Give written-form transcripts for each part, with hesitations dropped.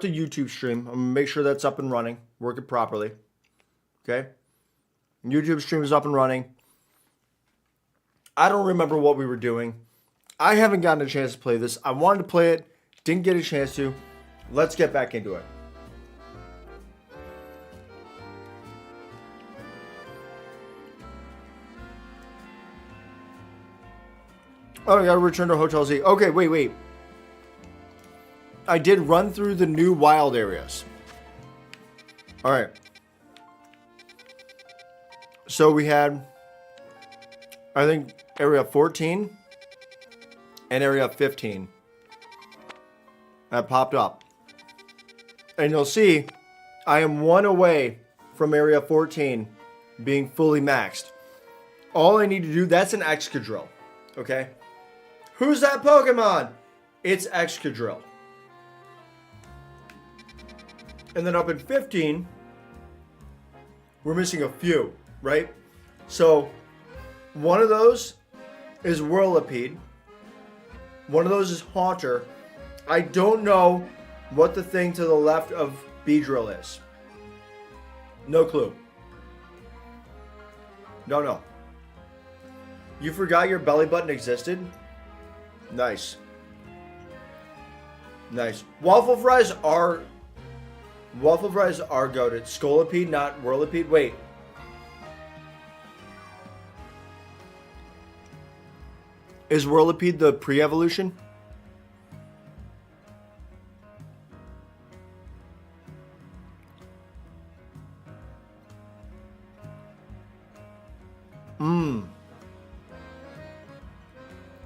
the YouTube stream. I'm gonna make sure that's up and running, working properly. Okay? YouTube stream is up and running. I don't remember what we were doing. I haven't gotten a chance to play this. I wanted to play it, didn't get a chance to. Let's get back into it. Oh, I gotta return to Hotel Z. Okay, wait. I did run through the new wild areas. Alright. So we had, I think, area 14 and area 15 that popped up. And you'll see, I am one away from area 14 being fully maxed. All I need to do, that's an Excadrill. Okay? Who's that Pokemon? It's Excadrill. And then up in 15, we're missing a few, right? So, one of those is Whirlipede. One of those is Haunter. I don't know what the thing to the left of Beedrill is. No clue. Don't know. You forgot your belly button existed? Nice. Nice. Waffle fries are goated. Scolipede, not Whirlipede. Wait. Is Whirlipede the pre-evolution?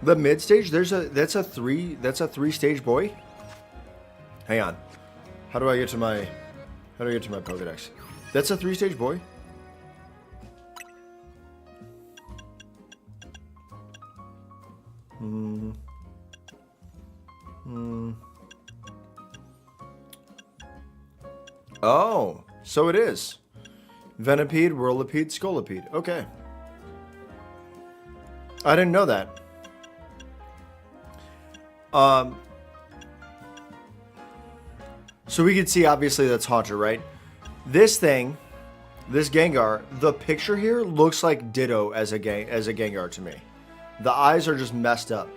The mid stage, that's a three stage boy. Hang on. How do I get to my Pokedex? That's a 3-stage boy. Oh, so it is. Venipede, Whirlipede, Scolipede. Okay. I didn't know that. So we can see, obviously, that's Haunter, right? This thing, this Gengar, the picture here looks like Ditto as a Gengar to me. The eyes are just messed up.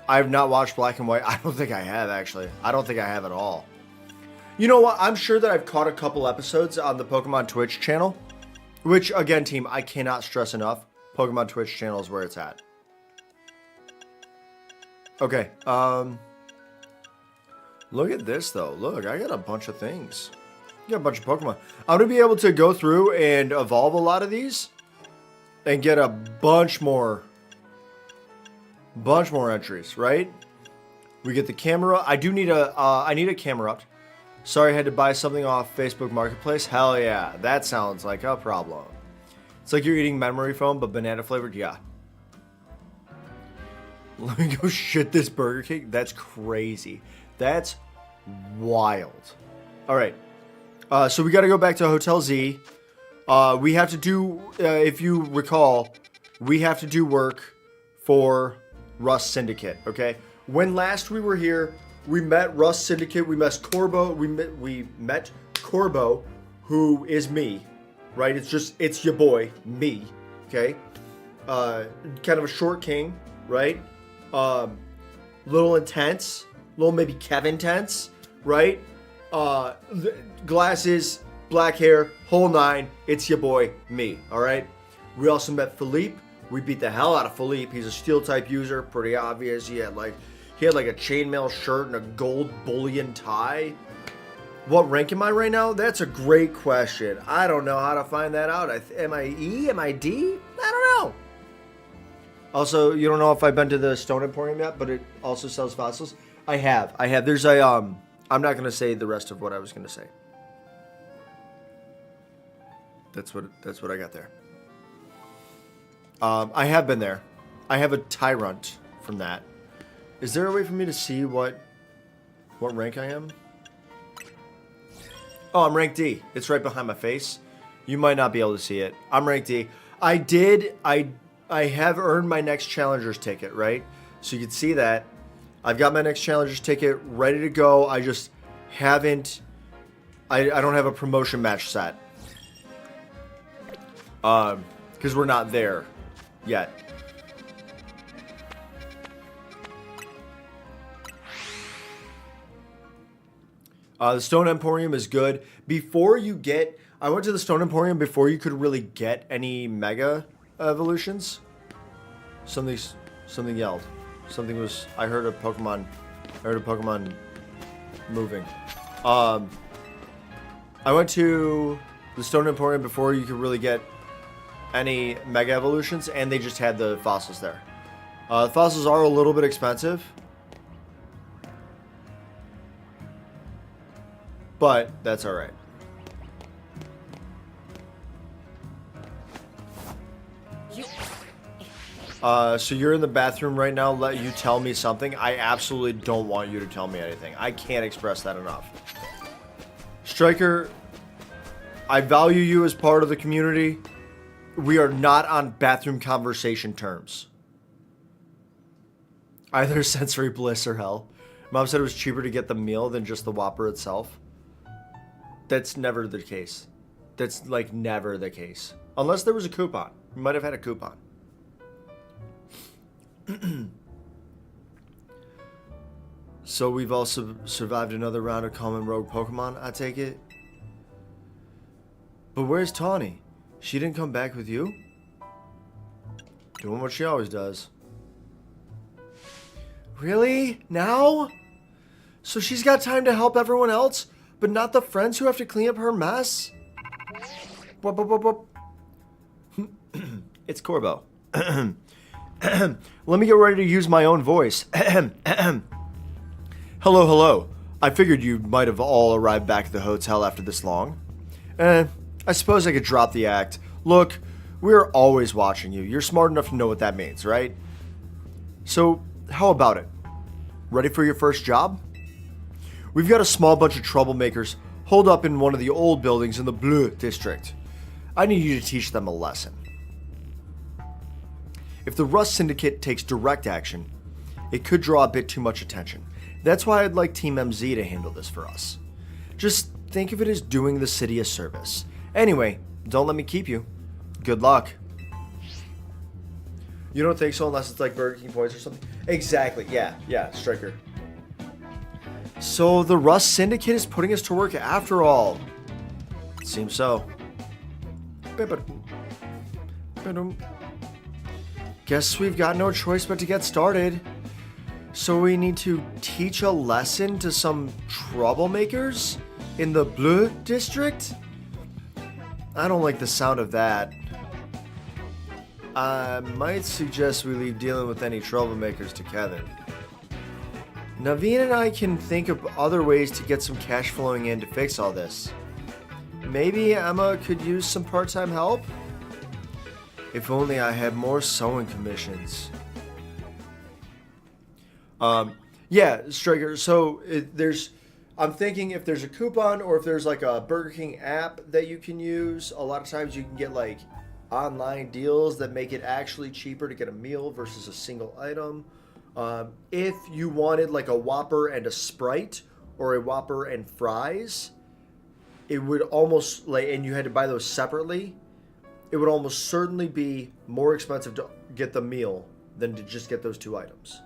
I have not watched Black and White. I don't think I have, actually. I don't think I have at all. You know what? I'm sure that I've caught a couple episodes on the Pokemon Twitch channel. Which, again, team, I cannot stress enough. Pokemon Twitch channel is where it's at. Okay, look at this, though. Look, I got a bunch of things. I got a bunch of Pokemon. I'm going to be able to go through and evolve a lot of these. And get a bunch more entries, right? We get the camera. I do need I need a camera up. Sorry, I had to buy something off Facebook Marketplace. Hell yeah, that sounds like a problem. It's like you're eating memory foam, but banana flavored, yeah. Let me go shit this Burger King. That's crazy. That's wild. All right. So we got to go back to Hotel Z. We have to do, if you recall, we have to do work for Rust Syndicate, okay? When last we were here, we met Rust Syndicate. We met Corbo. We met Corbo, who is me, right? It's your boy, me, okay? Kind of a short king, right? Little intense, little maybe Kevin tense, right? Glasses, black hair, whole nine. It's your boy, me. All right. We also met Philippe. We beat the hell out of Philippe. He's a steel type user, pretty obvious. He had like a chainmail shirt and a gold bullion tie. What rank am I right now? That's a great question. I don't know how to find that out. Am I E? Am I D? I don't know. Also, you don't know if I've been to the Stone Emporium yet, but it also sells fossils. I have. There's a, I'm not going to say the rest of what I was going to say. That's what I got there. I have been there. I have a Tyrant from that. Is there a way for me to see what rank I am? Oh, I'm rank D. It's right behind my face. You might not be able to see it. I'm rank D. I have earned my next Challenger's ticket, right? So you can see that. I've got my next challenger's ticket ready to go. I just haven't... I don't have a promotion match set. Because we're not there yet. The Stone Emporium is good. Before you get... I went to the Stone Emporium before you could really get any Mega Evolutions. Something yelled. Something was... I heard a Pokemon moving. I went to the Stone Emporium before you could really get any Mega Evolutions, and they just had the fossils there. The fossils are a little bit expensive. But that's alright. So you're in the bathroom right now. Let you tell me something. I absolutely don't want you to tell me anything. I can't express that enough. Striker, I value you as part of the community. We are not on bathroom conversation terms. Either sensory bliss or hell. Mom said it was cheaper to get the meal than just the Whopper itself. That's never the case. That's like never the case. Unless there was a coupon. We might have had a coupon. So we've also survived another round of common rogue Pokemon, I take it? But where's Tawny? She didn't come back with you? Doing what she always does. Really? Now? So she's got time to help everyone else, but not the friends who have to clean up her mess? It's Corbo. Let me get ready to use my own voice. Hello, hello. I figured you might have all arrived back at the hotel after this long. I suppose I could drop the act. Look, we're always watching you. You're smart enough to know what that means, right? So, how about it? Ready for your first job? We've got a small bunch of troublemakers holed up in one of the old buildings in the Bleu district. I need you to teach them a lesson. If the Rust Syndicate takes direct action, it could draw a bit too much attention. That's why I'd like Team MZ to handle this for us. Just think of it as doing the city a service. Anyway, don't let me keep you. Good luck. You don't think so unless it's like Burger King points or something? Exactly, yeah, Striker. So the Rust Syndicate is putting us to work after all. Seems so. Guess we've got no choice but to get started. So we need to teach a lesson to some troublemakers in the Bleu district? I don't like the sound of that. I might suggest we leave dealing with any troublemakers to Kevin. Naveen and I can think of other ways to get some cash flowing in to fix all this. Maybe Emma could use some part-time help? If only I had more sewing commissions. Yeah, Striker, so I'm thinking if there's a coupon or if there's like a Burger King app that you can use, a lot of times you can get like online deals that make it actually cheaper to get a meal versus a single item. If you wanted like a Whopper and a Sprite or a Whopper and fries, it would almost like, and you had to buy those separately, it would almost certainly be more expensive to get the meal than to just get those two items.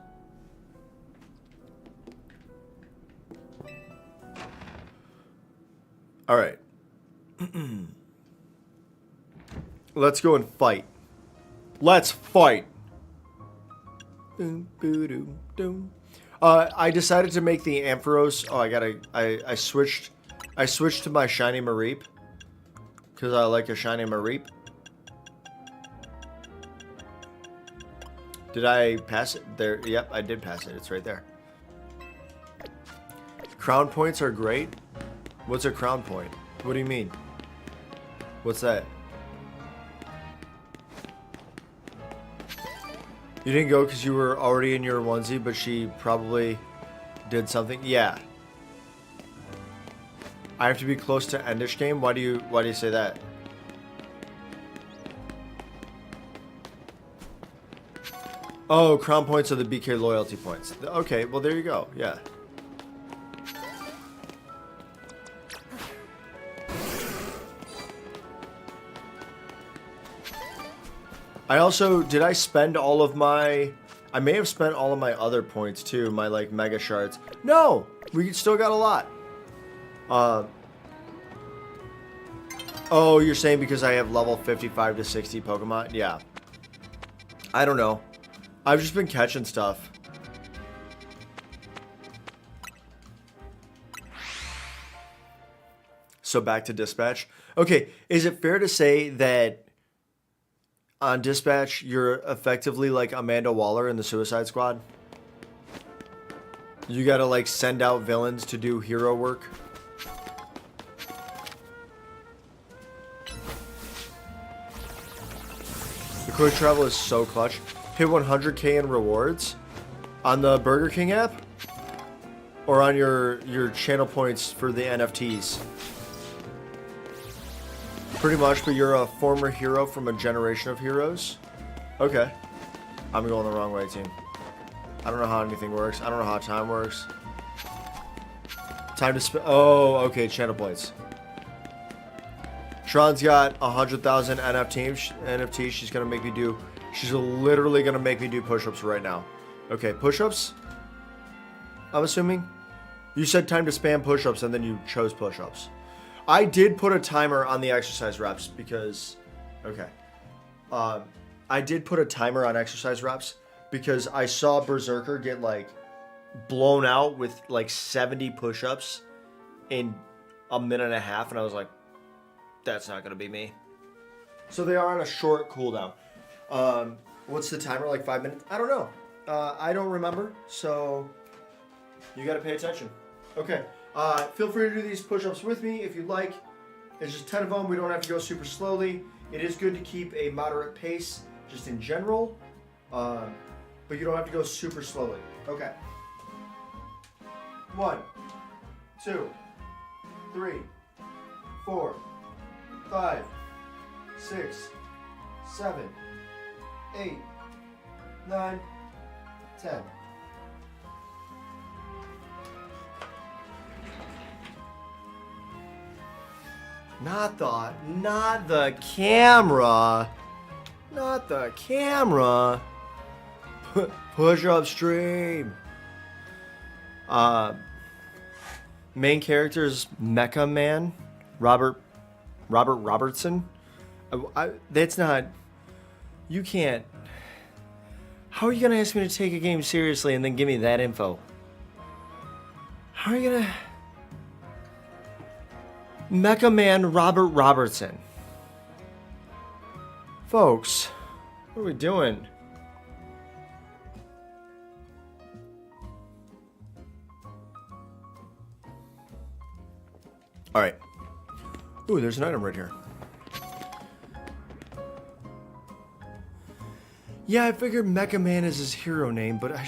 All right. Let's go and fight. Let's fight. I decided to make the Ampharos. Oh, I switched to my shiny Mareep because I like a shiny Mareep. Did I pass it there? Yep, I did pass it. It's right there. Crown points are great. What's a crown point? What do you mean? What's that? You didn't go because you were already in your onesie, but she probably did something. Yeah. I have to be close to endish game. Why do you say that? Oh, crown points are the BK loyalty points. Okay, well there you go. Yeah. I also, did I spend all of my, I may have spent all of my other points too, my like mega shards. No, we still got a lot. Oh, you're saying because I have level 55 to 60 Pokemon? Yeah. I don't know. I've just been catching stuff. So back to Dispatch. Okay, is it fair to say that on Dispatch, you're effectively like Amanda Waller in the Suicide Squad? You gotta like send out villains to do hero work? The quick travel is so clutch. Hit 100k in rewards on the Burger King app? Or on your channel points for the NFTs? Pretty much, but you're a former hero from a generation of heroes? Okay. I'm going the wrong way, team. I don't know how anything works. I don't know how time works. Time to spend. Oh, okay, channel points. Tron's got 100,000 NFTs. She's gonna make me do. She's literally gonna make me do push-ups right now. Okay, push-ups? I'm assuming? You said time to spam push-ups and then you chose push-ups. I did put a timer on the exercise reps because, okay. I did put a timer on exercise reps because I saw Berserker get like blown out with like 70 push-ups in a minute and a half. And I was like, that's not going to be me. So they are on a short cooldown. What's the timer, like 5 minutes? I don't know. I don't remember. So you got to pay attention. Okay. Feel free to do these push-ups with me if you'd like. It's just 10 of them. We don't have to go super slowly. It is good to keep a moderate pace just in general. But you don't have to go super slowly. Okay. 1, 2, 3, 4, 5, 6, 7, 8, 9, 10. Not the camera. Not the camera. Push up stream. Main character is Mecha Man, Robert Robertson. That's not. You can't. How are you gonna ask me to take a game seriously and then give me that info? How are you gonna? Mecha Man Robert Robertson. Folks, what are we doing? Alright. Ooh, there's an item right here. Yeah, I figured Mecha Man is his hero name, but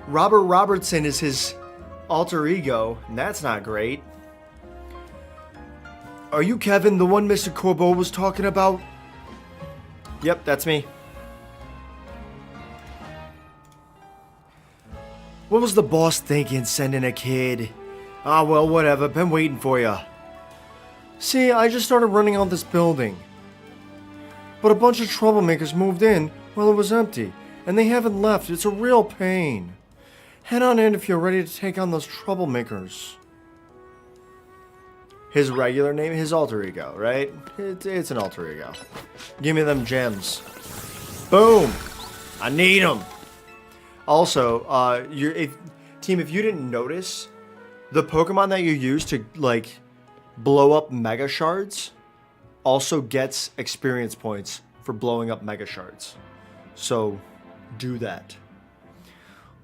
Robert Robertson is his alter ego, and that's not great. Are you Kevin, the one Mr. Corbeau was talking about? Yep, that's me. What was the boss thinking sending a kid? Ah, well, whatever. Been waiting for ya. See, I just started running out this building. But a bunch of troublemakers moved in while it was empty, and they haven't left. It's a real pain. Head on in if you're ready to take on those troublemakers. His regular name, his alter ego, right? It's an alter ego. Give me them gems. Boom! I need them. Also, team, if you didn't notice, the Pokemon that you use to like blow up Mega Shards also gets experience points for blowing up Mega Shards. So, do that.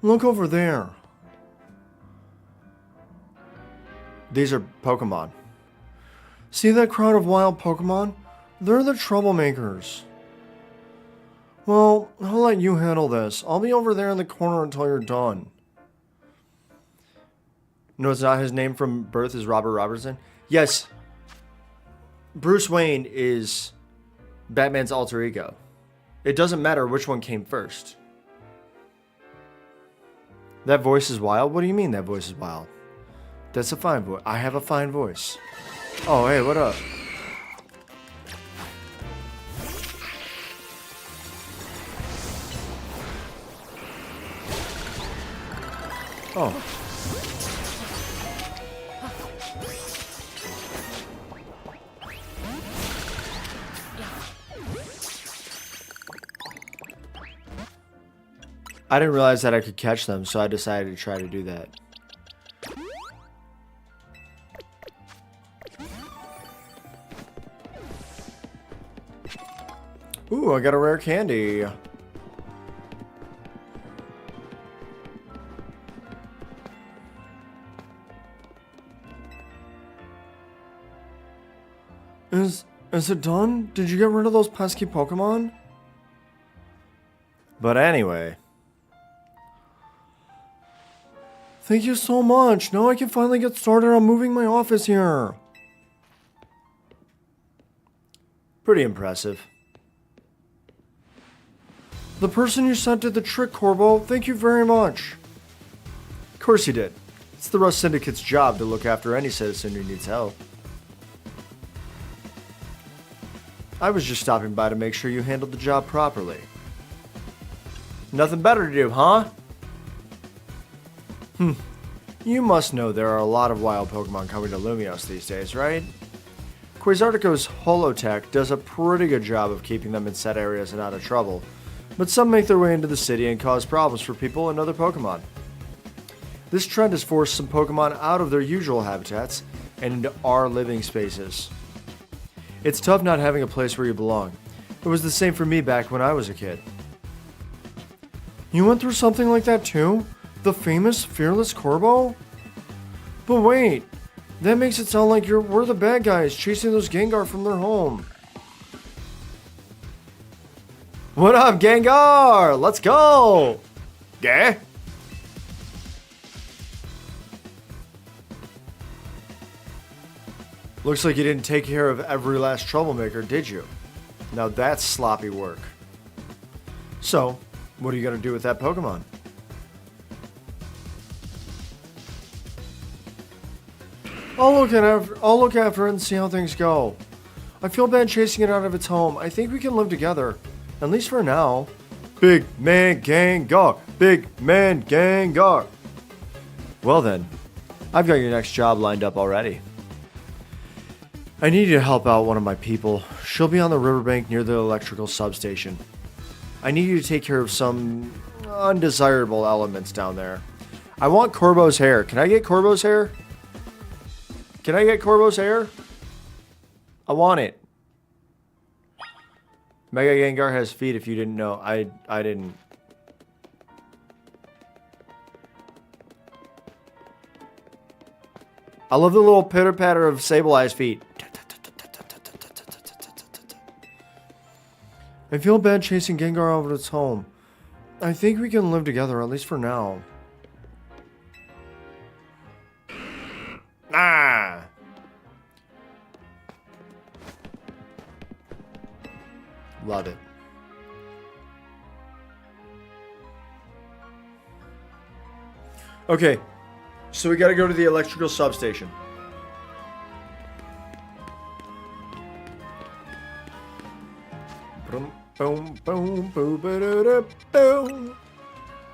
Look over there. These are Pokemon. See that crowd of wild Pokemon? They're the troublemakers. Well, I'll let you handle this. I'll be over there in the corner until you're done. No, it's not his name from birth is Robert Robertson? Yes. Bruce Wayne is Batman's alter ego. It doesn't matter which one came first. That voice is wild? What do you mean that voice is wild? That's a fine voice. I have a fine voice. Oh, hey, what up? Oh. I didn't realize that I could catch them, so I decided to try to do that. Ooh, I got a rare candy. Is it done? Did you get rid of those pesky Pokemon? But anyway. Thank you so much. Now I can finally get started on moving my office here. Pretty impressive. The person you sent did the trick, Corbo. Thank you very much. Of course he did. It's the Rust Syndicate's job to look after any citizen who needs help. I was just stopping by to make sure you handled the job properly. Nothing better to do, huh? You must know there are a lot of wild Pokemon coming to Lumios these days, right? Quasartico's Holotech does a pretty good job of keeping them in set areas and out of trouble, but some make their way into the city and cause problems for people and other Pokemon. This trend has forced some Pokemon out of their usual habitats and into our living spaces. It's tough not having a place where you belong. It was the same for me back when I was a kid. You went through something like that too? The famous Fearless Corbo? But wait, that makes it sound like we're the bad guys chasing those Gengar from their home. What up, Gengar? Let's go! Yeah? Looks like you didn't take care of every last troublemaker, did you? Now that's sloppy work. So, what are you gonna do with that Pokemon? I'll look after it and see how things go. I feel bad chasing it out of its home. I think we can live together. At least for now. Big man Gengar! Big man Gengar! Well then, I've got your next job lined up already. I need you to help out one of my people. She'll be on the riverbank near the electrical substation. I need you to take care of some undesirable elements down there. I want Corbo's hair. Can I get Corbo's hair? Can I get Corbo's hair? I want it. Mega Gengar has feet if you didn't know. I didn't. I love the little pitter patter of Sableye's feet. I feel bad chasing Gengar out of its home. I think we can live together, at least for now. Ah! Love it. Okay, so we gotta go to the electrical substation.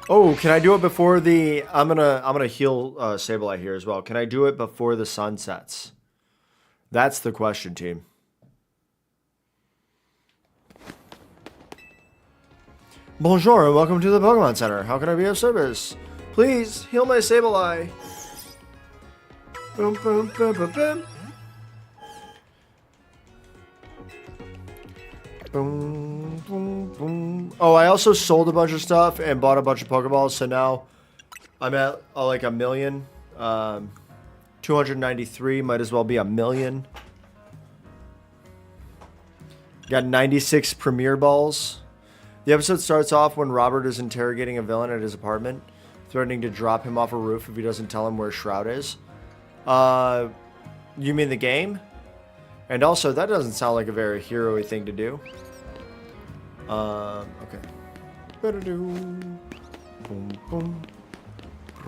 Oh, can I do it before the... I'm gonna heal Sableye here as well. Can I do it before the sun sets? That's the question, team. Bonjour and welcome to the Pokemon Center. How can I be of service? Please, heal my Sableye. Boom, boom, boom, boom, boom. Boom, boom, boom. Oh, I also sold a bunch of stuff and bought a bunch of Pokeballs, so now I'm at like a million. 293, might as well be a million. Got 96 Premier Balls. The episode starts off when Robert is interrogating a villain at his apartment, threatening to drop him off a roof if he doesn't tell him where Shroud is. You mean the game? And also, that doesn't sound like a very hero-y thing to do. Okay. Better do. Boom, boom.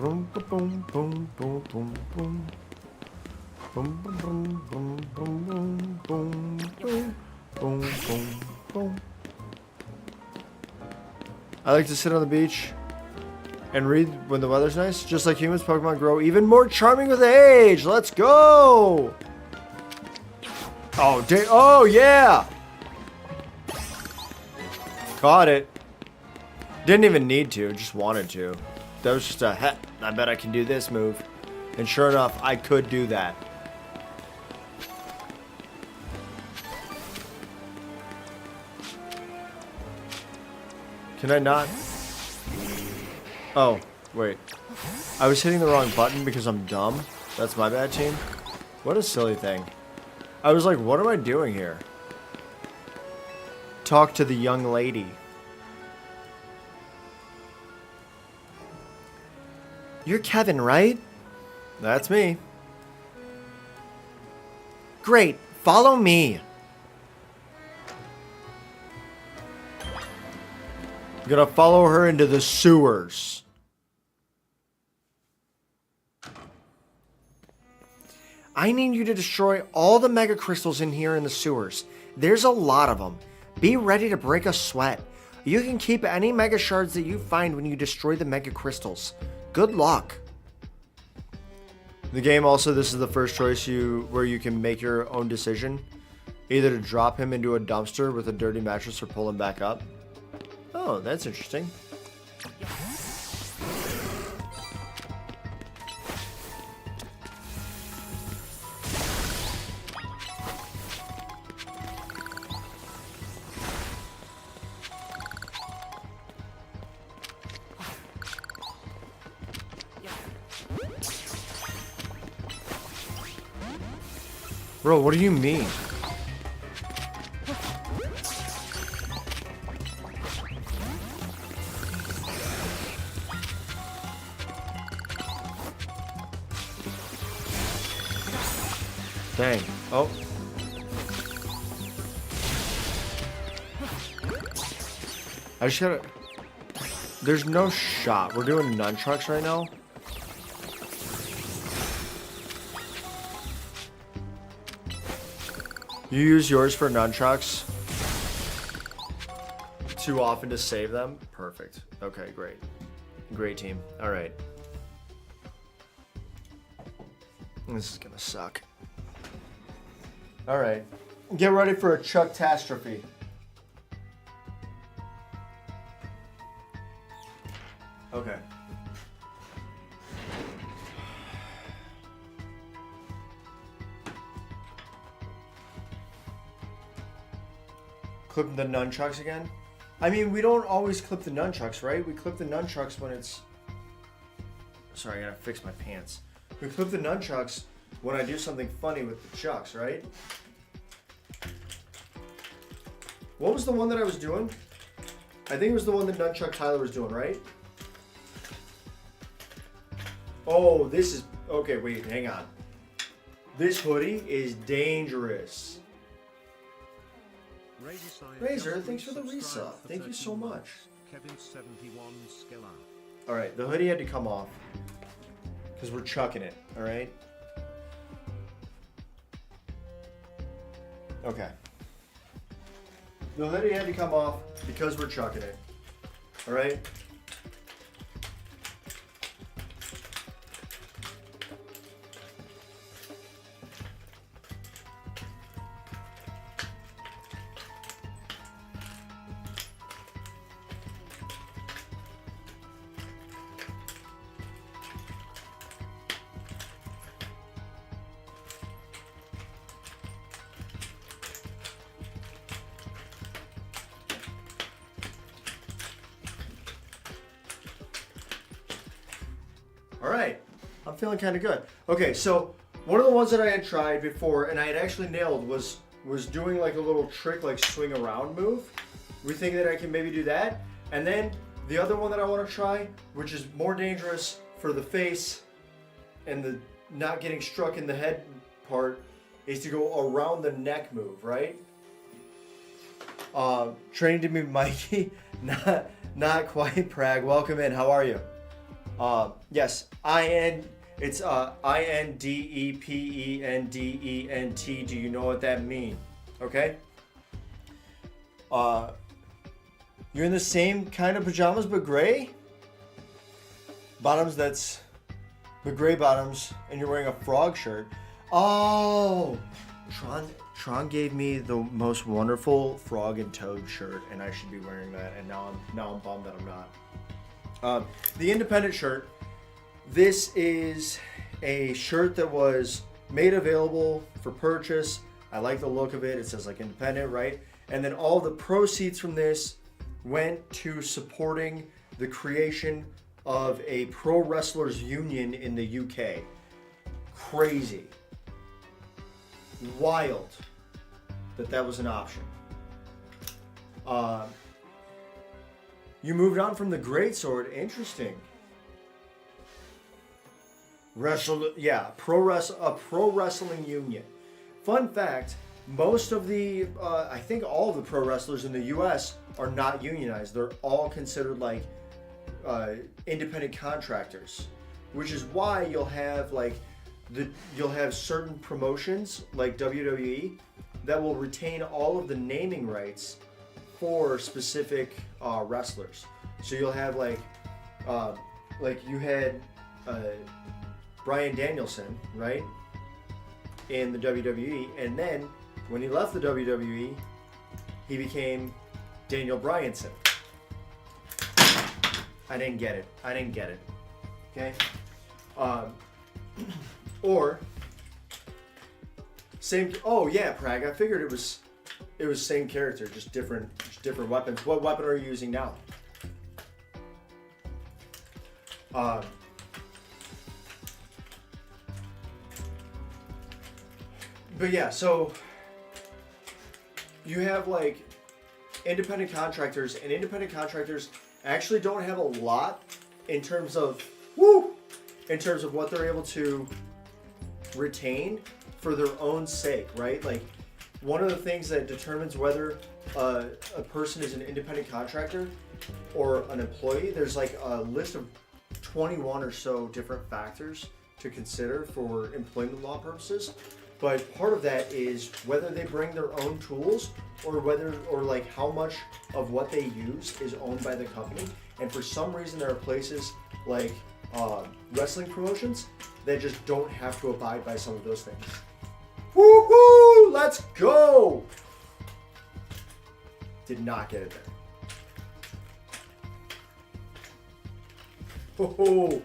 Boom, boom, boom, boom, boom, boom. Boom, boom, boom, boom, boom, boom, boom, boom, boom, boom, boom. I like to sit on the beach and read when the weather's nice. Just like humans, Pokemon grow even more charming with age. Let's go! Oh, oh yeah! Caught it. Didn't even need to, just wanted to. That was just a, heh, I bet I can do this move. And sure enough, I could do that. Can I not? Oh, wait. I was hitting the wrong button because I'm dumb. That's my bad, team. What a silly thing. I was like, what am I doing here? Talk to the young lady. You're Kevin, right? That's me. Great. Follow me. I'm gonna follow her into the sewers. I need you to destroy all the mega crystals in here in the sewers. There's a lot of them. Be ready to break a sweat. You can keep any mega shards that you find when you destroy the mega crystals. Good luck. The game also, this is the first choice where you can make your own decision. Either to drop him into a dumpster with a dirty mattress or pull him back up. Oh, that's interesting. Bro, what do you mean? Dang. Oh. I just gotta... There's no shot. We're doing nunchucks right now. You use yours for nunchucks too often to save them? Perfect. Okay, great. Great team. Alright. This is gonna suck. Alright. Get ready for a chuck-tastrophe. Okay. Clip the nunchucks again? I mean, we don't always clip the nunchucks, right? We clip the nunchucks when it's... Sorry, I gotta fix my pants. We clip the nunchucks when I do something funny with the chucks, right? What was the one that I was doing? I think it was the one that Nunchuck Tyler was doing, right? Oh, this is... Okay, wait, hang on. This hoodie is dangerous. Razor, thanks for the resub. Thank you so much. Alright, the hoodie had to come off. Because we're chucking it, alright? Okay. The hoodie had to come off because we're chucking it. Alright? Alright, I'm feeling kind of good. Okay, so one of the ones that I had tried before and I had actually nailed was doing like a little trick, like swing around move. We think that I can maybe do that. And then the other one that I want to try, which is more dangerous for the face and the not getting struck in the head part, is to go around the neck move, right? Training to be Mikey, not quite Prag. Welcome in, how are you? Yes, it's Independent. Do you know what that means? Okay. Uh, you're in the same kind of pajamas but gray. Bottoms, but gray bottoms, and you're wearing a frog shirt. Oh, Tron gave me the most wonderful frog and toad shirt, and I should be wearing that. And now I'm bummed that I'm not. The Independent shirt. This is a shirt that was made available for purchase. I like the look of it. It says like Independent, right? And then all the proceeds from this went to supporting the creation of a pro wrestlers union in the UK. Crazy. Wild that was an option. You moved on from the greatsword. Interesting. A pro wrestling union. Fun fact: most of the, I think all of the pro wrestlers in the U.S. are not unionized. They're all considered like independent contractors, which is why you'll have certain promotions like WWE that will retain all of the naming rights for specific wrestlers. So you'll have like you had Bryan Danielson, right, in the WWE, and then when he left the WWE, he became Daniel Bryanson. I didn't get it. Okay? Or same. Oh yeah, Prag. I figured it was same character, just different weapons. What weapon are you using now? But yeah, so you have like independent contractors, and independent contractors actually don't have a lot in terms of what they're able to retain for their own sake, right? Like one of the things that determines whether a person is an independent contractor or an employee, there's like a list of 21 or so different factors to consider for employment law purposes. But part of that is whether they bring their own tools or like how much of what they use is owned by the company. And for some reason, there are places like wrestling promotions that just don't have to abide by some of those things. Woohoo! Let's go! Did not get it there. Oh.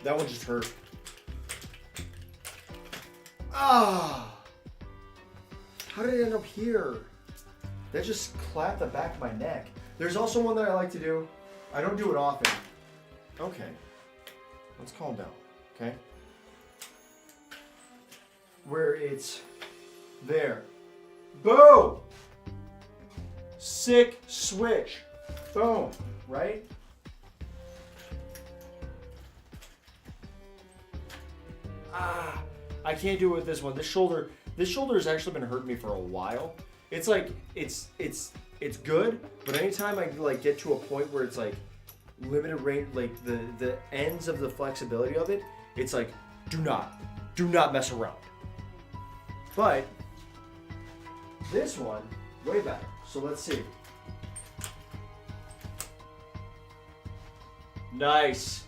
That one just hurt. Ah! How did it end up here? That just clapped the back of my neck. There's also one that I like to do. I don't do it often. Okay. Let's calm down. Okay? Where it's there. Boom! Sick switch. Boom. Right? I can't do it with this one. This shoulder has actually been hurting me for a while. It's like it's good, but anytime I like get to a point where it's like limited range, like the ends of the flexibility of it, it's like do not mess around. But this one, way better. So let's see. Nice.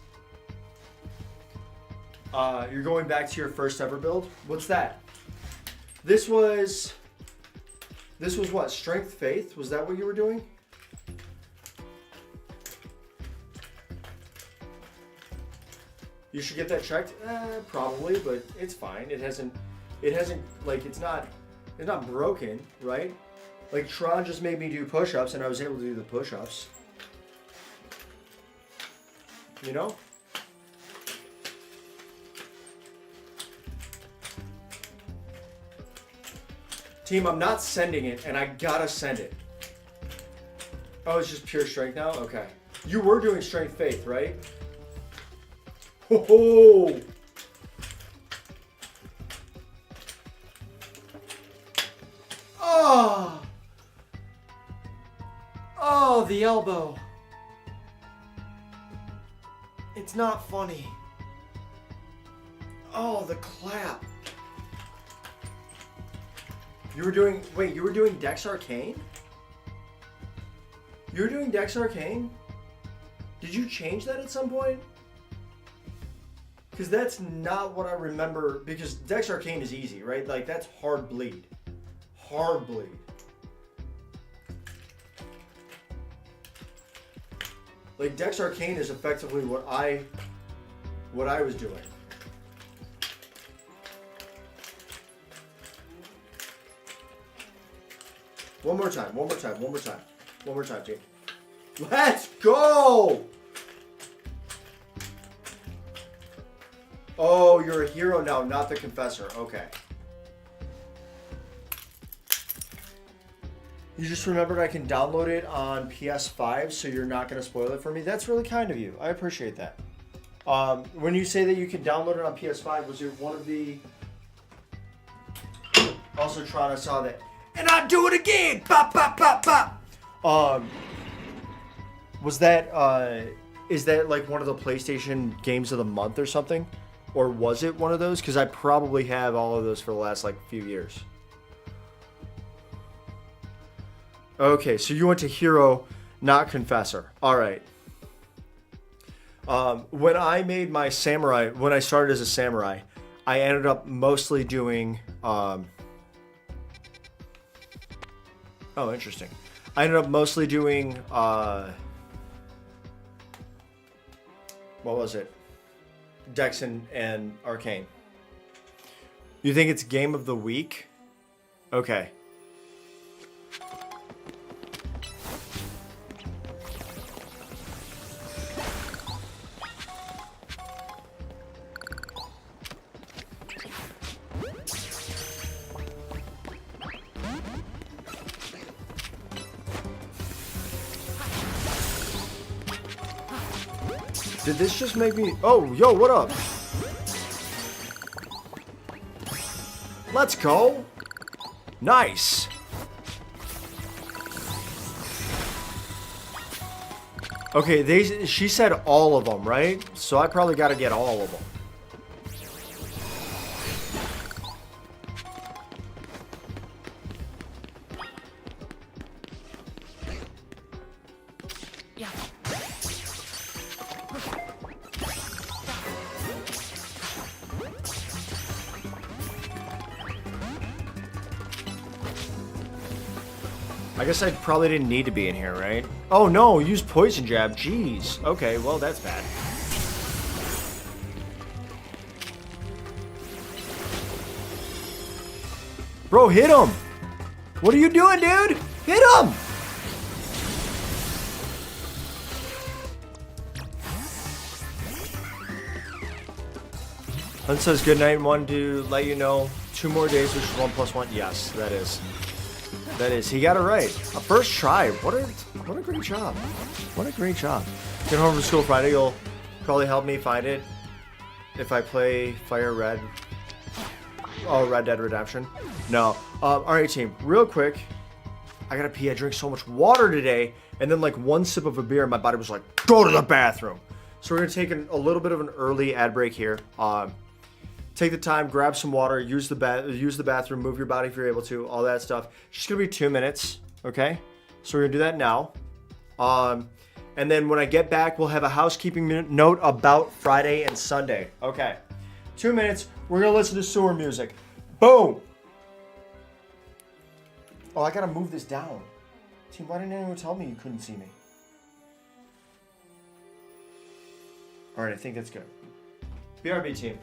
You're going back to your first ever build. What's that? This was what? Strength, faith? Was that what you were doing? You should get that checked. Probably, but it's fine. It hasn't like it's not broken, right? Like Tron just made me do push-ups, and I was able to do the push-ups. You know? Team, I'm not sending it, and I gotta send it. Oh, it's just pure strength now? Okay. You were doing strength faith, right? Ho ho! Ah! Oh, the elbow. It's not funny. Oh, the clap. You were doing... Wait, you were doing Dex Arcane? You were doing Dex Arcane? Did you change that at some point? Because that's not what I remember. Because Dex Arcane is easy, right? Like, that's hard bleed. Hard bleed. Like, Dex Arcane is effectively what I was doing. One more time, team. Let's go! Oh, you're a hero now, not the Confessor. Okay. You just remembered I can download it on PS5, so you're not going to spoil it for me? That's really kind of you. I appreciate that. When you say that you can download it on PS5, was it one of the... Also, Tron, I saw that. And I'll do it again! Bop, bop, bop, bop! Was that, is that like one of the PlayStation Games of the Month or something? Or was it one of those? Because I probably have all of those for the last, like, few years. Okay, so you went to Hero, not Confessor. Alright. When I made my samurai, when I started as a samurai, I ended up mostly doing, oh, interesting. I ended up mostly doing, what was it? Dex and Arcane. You think it's Game of the Week? Okay. Did this just make me... Oh, yo, what up? Let's go. Nice. Okay, she said all of them, right? So I probably got to get all of them. I guess I probably didn't need to be in here, right? Oh no, use poison jab. Jeez. Okay, well that's bad. Bro, hit him! What are you doing, dude? Hit him! Hunt says good night. Wanted to let you know 2 more days, which is 1 + 1. Yes, that is. That is. He got it right. A first try. What a great job. What a great job. Get home from school Friday. You'll probably help me find it if I play Fire Red. Oh, Red Dead Redemption. No. Alright, team. Real quick. I gotta pee. I drank so much water today. And then like 1 sip of a beer and my body was like, go to the bathroom. So we're gonna take a little bit of an early ad break here. Take the time, grab some water, use the bathroom, move your body if you're able to, all that stuff. It's just gonna be 2 minutes, okay? So we're gonna do that now. And then when I get back, we'll have a housekeeping note about Friday and Sunday. Okay, 2 minutes, we're gonna listen to sewer music. Boom! Oh, I gotta move this down. Team, why didn't anyone tell me you couldn't see me? All right, I think that's good. BRB team.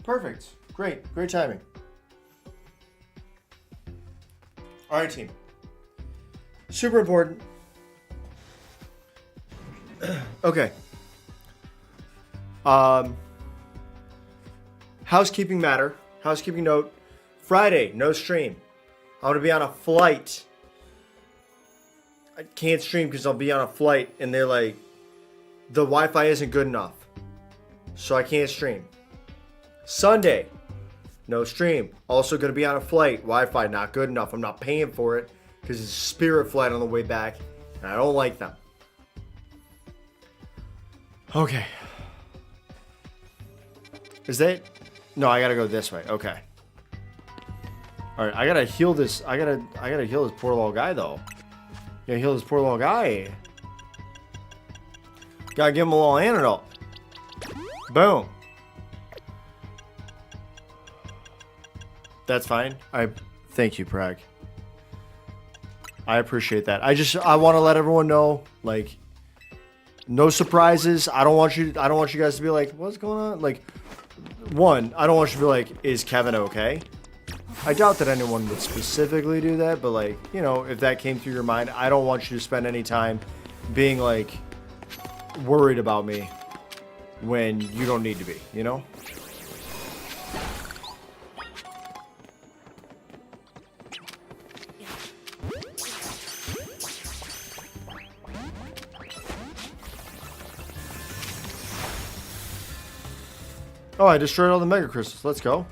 Perfect. Great. Great timing. All right, team. Super important. Okay. Housekeeping matter. Housekeeping note. Friday, no stream. I'm going to be on a flight. I can't stream because I'll be on a flight and they're like, the Wi-Fi isn't good enough. So I can't stream. Sunday, no stream. Also going to be on a flight. Wi-Fi not good enough. I'm not paying for it because it's a Spirit flight on the way back and I don't like them. Okay. Is that? No, I gotta go this way. Okay. All right, I gotta heal this. I gotta heal this poor little guy though. Gotta heal this poor little guy. Gotta give him a little antidote. Boom. That's fine. Thank you, Prag. I appreciate that. I want to let everyone know, like, no surprises. I don't want you guys to be like, what's going on? Like, one, I don't want you to be like, is Kevin okay? I doubt that anyone would specifically do that, but like, you know, if that came through your mind, I don't want you to spend any time being like worried about me when you don't need to be, you know? Oh, I destroyed all the mega crystals. Let's go.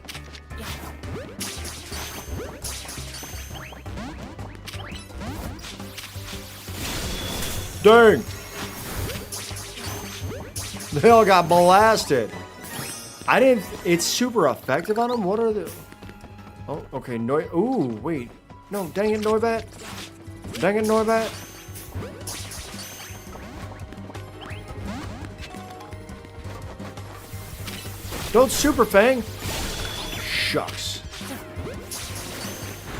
Dang! They all got blasted. I didn't... It's super effective on them? What are the... Oh, okay. Ooh, wait. No, dang it, Noibat. Dang it, Noibat. Don't Super Fang. Shucks.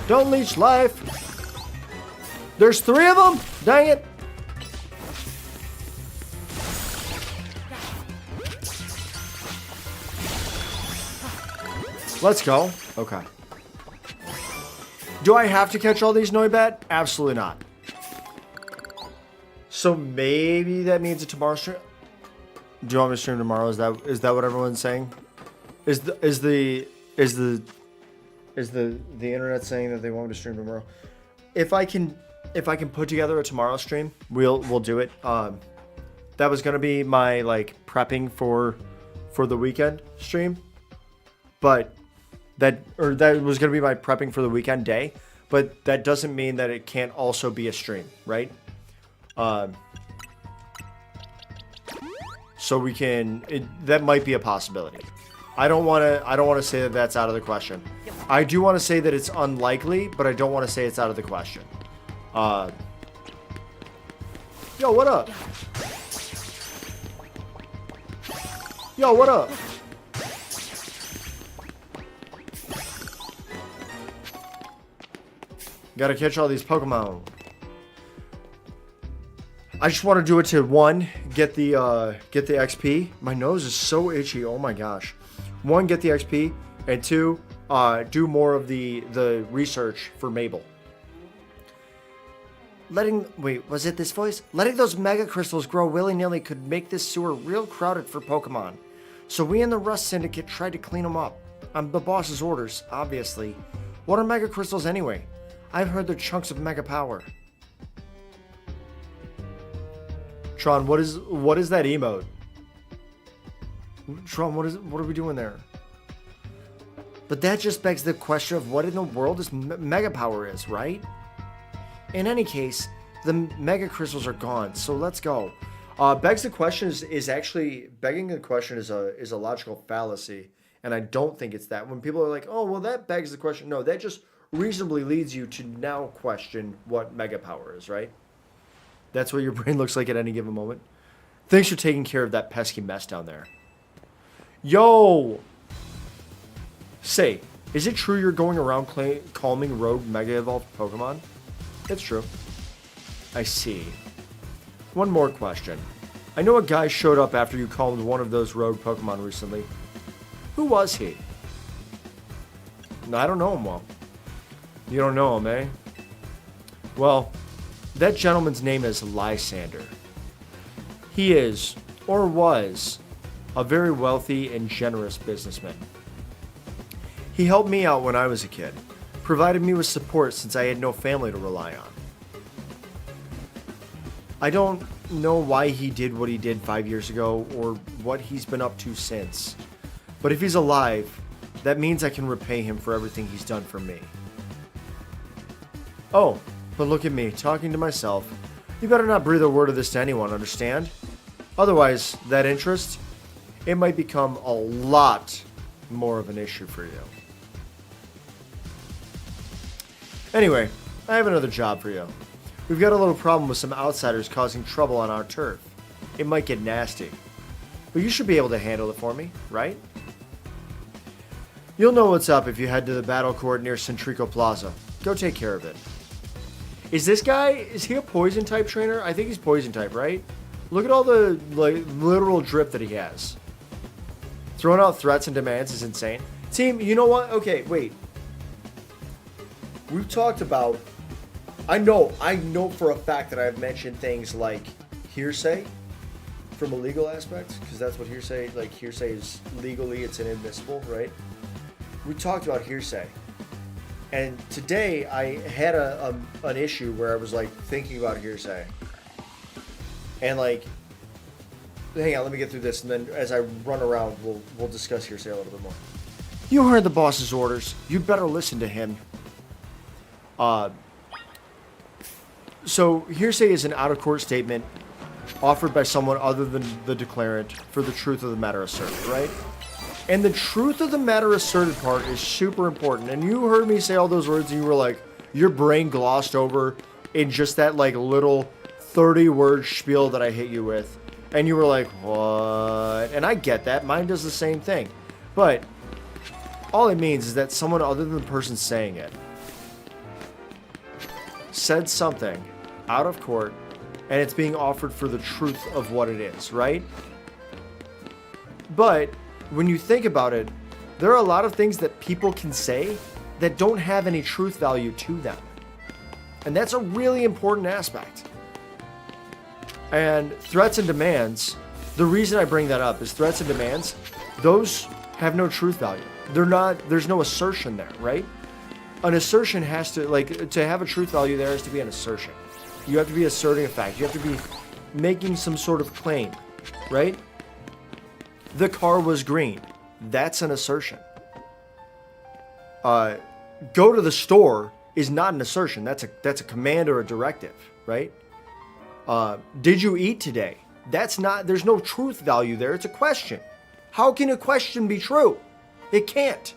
Don't leech life. There's 3 of them? Dang it. Let's go. Okay. Do I have to catch all these Noibat? Absolutely not. So maybe that means a tomorrow stream. Do you want me to stream tomorrow? Is that what everyone's saying? Is the internet saying that they want me to stream tomorrow? If I can put together a tomorrow stream, we'll do it. That was gonna be my like prepping for the weekend stream, but that was gonna be my prepping for the weekend day. But that doesn't mean that it can't also be a stream, right? So we can. That might be a possibility. I don't want to say that that's out of the question. I do want to say that it's unlikely, but I don't want to say it's out of the question. Yo, what up? Yo, what up? Gotta catch all these Pokemon. I just want to do it to 1, get the XP. My nose is so itchy. Oh my gosh. 1, get the XP, and 2, do more of the research for Mabel. Wait, was it this voice? Letting those mega crystals grow willy-nilly could make this sewer real crowded for Pokemon. So we and the Rust Syndicate tried to clean them up. On the boss's orders, obviously. What are mega crystals anyway? I've heard they're chunks of mega power. Tron, what is that emote? Tron, what are we doing there? But that just begs the question of what in the world is mega power is, right? In any case, the mega crystals are gone, so let's go. Begs the question is actually begging the question is a logical fallacy, and I don't think it's that. When people are like, oh well, that begs the question. No, that just reasonably leads you to now question what mega power is, right? That's what your brain looks like at any given moment. Thanks for taking care of that pesky mess down there. Yo! Say, is it true you're going around calming rogue Mega Evolved Pokemon? It's true. I see. One more question. I know a guy showed up after you calmed one of those rogue Pokemon recently. Who was he? No, I don't know him well. You don't know him, eh? Well, that gentleman's name is Lysander. He is, or was, a very wealthy and generous businessman. He helped me out when I was a kid, provided me with support since I had no family to rely on. I don't know why he did what he did 5 years ago or what he's been up to since. But if he's alive, that means I can repay him for everything he's done for me. Oh, but look at me, talking to myself. You better not breathe a word of this to anyone, understand? Otherwise, that interest, it might become a lot more of an issue for you. Anyway, I have another job for you. We've got a little problem with some outsiders causing trouble on our turf. It might get nasty. But you should be able to handle it for me, right? You'll know what's up if you head to the battle court near Centrico Plaza. Go take care of it. Is this guy, is he a poison type trainer? I think he's poison type, right? Look at all the literal drip that he has. Throwing out threats and demands is insane. Team, you know what? Okay, wait. We've talked about, I know for a fact that I've mentioned things like hearsay from a legal aspect, because that's what hearsay is legally, it's inadmissible, right? We talked about hearsay. And today I had an issue where I was like thinking about hearsay. And like, hang on, let me get through this, and then as I run around, we'll discuss hearsay a little bit more. You heard the boss's orders. You'd better listen to him. So hearsay is an out-of-court statement offered by someone other than the declarant for the truth of the matter asserted, right? And the truth of the matter asserted part is super important. And you heard me say all those words and you were like, your brain glossed over in just that like little 30-word spiel that I hit you with. And you were like, what? And I get that. Mine does the same thing. But all it means is that someone other than the person saying it said something out of court and it's being offered for the truth of what it is, right? But when you think about it, there are a lot of things that people can say that don't have any truth value to them. And that's a really important aspect. And threats and demands, the reason I bring that up is threats and demands, those have no truth value. There's no assertion there, right? An assertion has to, like, to have a truth value there has to be an assertion. You have to be asserting a fact. You have to be making some sort of claim, right? The car was green. That's an assertion. Go to the store is not an assertion. That's a command or a directive, right? Did you eat today? That's not, there's no truth value there. It's a question. How can a question be true? It can't.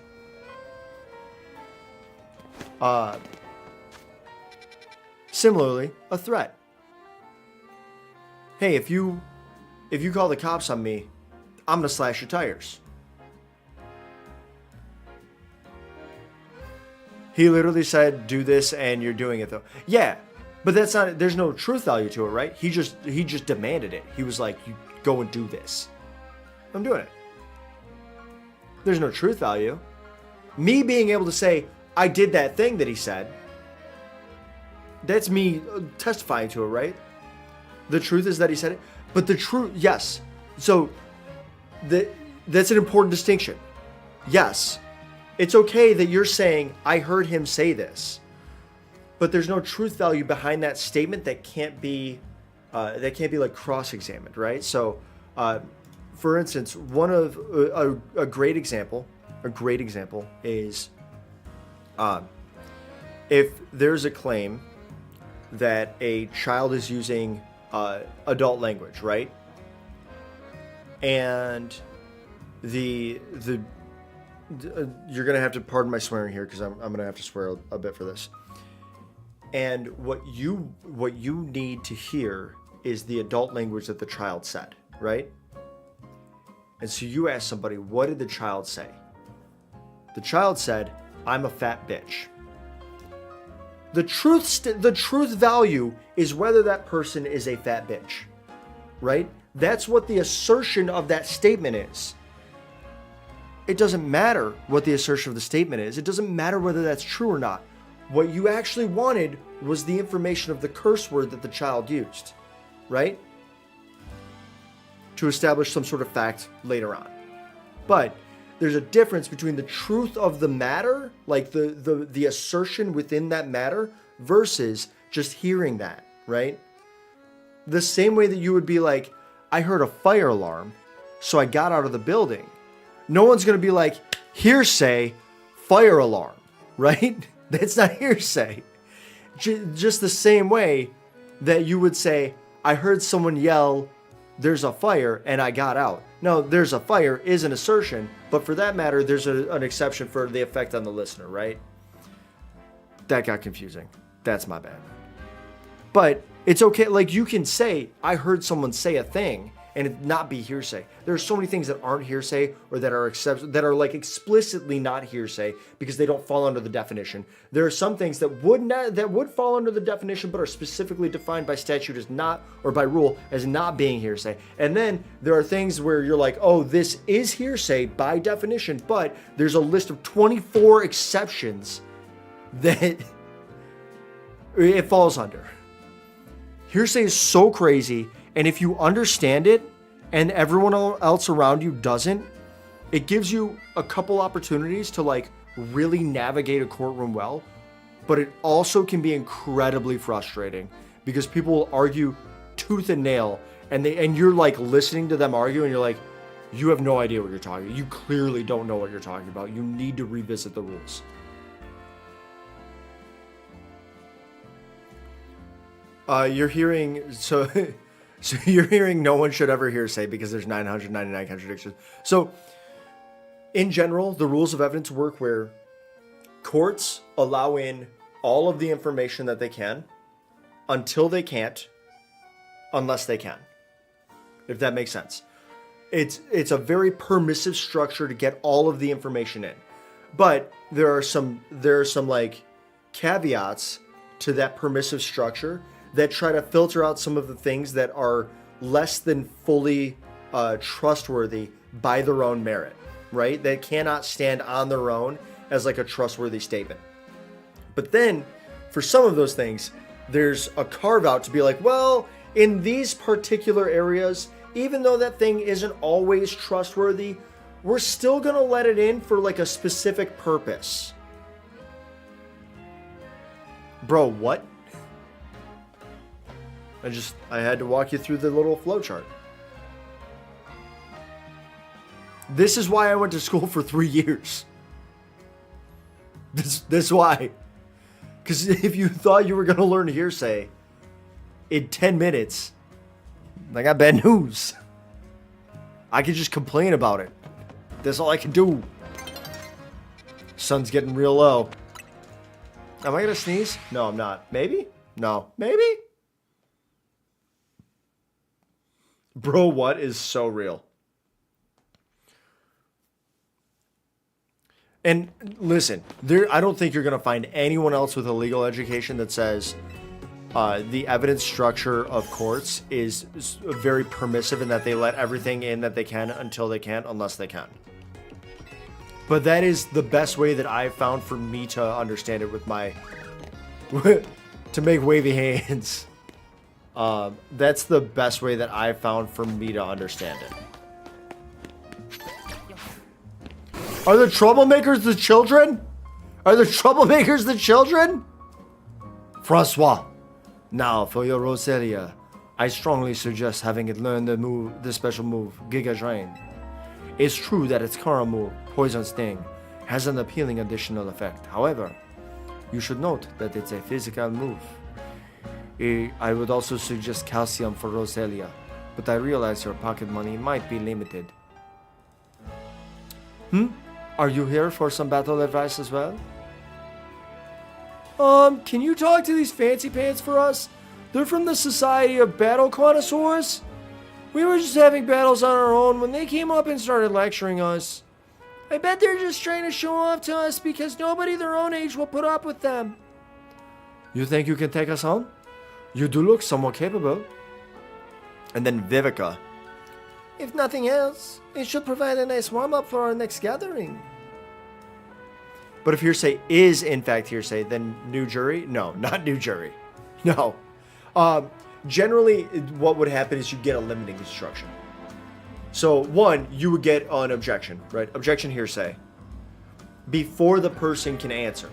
Similarly, a threat. Hey, if you call the cops on me, I'm gonna slash your tires. He literally said, do this, and you're doing it though. Yeah, but that's not, there's no truth value to it, right? He just demanded it. He was like, you go and do this. I'm doing it. There's no truth value. Me being able to say, I did that thing that he said, that's me testifying to it, right? The truth is that he said it. But the truth, yes. So that's an important distinction. Yes, it's okay that you're saying, I heard him say this. But there's no truth value behind that statement that can't be like cross-examined, right? So, for instance, one of a great example is if there's a claim that a child is using adult language, right? And you're gonna have to pardon my swearing here because I'm gonna have to swear a bit for this. And what you need to hear is the adult language that the child said, right? And so you ask somebody, what did the child say? The child said, I'm a fat bitch. The truth value is whether that person is a fat bitch, right? That's what the assertion of that statement is. it doesn't matter what the assertion of the statement is. It doesn't matter whether that's true or not. What you actually wanted was the information of the curse word that the child used, right? To establish some sort of fact later on. But there's a difference between the truth of the matter, like the assertion within that matter, versus just hearing that, right? The same way that you would be like, I heard a fire alarm, so I got out of the building. No one's going to be like, hearsay, fire alarm, right? That's not hearsay. Just the same way that you would say, I heard someone yell, there's a fire, and I got out. No, there's a fire is an assertion, but for that matter, there's an exception for the effect on the listener, right? That got confusing. That's my bad. But it's okay. Like, you can say, I heard someone say a thing, and it not be hearsay. There are so many things that aren't hearsay or that are like explicitly not hearsay because they don't fall under the definition. There are some things that would fall under the definition but are specifically defined by statute as not, or by rule as not being hearsay. And then there are things where you're like, oh, this is hearsay by definition, but there's a list of 24 exceptions that it falls under. Hearsay is so crazy. And if you understand it and everyone else around you doesn't, it gives you a couple opportunities to like really navigate a courtroom well. But it also can be incredibly frustrating because people will argue tooth and nail and you're like listening to them argue and you're like, you have no idea what you're talking about. You clearly don't know what you're talking about. You need to revisit the rules. You're hearing, so you're hearing no one should ever hearsay because there's 999 contradictions. So in general, the rules of evidence work where courts allow in all of the information that they can until they can't, unless they can, if that makes sense. It's a very permissive structure to get all of the information in. But there are some like caveats to that permissive structure that try to filter out some of the things that are less than fully trustworthy by their own merit, right? That cannot stand on their own as like a trustworthy statement. But then, for some of those things, there's a carve out to be like, well, in these particular areas, even though that thing isn't always trustworthy, we're still gonna let it in for like a specific purpose. Bro, what? I had to walk you through the little flowchart. This is why I went to school for 3 years. This why. Because if you thought you were going to learn hearsay in 10 minutes, I got bad news. I could just complain about it. That's all I can do. Sun's getting real low. Am I going to sneeze? No, I'm not. Maybe? No. Maybe? Bro, what is so real? And listen, I don't think you're going to find anyone else with a legal education that says the evidence structure of courts is very permissive in that they let everything in that they can until they can't, unless they can. But that is the best way that I've found for me to understand it with my... to make wavy hands. That's the best way that I've found for me to understand it. Are the troublemakers the children? Are the troublemakers the children? Francois, now for your Roselia, I strongly suggest having it learn the special move, Giga Drain. It's true that its current move, Poison Sting, has an appealing additional effect. However, you should note that it's a physical move. I would also suggest Calcium for Roselia, but I realize your pocket money might be limited. Are you here for some battle advice as well? Can you talk to these fancy pants for us? They're from the Society of Battle Connoisseurs. We were just having battles on our own when they came up and started lecturing us. I bet they're just trying to show off to us because nobody their own age will put up with them. You think you can take us on? You do look somewhat capable. And then Vivica. If nothing else, it should provide a nice warm-up for our next gathering. But if hearsay is in fact hearsay, then new jury? No, not new jury. No. Generally, what would happen is you get a limiting instruction. So, one, you would get an objection, right? Objection hearsay. Before the person can answer,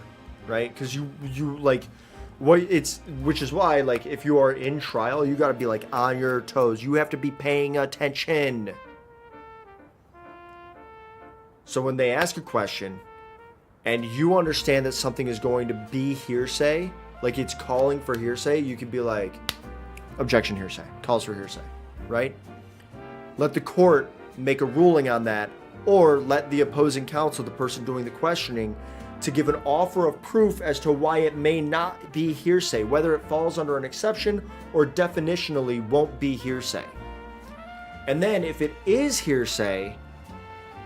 right? Because you like, which is why, like, if you are in trial, you got to be, like, on your toes. You have to be paying attention. So when they ask a question, and you understand that something is going to be hearsay, like it's calling for hearsay, you could be like, objection hearsay, calls for hearsay, right? Let the court make a ruling on that, or let the opposing counsel, the person doing the questioning, to give an offer of proof as to why it may not be hearsay, whether it falls under an exception or definitionally won't be hearsay. And then if it is hearsay,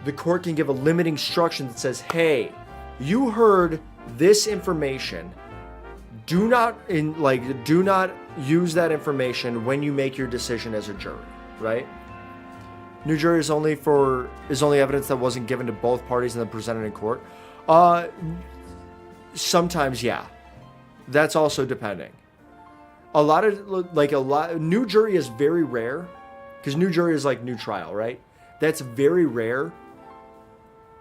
the court can give a limiting instruction that says, hey, you heard this information. Do not use that information when you make your decision as a jury, right? New jury is only evidence that wasn't given to both parties and then presented in court. Sometimes, yeah. That's also depending. New jury is very rare, because new jury is like new trial, right? That's very rare.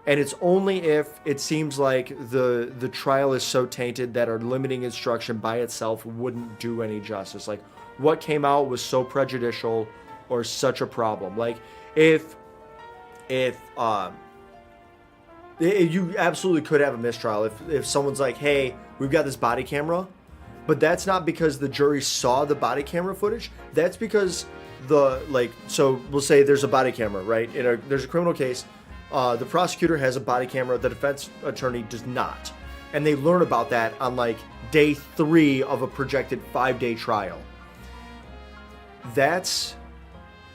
And it's only if it seems like the trial is so tainted that our limiting instruction by itself wouldn't do any justice. Like, what came out was so prejudicial or such a problem. Like, if you absolutely could have a mistrial if someone's like, hey, we've got this body camera, but that's not because the jury saw the body camera footage. That's because so we'll say there's a body camera, right? There's a criminal case. The prosecutor has a body camera, the defense attorney does not. And they learn about that on like day 3 of a projected 5-day trial. That's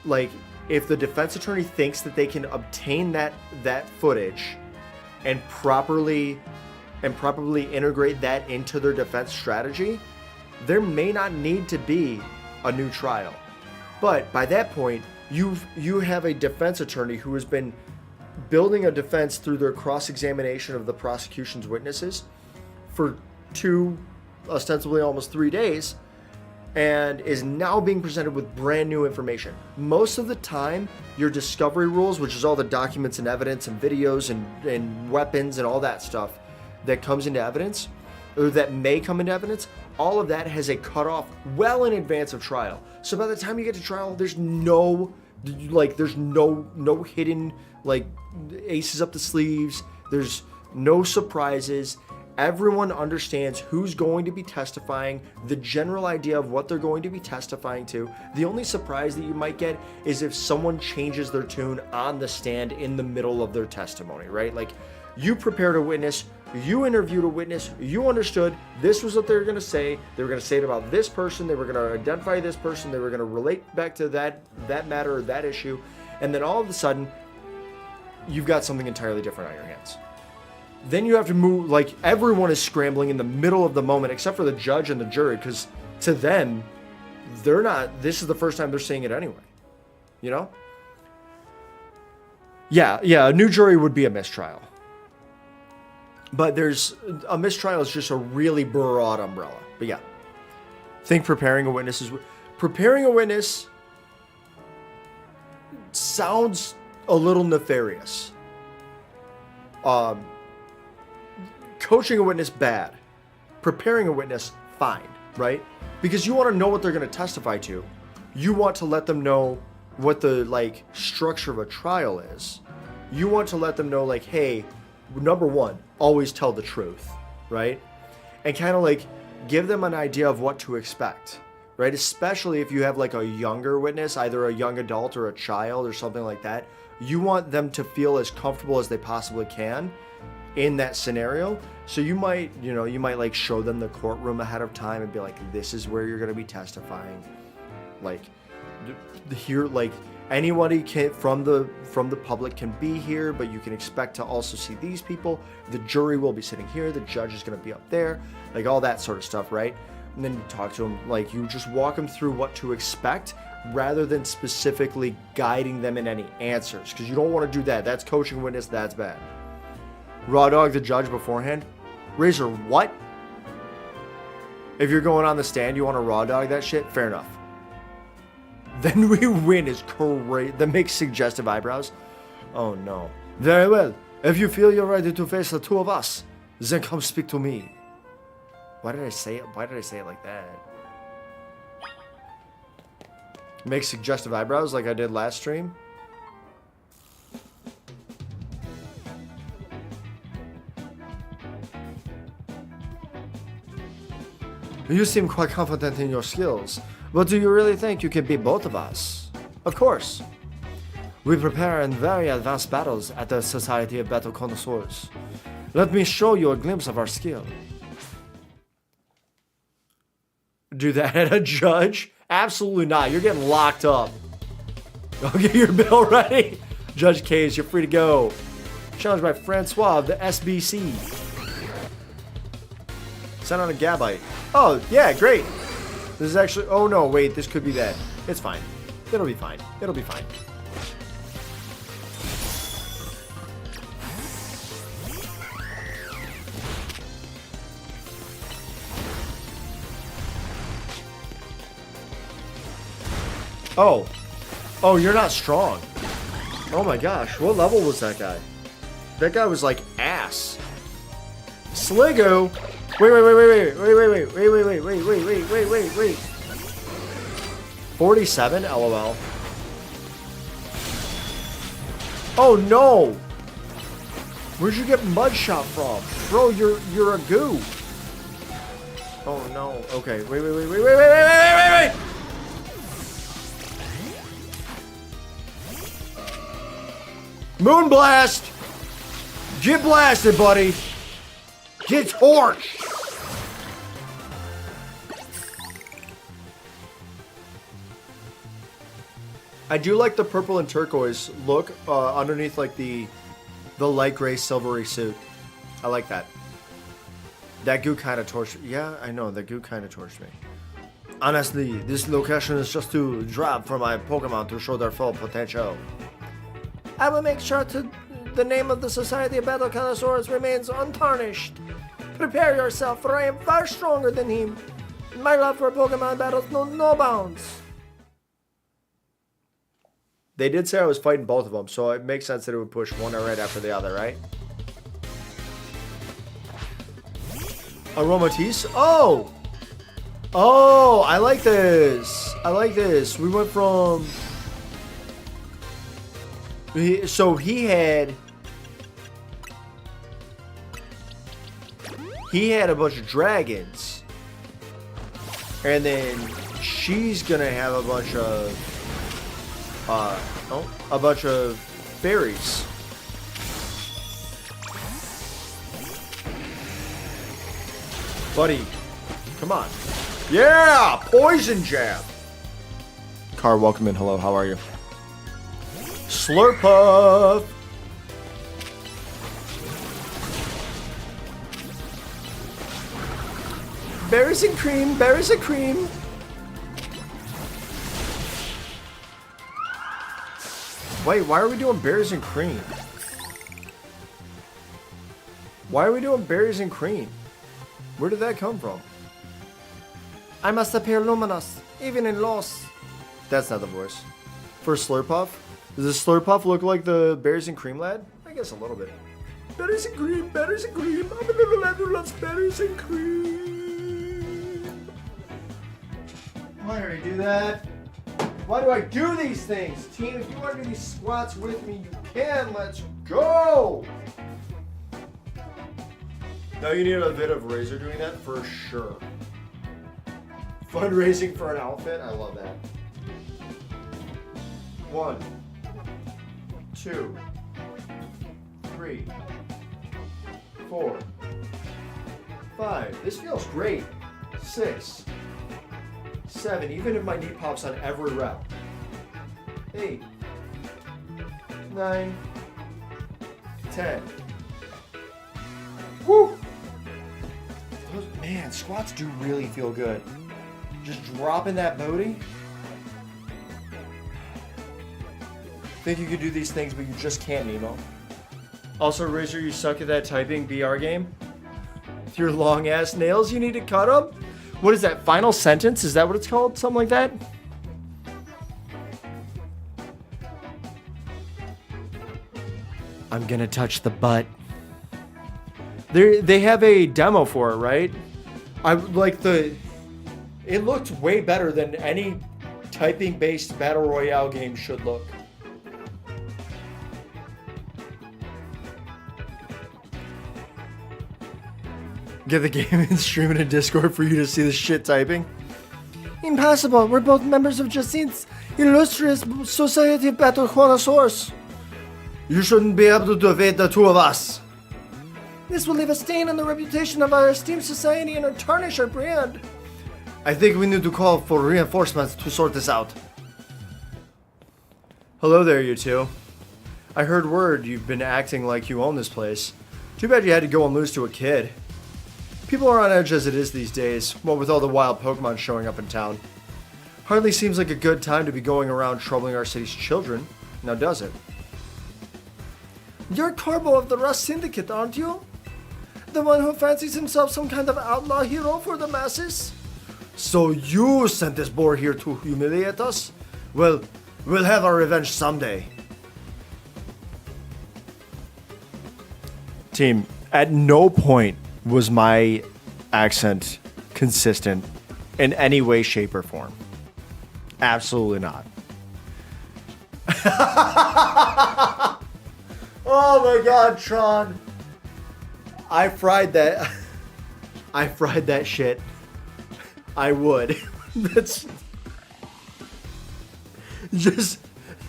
like, if the defense attorney thinks that they can obtain that footage and properly integrate that into their defense strategy, there may not need to be a new trial. But by that point, you have a defense attorney who has been building a defense through their cross-examination of the prosecution's witnesses for 2, ostensibly almost 3 days, and is now being presented with brand new information. Most of the time, your discovery rules, which is all the documents and evidence and videos and weapons and all that stuff that comes into evidence, or that may come into evidence, all of that has a cutoff well in advance of trial. So by the time you get to trial, there's no hidden aces up the sleeves. There's no surprises. Everyone understands who's going to be testifying, the general idea of what they're going to be testifying to. The only surprise that you might get is if someone changes their tune on the stand in the middle of their testimony, right? Like, you prepared a witness, you interviewed a witness, you understood this was what they were going to say. They were going to say it about this person. They were going to identify this person. They were going to relate back to that matter or that issue. And then all of a sudden, you've got something entirely different on your hands. Then you have to move, like, everyone is scrambling in the middle of the moment, except for the judge and the jury, because to them, this is the first time they're seeing it anyway. You know? Yeah, a new jury would be a mistrial. But a mistrial is just a really broad umbrella. But yeah, think preparing a witness sounds a little nefarious. Coaching a witness, bad. Preparing a witness, fine, right? Because you want to know what they're going to testify to. You want to let them know what the structure of a trial is. You want to let them know, like, hey, number one, always tell the truth, right? And kind of give them an idea of what to expect, right? Especially if you have a younger witness, either a young adult or a child or something like that. You want them to feel as comfortable as they possibly can in that scenario. So you might show them the courtroom ahead of time and be like, this is where you're going to be testifying. Anybody from the public can be here, but you can expect to also see these people. The jury will be sitting here. The judge is going to be up there, all that sort of stuff, right? And then you talk to them, you just walk them through what to expect, rather than specifically guiding them in any answers, because you don't want to do that. That's coaching witness. That's bad. Raw dog the judge beforehand. Razor, what? If you're going on the stand, you want to raw dog that shit? Fair enough. Then we win is great. That makes suggestive eyebrows. Oh no. Very well. If you feel you're ready to face the two of us, then come speak to me. Why did I say it? Why did I say it like that? Make suggestive eyebrows like I did last stream. You seem quite confident in your skills, but do you really think you can beat both of us? Of course. We prepare in very advanced battles at the Society of Battle Connoisseurs. Let me show you a glimpse of our skill. Do that at a judge? Absolutely not. You're getting locked up. I'll get your bill ready. Judge Case, you're free to go. Challenged by Francois of the SBC. Sent on a Gabite. Oh, yeah, great. This is actually... Oh, no, wait. This could be that. It's fine. It'll be fine. It'll be fine. Oh. Oh, you're not strong. Oh my gosh. What level was that guy? That guy was like ass. Sligo. Wait. 47? LOL. Oh no. Where'd you get mud shot from? Bro, you're a goo. Oh no. Okay. Wait. Moonblast! Get blasted, buddy! Get torched! I do like the purple and turquoise look underneath like the light gray silvery suit. I like that. That goo kind of torched. Yeah, I know, the goo kind of torched me. Honestly, this location is just too drab for my Pokemon to show their full potential. I will make sure the name of the Society of Battle Connoisseurs remains untarnished. Prepare yourself, for I am far stronger than him. My love for Pokemon battles knows no bounds. They did say I was fighting both of them, so it makes sense that it would push one right after the other, right? Aromatisse? Oh! Oh, I like this. I like this. We went from... So he had a bunch of dragons, and then she's gonna have a bunch of fairies. Buddy, come on. Yeah, poison jab. Car, welcome in. Hello, how are you? Slurpuff! Berries and cream, berries and cream! Wait, why are we doing berries and cream? Why are we doing berries and cream? Where did that come from? I must appear luminous, even in loss. That's not the voice. For Slurpuff? Does the Slurpuff look like the berries and cream lad? I guess a little bit. Berries and cream, berries and cream. I'm a little lad who loves berries and cream. Why do I do that? Why do I do these things? Team, if you want to do these squats with me, you can. Let's go! Now you need a bit of Razor doing that for sure. Fundraising for an outfit? I love that. 1, 2, 3, 4, 5. This feels great. 6, 7. Even if my knee pops on every rep. 8, 9, 10. Woo! Man, squats do really feel good. Just dropping that booty. Think you could do these things, but you just can't, Nemo. Also, Razor, you suck at that typing BR game. With your long-ass nails, you need to cut them? What is that, final sentence? Is that what it's called? Something like that? I'm gonna touch the butt. They have a demo for it, right? It looked way better than any typing-based battle royale game should look. Get the game and stream it in Discord for you to see the shit typing. Impossible. We're both members of Jacinth's illustrious Society of Battle Connoisseurs. You shouldn't be able to defeat the two of us. This will leave a stain on the reputation of our esteemed society and tarnish our brand. I think we need to call for reinforcements to sort this out. Hello there, you two. I heard word you've been acting like you own this place. Too bad you had to go and lose to a kid. People are on edge as it is these days, what with all the wild Pokemon showing up in town. Hardly seems like a good time to be going around troubling our city's children, now does it? You're Corbo of the Rust Syndicate, aren't you? The one who fancies himself some kind of outlaw hero for the masses? So you sent this boar here to humiliate us? Well, we'll have our revenge someday. Team, at no point was my accent consistent in any way, shape, or form. Absolutely not. Oh my god, Tron. I fried that. I fried that shit. I would. That's just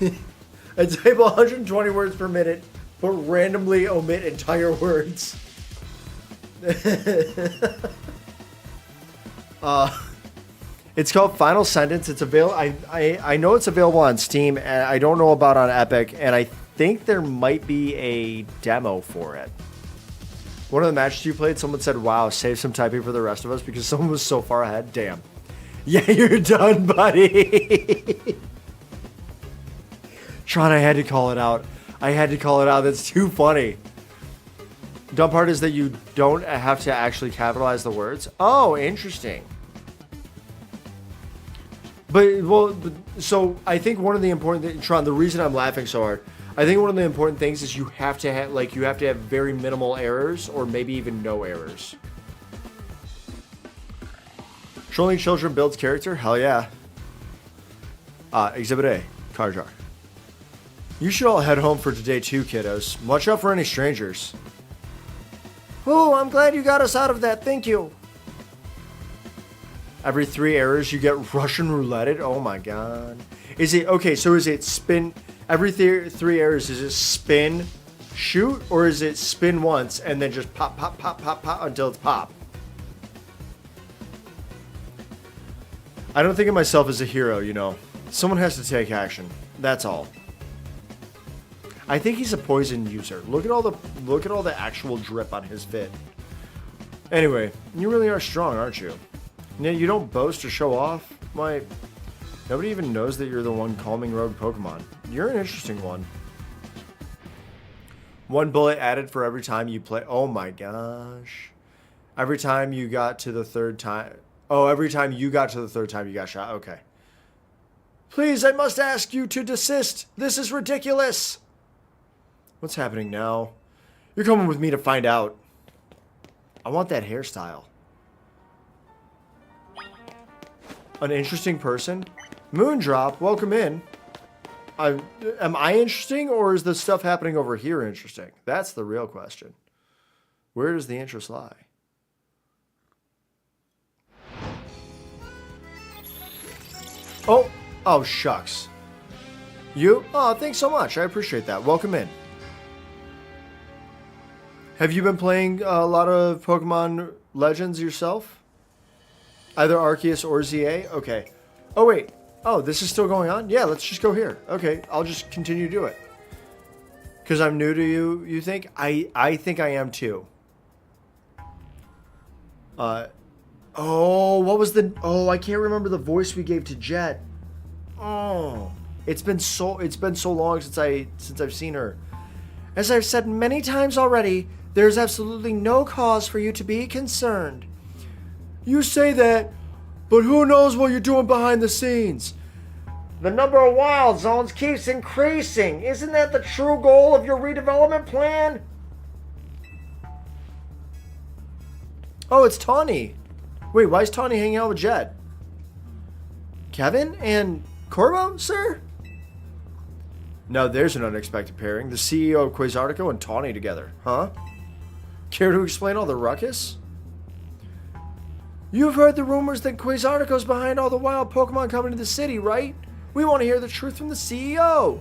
I type 120 words per minute, but randomly omit entire words. It's called Final Sentence. It's available. I know it's available on Steam, and I don't know about on Epic, and I think there might be a demo for it. One of the matches you played, someone said, "Wow, save some typing for the rest of us," because someone was so far ahead. Damn. Yeah, you're done, buddy. Tron, I had to call it out. I had to call it out. That's too funny. Dumb part is that you don't have to actually capitalize the words. Oh, interesting. So I think one of the important things, Tron, the reason I'm laughing so hard, I think one of the important things is you have to have very minimal errors or maybe even no errors. Trolling children builds character? Hell yeah. Exhibit A, car jar. You should all head home for today too, kiddos. Watch out for any strangers. Oh, I'm glad you got us out of that. Thank you. Every 3 errors you get Russian rouletted. Oh my god. Is it okay? So is it spin? Every 3 errors, is it spin, shoot, or is it spin once and then just pop, pop, pop, pop, pop until it's pop? I don't think of myself as a hero, you know. Someone has to take action. That's all. I think he's a poison user. Look at all the actual drip on his fit. Anyway, you really are strong, aren't you? You don't boast or show off. Why? Nobody even knows that you're the one calming rogue Pokemon. You're an interesting one. 1 bullet added for every time you play. Oh my gosh. Every time you got to the 3rd time. Oh, every time you got to the 3rd time you got shot. Okay. Please, I must ask you to desist. This is ridiculous. What's happening now? You're coming with me to find out. I want that hairstyle. An interesting person? Moondrop, welcome in. Am I interesting, or is the stuff happening over here interesting? That's the real question. Where does the interest lie? Oh, shucks. You? Oh, thanks so much. I appreciate that. Welcome in. Have you been playing a lot of Pokemon Legends yourself? Either Arceus or ZA? Okay. Oh, wait. Oh, this is still going on? Yeah, let's just go here. Okay, I'll just continue to do it. Because I'm new to you think? I think I am too. Oh, what was the... Oh, I can't remember the voice we gave to Jet. Oh. It's been so long since I've seen her. As I've said many times already, there is absolutely no cause for you to be concerned. You say that, but who knows what you're doing behind the scenes? The number of wild zones keeps increasing. Isn't that the true goal of your redevelopment plan? Oh, it's Tawny. Wait, why is Tawny hanging out with Jet? Kevin and Corbo, sir? Now there's an unexpected pairing. The CEO of Quasartico and Tawny together, huh? Care to explain all the ruckus? You've heard the rumors that Quasartico's behind all the wild Pokemon coming to the city, right? We want to hear the truth from the CEO.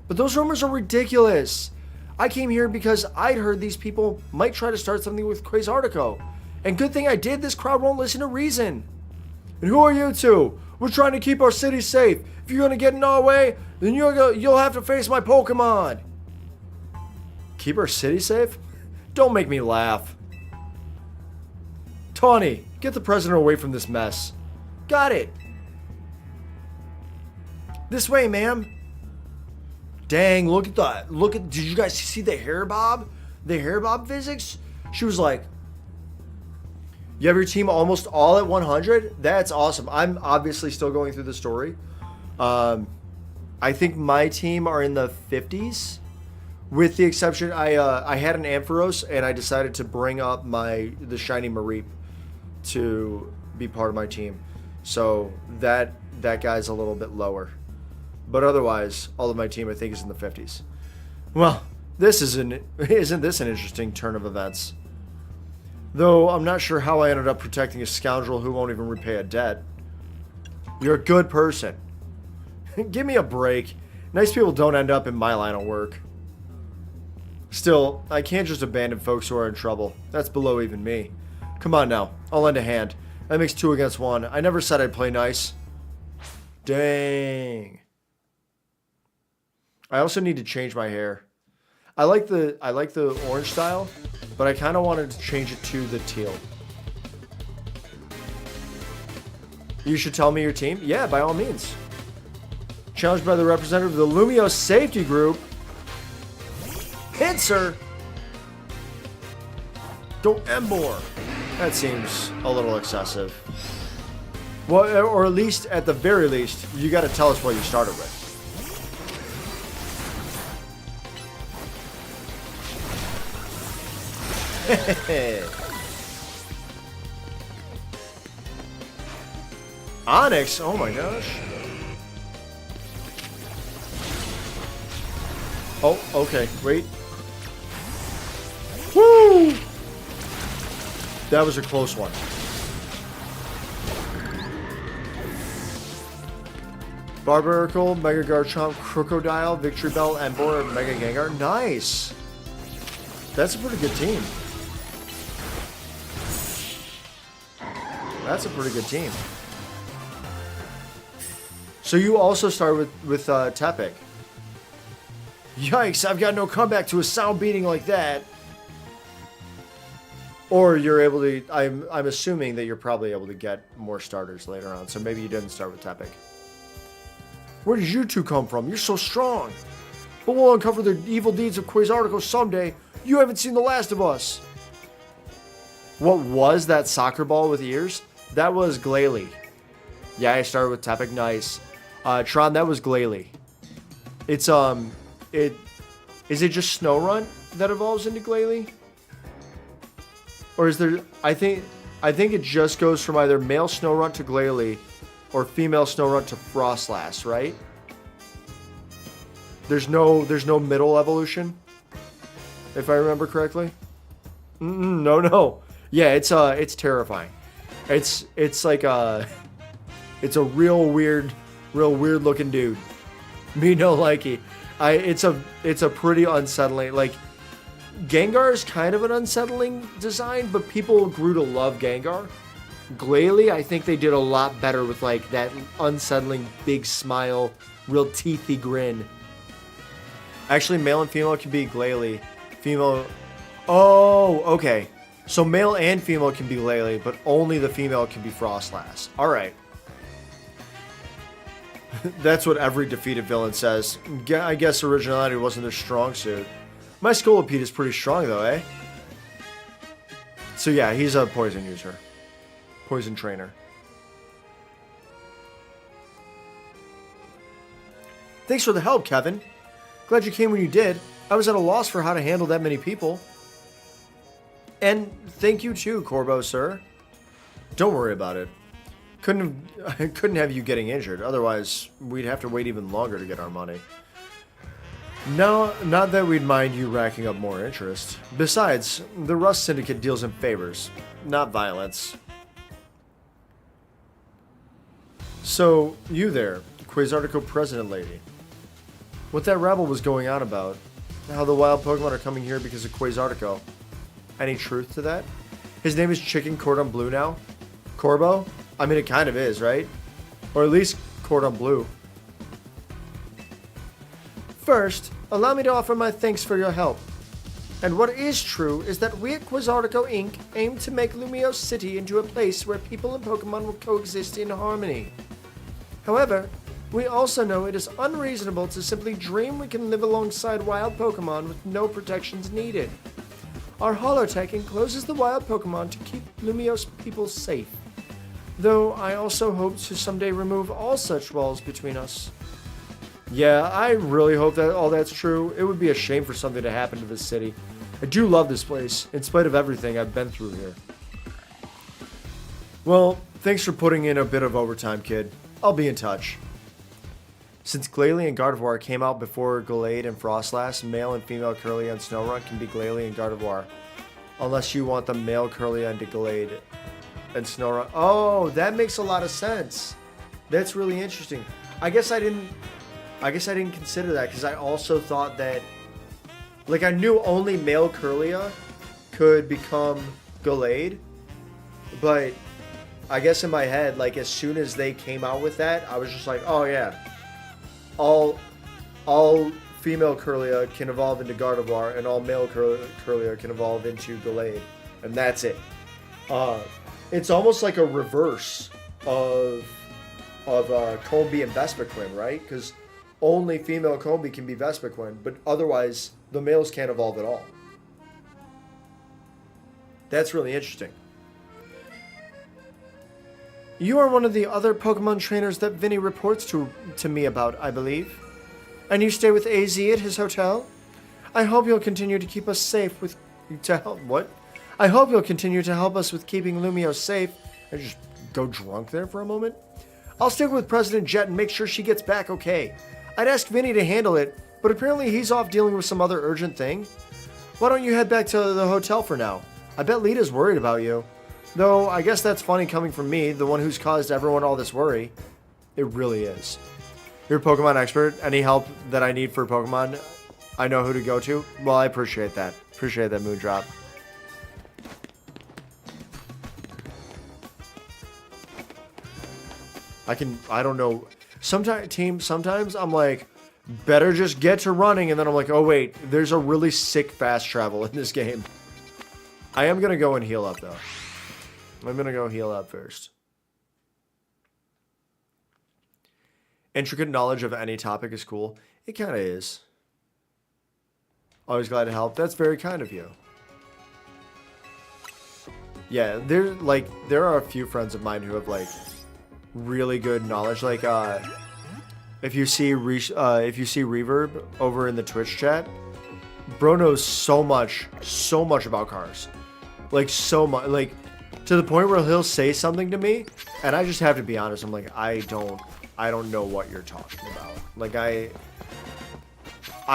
But those rumors are ridiculous. I came here because I'd heard these people might try to start something with Quasartico. And good thing I did, this crowd won't listen to reason. And who are you two? We're trying to keep our city safe. If you're going to get in our way, then you'll have to face my Pokemon. Keep our city safe? Don't make me laugh. Tawny, get the president away from this mess. Got it. This way, ma'am. Dang, look at that. Did you guys see the hair bob? The hair bob physics? She was like, you have your team almost all at 100? That's awesome. I'm obviously still going through the story. I think my team are in the 50s. With the exception, I had an Ampharos and I decided to bring up the Shiny Mareep to be part of my team. So that guy's a little bit lower. But otherwise, all of my team I think is in the 50s. Well, isn't this an interesting turn of events? Though I'm not sure how I ended up protecting a scoundrel who won't even repay a debt. You're a good person. Give me a break. Nice people don't end up in my line of work. Still, I can't just abandon folks who are in trouble. That's below even me. Come on now, I'll lend a hand. That makes 2 against 1. I never said I'd play nice. Dang. I also need to change my hair. I like the orange style, but I kind of wanted to change it to the teal. You should tell me your team? Yeah, by all means. Challenged by the representative of the Lumio Safety Group. Hits her. Don't Embor. That seems a little excessive. Well, or at least, at the very least, you got to tell us what you started with. Onyx? Oh my gosh. Oh, okay. Wait. Woo! That was a close one. Barbaracle, Mega Garchomp, Crocodile, Victory Bell, Emboar, Mega Gengar. Nice! That's a pretty good team. That's a pretty good team. So you also start with Tepic. Yikes, I've got no comeback to a sound beating like that. Or you're able to, I'm assuming that you're probably able to get more starters later on, so maybe you didn't start with Tepic. Where did you two come from? You're so strong. But we'll uncover the evil deeds of Quasartico someday. You haven't seen the last of us. What was that soccer ball with ears? That was Glalie. Yeah, I started with Tepic. Nice. Tron, that was Glalie. It's, is it just Snorunt that evolves into Glalie? Or is there, I think it just goes from either male Snorunt to Glalie or female Snorunt to Frostlass, right? There's no middle evolution, if I remember correctly. No. Yeah, it's terrifying. It's like it's a real weird looking dude. Me no likey. It's a pretty unsettling, like, Gengar is kind of an unsettling design, but people grew to love Gengar. Glalie, I think they did a lot better with, like, that unsettling big smile, real teethy grin. Actually, male and female can be Glalie. Female... Oh, okay. So male and female can be Glalie, but only the female can be Frostlass. Alright. That's what every defeated villain says. I guess originality wasn't their strong suit. My Scolipede is pretty strong though, eh? So yeah, he's a poison user. Poison trainer. Thanks for the help, Kevin. Glad you came when you did. I was at a loss for how to handle that many people. And thank you too, Corbo, sir. Don't worry about it. I couldn't have you getting injured. Otherwise, we'd have to wait even longer to get our money. No, not that we'd mind you racking up more interest. Besides, the Rust Syndicate deals in favors, not violence. So, you there, Quasartico President Lady. What that rabble was going on about. How the wild Pokemon are coming here because of Quasartico. Any truth to that? His name is Chicken Cordon Bleu now? Corbo? I mean, it kind of is, right? Or at least Cordon Bleu. First, allow me to offer my thanks for your help. And what is true is that we at Quasartico Inc. aim to make Lumiose City into a place where people and Pokemon will coexist in harmony. However, we also know it is unreasonable to simply dream we can live alongside wild Pokemon with no protections needed. Our holotech encloses the wild Pokemon to keep Lumiose people safe. Though I also hope to someday remove all such walls between us. Yeah, I really hope that all that's true. It would be a shame for something to happen to this city. I do love this place, in spite of everything I've been through here. Well, thanks for putting in a bit of overtime, kid. I'll be in touch. Since Glalie and Gardevoir came out before Gallade and Frostlass, male and female Kirlia and Snorunt can be Glalie and Gardevoir. Unless you want the male Kirlia into Gallade and Snorunt. Oh, that makes a lot of sense. That's really interesting. I guess I didn't consider that because I also thought that, like, I knew only male Kirlia could become Gallade, but I guess in my head, like, as soon as they came out with that, I was just like, oh yeah, all female Kirlia can evolve into Gardevoir, and all male Kirlia can evolve into Gallade, and that's it. It's almost like a reverse of Combee and Vespiquen, right? Because only female Combee can be Vespiquen, but otherwise the males can't evolve at all. That's really interesting. You are one of the other Pokemon trainers that Vinny reports to me about, I believe. And you stay with AZ at his hotel? I hope you'll continue to keep us safe I hope you'll continue to help us with keeping Lumiose safe. I just go drunk there for a moment. I'll stick with President Jet and make sure she gets back okay. I'd ask Vinny to handle it, but apparently he's off dealing with some other urgent thing. Why don't you head back to the hotel for now? I bet Lita's worried about you. Though, I guess that's funny coming from me, the one who's caused everyone all this worry. It really is. You're a Pokemon expert. Any help that I need for Pokemon, I know who to go to. Well, I appreciate that. Appreciate that, Moondrop. I don't know. Sometimes I'm like, better just get to running, and then I'm like, oh wait, there's a really sick fast travel in this game. I am going to go and heal up, though. I'm going to go heal up first. Intricate knowledge of any topic is cool. It kind of is. Always glad to help. That's very kind of you. Yeah, there are a few friends of mine who have, like, really good knowledge. Like, if you see Reverb over in the Twitch chat, bro knows so much about cars. Like, so much. Like, to the point where he'll say something to me, and I just have to be honest. I'm like, I don't know what you're talking about. Like, I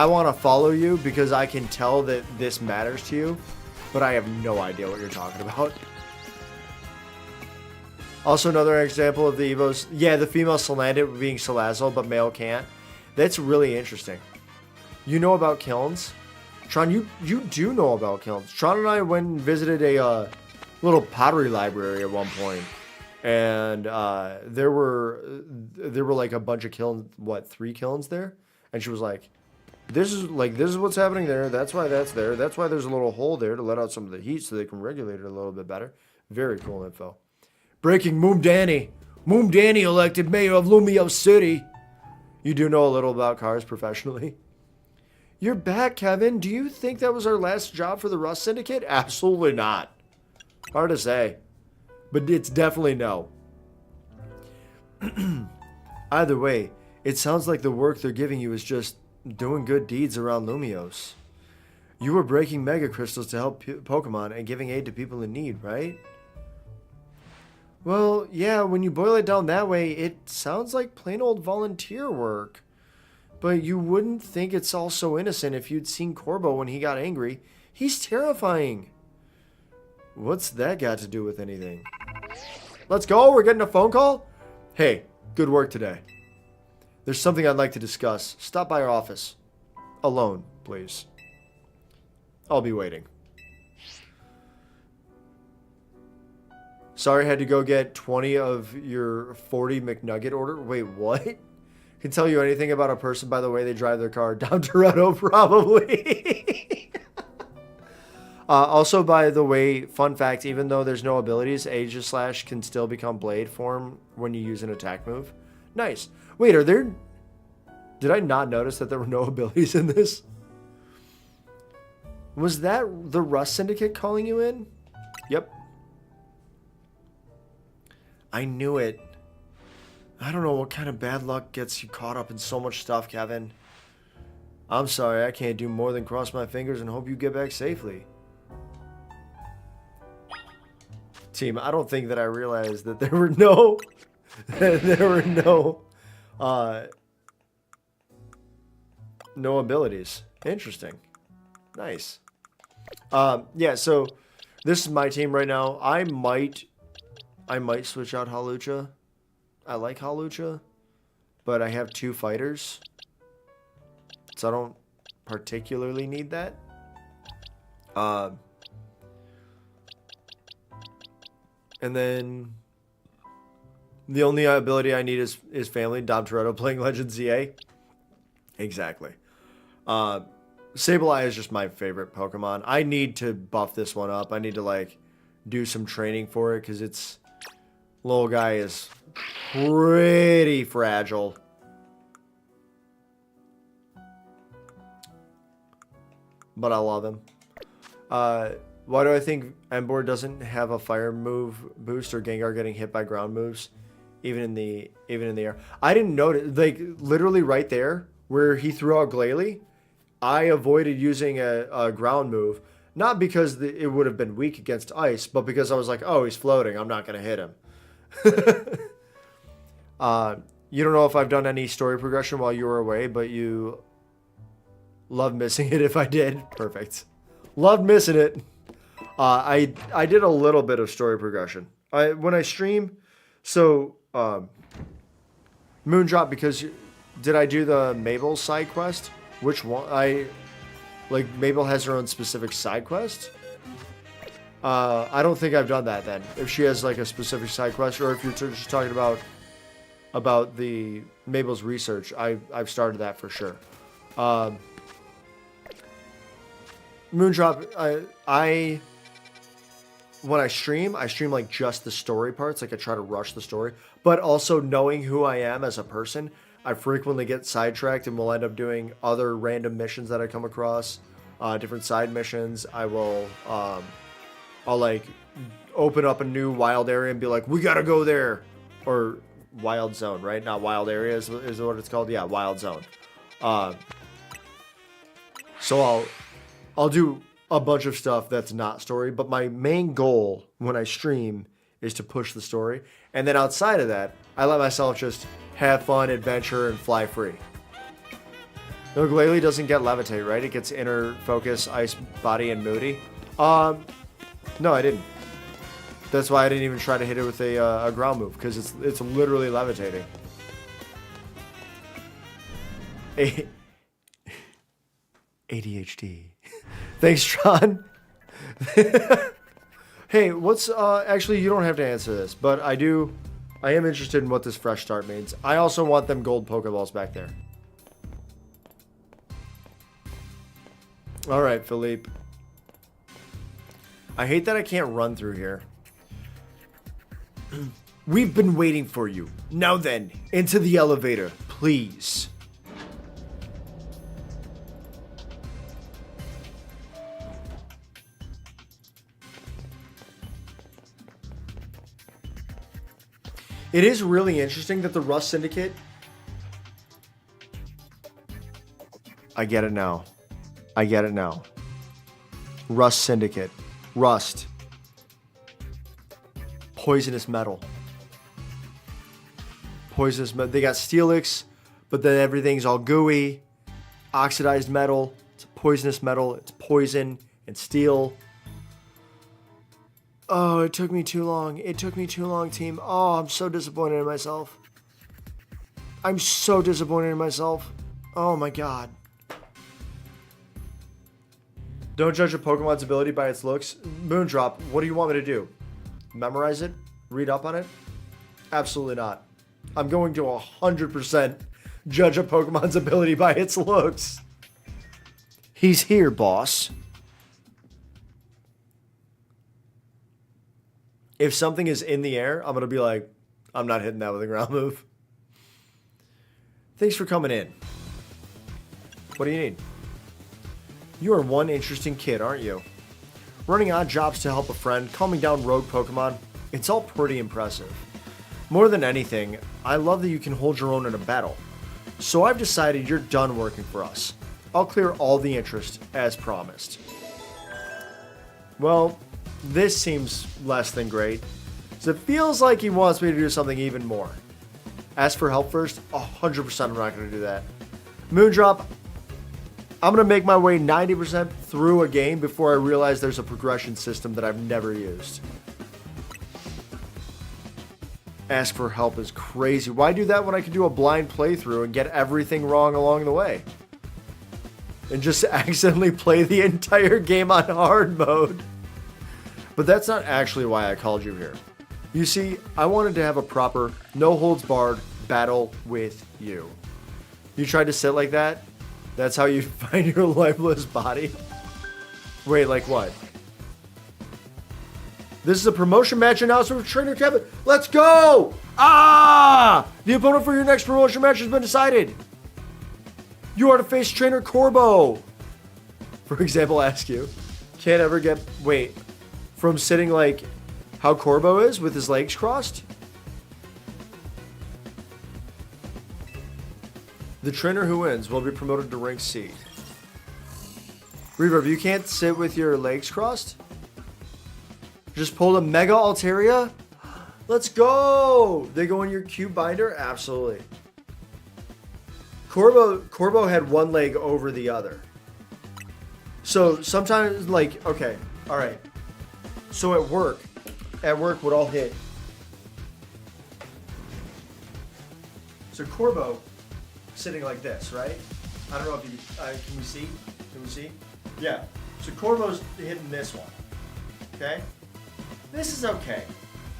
want to follow you because I can tell that this matters to you, but I have no idea what you're talking about. Also, another example of the Evos. Yeah, the female Salandit being Salazzle, but male can't. That's really interesting. You know about kilns? Tron, you do know about kilns. Tron and I went and visited a little pottery library at one point, and there were like a bunch of kilns. What, 3 kilns there? And she was like, this is what's happening there. That's why that's there. That's why there's a little hole there to let out some of the heat so they can regulate it a little bit better. Very cool info. Breaking Moom Danny. Moom Danny elected mayor of Lumiose City. You do know a little about cars professionally. You're back, Kevin. Do you think that was our last job for the Rust Syndicate? Absolutely not. Hard to say. But it's definitely no. Either way, it sounds like the work they're giving you is just doing good deeds around Lumios. You were breaking Mega Crystals to help Pokemon and giving aid to people in need, right? Well, yeah, when you boil it down that way, it sounds like plain old volunteer work. But you wouldn't think it's all so innocent if you'd seen Corbo when he got angry. He's terrifying. What's that got to do with anything? Let's go, we're getting a phone call? Hey, good work today. There's something I'd like to discuss. Stop by our office. Alone, please. I'll be waiting. Sorry, I had to go get 20 of your 40 McNugget order. Wait, what? Can tell you anything about a person by the way they drive their car. Dom Toretto, probably. Also, by the way, fun fact, even though there's no abilities, Aegislash can still become Blade form when you use an attack move. Nice. Wait, are there... Did I not notice that there were no abilities in this? Was that the Rust Syndicate calling you in? Yep. I knew it. I don't know what kind of bad luck gets you caught up in so much stuff, Kevin. I'm sorry, I can't do more than cross my fingers and hope you get back safely. Team, I don't think that I realized that there were no... no abilities. Interesting. Nice. Yeah, so this is my team right now. I might switch out Hawlucha. I like Hawlucha, but I have 2 fighters, so I don't particularly need that. And then the only ability I need is family. Dom Toretto playing Legends ZA. Exactly. Sableye is just my favorite Pokemon. I need to buff this one up. I need to like do some training for it because it's little guy is pretty fragile. But I love him. Why do I think Emboar doesn't have a fire move boost or Gengar getting hit by ground moves even in the air? I didn't notice, like literally right there where he threw out Glalie, I avoided using a ground move, not because it would have been weak against ice, but because I was like, oh, he's floating, I'm not going to hit him. You don't know if I've done any story progression while you were away, but you love missing it if I did. Perfect. Loved missing it. I did a little bit of story progression. When I stream, so Moondrop, because did I do the Mabel side quest? Which one? Mabel has her own specific side quest. I don't think I've done that then. If she has like a specific side quest, or if you're just talking about the Mabel's research, I've started that for sure. Moondrop, when I stream like just the story parts, like I try to rush the story, but also knowing who I am as a person, I frequently get sidetracked and will end up doing other random missions that I come across, different side missions. I'll like open up a new wild area and be like, we gotta go there, or wild zone, right? Not wild area is what it's called. Yeah, wild zone. So I'll do a bunch of stuff that's not story, but my main goal when I stream is to push the story. And then outside of that, I let myself just have fun, adventure, and fly free. No, Glalie doesn't get levitate, right? It gets inner focus, ice, body, and moody. No, I didn't. That's why I didn't even try to hit it with a ground move, because it's literally levitating. ADHD. Thanks, Tron. Hey, what's actually, you don't have to answer this, but I am interested in what this fresh start means. I also want them gold Pokeballs back there. All right, Philippe. I hate that I can't run through here. We've been waiting for you. Now then, into the elevator, please. It is really interesting that the Rust Syndicate... I get it now. I get it now. Rust Syndicate. Rust. Poisonous metal. Poisonous metal. They got Steelix, but then everything's all gooey. Oxidized metal. It's poisonous metal. It's poison and steel. Oh, it took me too long. It took me too long, team. Oh, I'm so disappointed in myself. I'm so disappointed in myself. Oh my god. Don't judge a Pokemon's ability by its looks. Moondrop, what do you want me to do? Memorize it? Read up on it? Absolutely not. I'm going to 100% judge a Pokemon's ability by its looks. He's here, boss. If something is in the air, I'm going to be like, I'm not hitting that with a ground move. Thanks for coming in. What do you need? You are one interesting kid, aren't you? Running odd jobs to help a friend, calming down rogue Pokemon. It's all pretty impressive. More than anything, I love that you can hold your own in a battle. So I've decided you're done working for us. I'll clear all the interest, as promised. Well, this seems less than great. So it feels like he wants me to do something even more. Ask for help first? 100% I'm not going to do that. Moondrop, I'm going to make my way 90% through a game before I realize there's a progression system that I've never used. Ask for help is crazy. Why do that when I can do a blind playthrough and get everything wrong along the way? And just accidentally play the entire game on hard mode. But that's not actually why I called you here. You see, I wanted to have a proper, no-holds-barred battle with you. You tried to sit like that? That's how you find your lifeless body? Wait, like what? This is a promotion match announcement with Trainer Kevin. Let's go! Ah! The opponent for your next promotion match has been decided. You are to face Trainer Corbo. For example, ask you. Can't ever get... Wait. From sitting like how Corbo is with his legs crossed? The trainer who wins will be promoted to rank C. Reverb, you can't sit with your legs crossed? Just pull a Mega Altaria? Let's go! They go in your cube binder? Absolutely. Corbo had one leg over the other. So sometimes, like, okay, alright. So at work, would all hit. So Corbo, sitting like this, right? I don't know if you, can we see? Can we see? Yeah. So Corbo's hitting this one, okay? This is okay.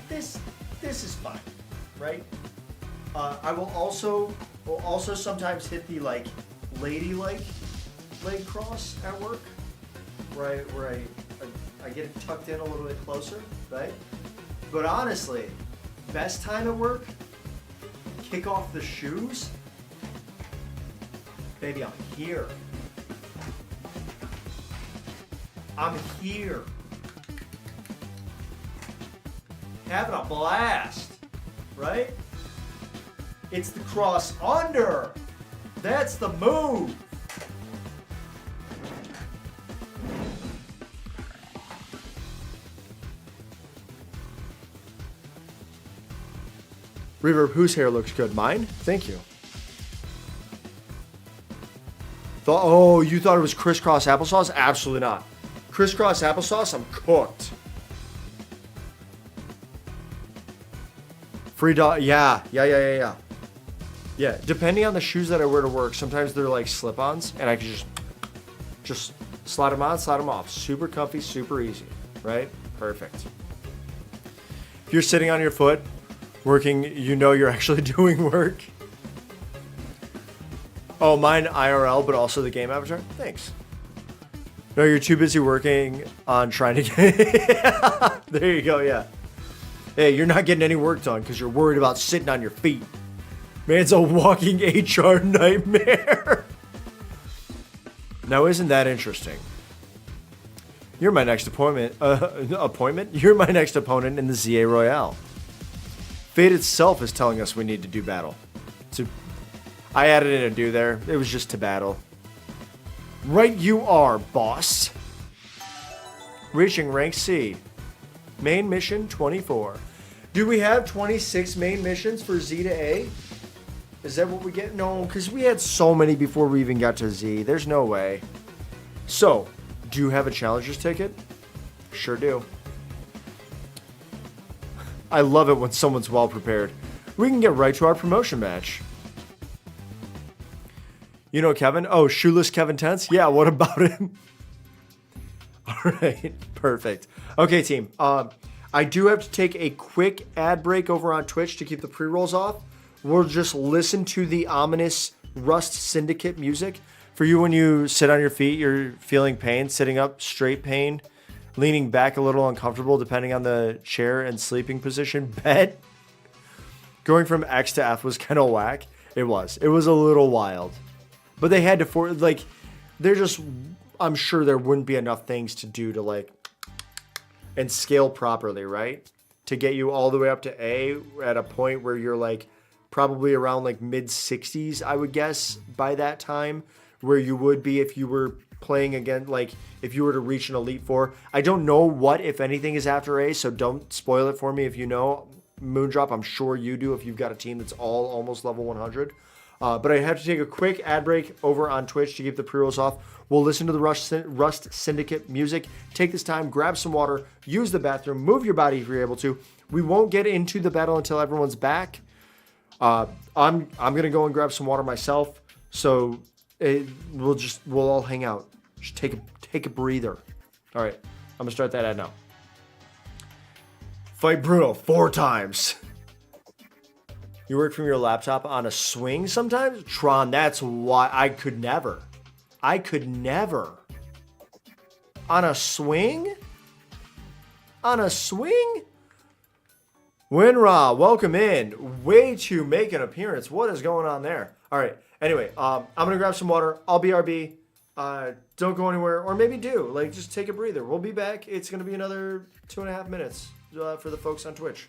This is fine, right? I will also sometimes hit the like ladylike leg cross at work, where I get it tucked in a little bit closer, right? But honestly, best time at work, kick off the shoes. Baby, I'm here. I'm here. Having a blast, right? It's the cross under. That's the move. Reverb, whose hair looks good? Mine? Thank you. Oh, you thought it was crisscross applesauce? Absolutely not. Crisscross applesauce, I'm cooked. Free dog, yeah. Yeah, depending on the shoes that I wear to work, sometimes they're like slip-ons, and I can just slide them on, slide them off. Super comfy, super easy, right? Perfect. If you're sitting on your foot, working, you know you're actually doing work. Oh, mine IRL, but also the game avatar? Thanks. No, you're too busy working on trying to get... There you go, yeah. Hey, you're not getting any work done because you're worried about sitting on your feet. Man's a walking HR nightmare. Now, isn't that interesting? You're my next appointment. You're my next opponent in the ZA Royale. Fate itself is telling us we need to do battle. So I added in a do there. It was just to battle. Right you are, boss. Reaching rank C. Main mission 24. Do we have 26 main missions for Z to A? Is that what we get? No, because we had so many before we even got to Z. There's no way. So, do you have a challenger's ticket? Sure do. I love it when someone's well prepared. We can get right to our promotion match. You know Kevin? Oh, shoeless Kevin Tense? Yeah, what about him? Alright, perfect. Okay, team. I do have to take a quick ad break over on Twitch to keep the pre-rolls off. We'll just listen to the ominous Rust Syndicate music. For you, when you sit on your feet, you're feeling pain, sitting up, straight pain, leaning back a little uncomfortable depending on the chair and sleeping position. Bet going from X to F was kind of whack. It was a little wild, but they had to they're just, I'm sure there wouldn't be enough things to do to and scale properly, right? To get you all the way up to A at a point where you're probably around mid 60s, I would guess, by that time, where you would be if you were playing again, if you were to reach an Elite Four. I don't know what, if anything, is after A, so don't spoil it for me if you know. Moondrop, I'm sure you do if you've got a team that's all almost level 100. But I have to take a quick ad break over on Twitch to keep the pre-rolls off. We'll listen to the Rust Syndicate music. Take this time, grab some water, use the bathroom, move your body if you're able to. We won't get into the battle until everyone's back. I'm gonna go and grab some water myself. So we'll all hang out. Just take a breather. All right, I'm gonna start that ad now. Fight Bruno 4 times. You work from your laptop on a swing sometimes? Tron, that's why I could never. On a swing? On a swing? Winra, welcome in. Way to make an appearance. What is going on there? All right. Anyway, I'm going to grab some water. I'll BRB. Don't go anywhere. Or maybe do. Just take a breather. We'll be back. It's going to be another 2.5 minutes for the folks on Twitch.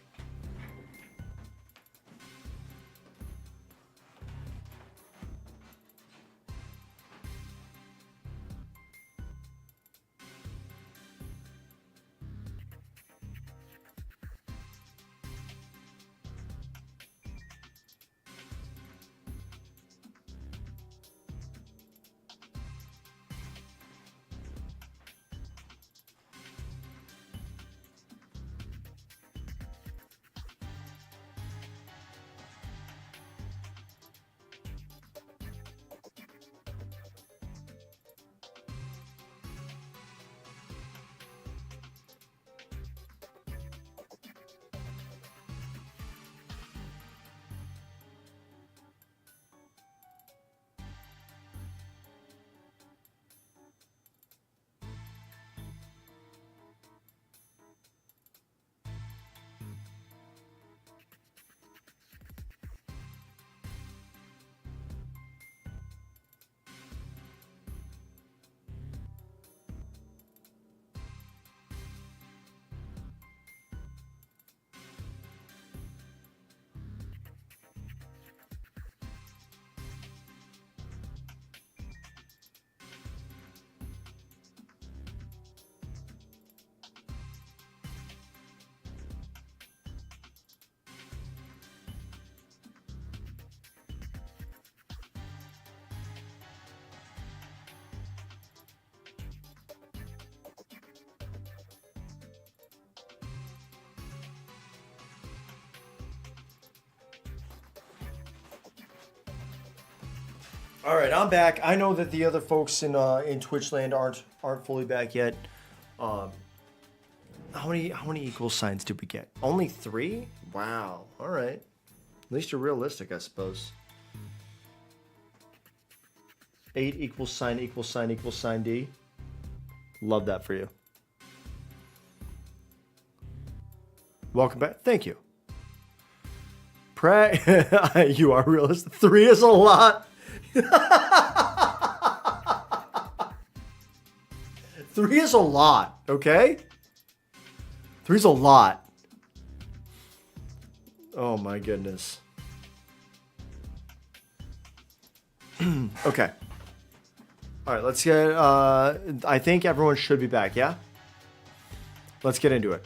All right, I'm back. I know that the other folks in Twitch land aren't fully back yet. How many equal signs did we get? Only 3? Wow. All right. At least you're realistic, I suppose. 8 equals sign equals sign equals sign D. Love that for you. Welcome back. Thank you. You are realistic. 3 is a lot. 3 is a lot, okay? 3 is a lot. Oh my goodness. Okay. All right, let's get, I think everyone should be back, yeah? Let's get into it.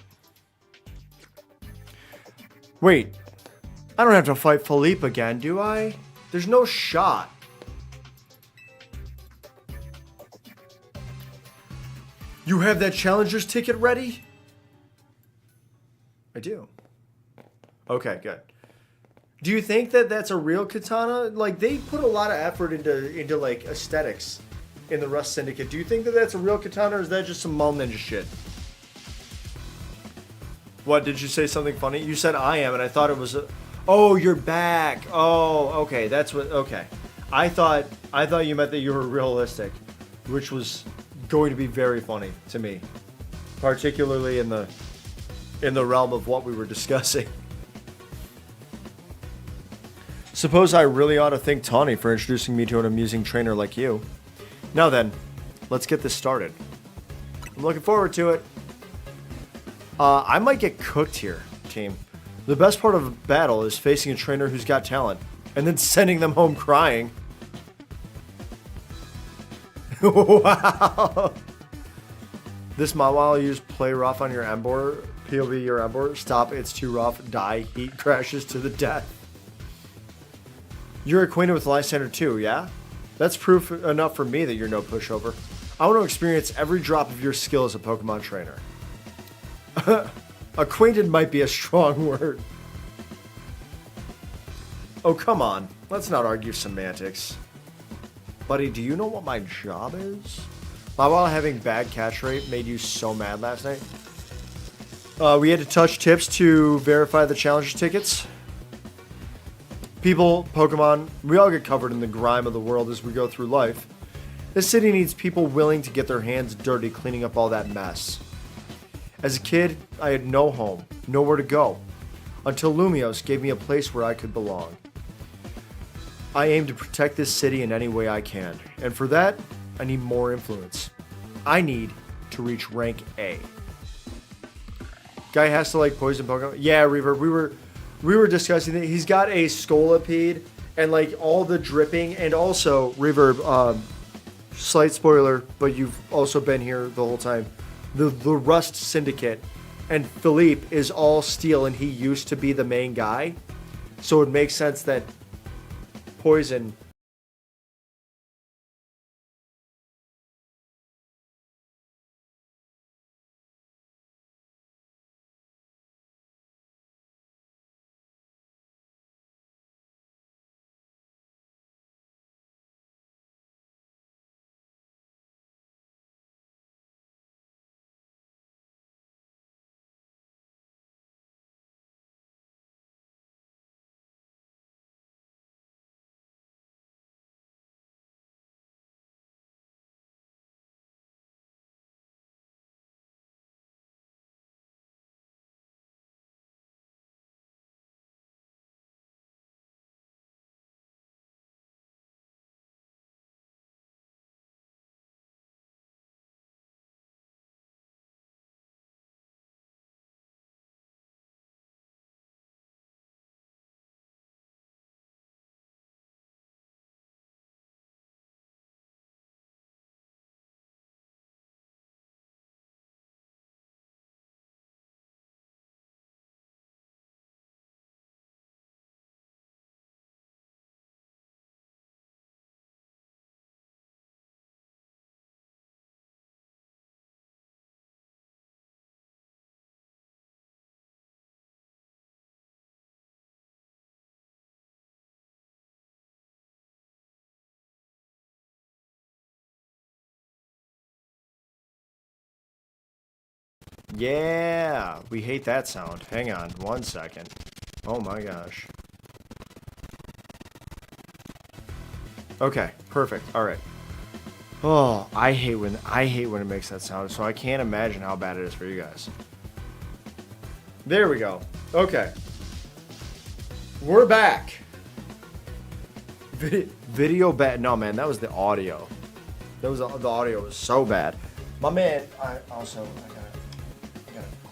Wait, I don't have to fight Philippe again, do I? There's no shot. You have that challenger's ticket ready? I do. Okay, good. Do you think that that's a real katana? Like, they put a lot of effort into like aesthetics in the Rust Syndicate. Do you think that that's a real katana, or is that just some mall ninja shit? What, did you say something funny? You said I am, and I thought it was a... Oh, you're back. Oh, okay, that's what... Okay. I thought you meant that you were realistic, which was going to be very funny to me, particularly in the realm of what we were discussing. Suppose I really ought to thank Tawny for introducing me to an amusing trainer like you. Now then, let's get this started. I'm looking forward to it. I might get cooked here, team. The best part of a battle is facing a trainer who's got talent, and then sending them home crying. Wow. This mod while you just play rough on your Embor, POV your Embor, stop, it's too rough, die, heat crashes to the death. You're acquainted with Lysander too, yeah? That's proof enough for me that you're no pushover. I want to experience every drop of your skill as a Pokemon trainer. Acquainted might be a strong word. Oh, come on. Let's not argue semantics. Buddy, do you know what my job is? While having bad catch rate made you so mad last night? We had to touch tips to verify the challenger tickets. People, Pokemon, we all get covered in the grime of the world as we go through life. This city needs people willing to get their hands dirty cleaning up all that mess. As a kid, I had no home, nowhere to go, until Lumios gave me a place where I could belong. I aim to protect this city in any way I can, and for that, I need more influence. I need to reach rank A. Guy has to like poison Pokemon. Yeah, Reaver, we were discussing that he's got a Scolipede and like all the dripping, and also Reverb, slight spoiler, but you've also been here the whole time. The Rust Syndicate and Philippe is all steel, and he used to be the main guy, so it makes sense that poison. Yeah, we hate that sound. Hang on 1 second. Oh my gosh. Okay, perfect. All right. Oh, I hate when it makes that sound, so I can't imagine how bad it is for you guys. There we go. Okay. We're back. Video bad. No, man, that was the audio. That was the audio was so bad. My man, I gotta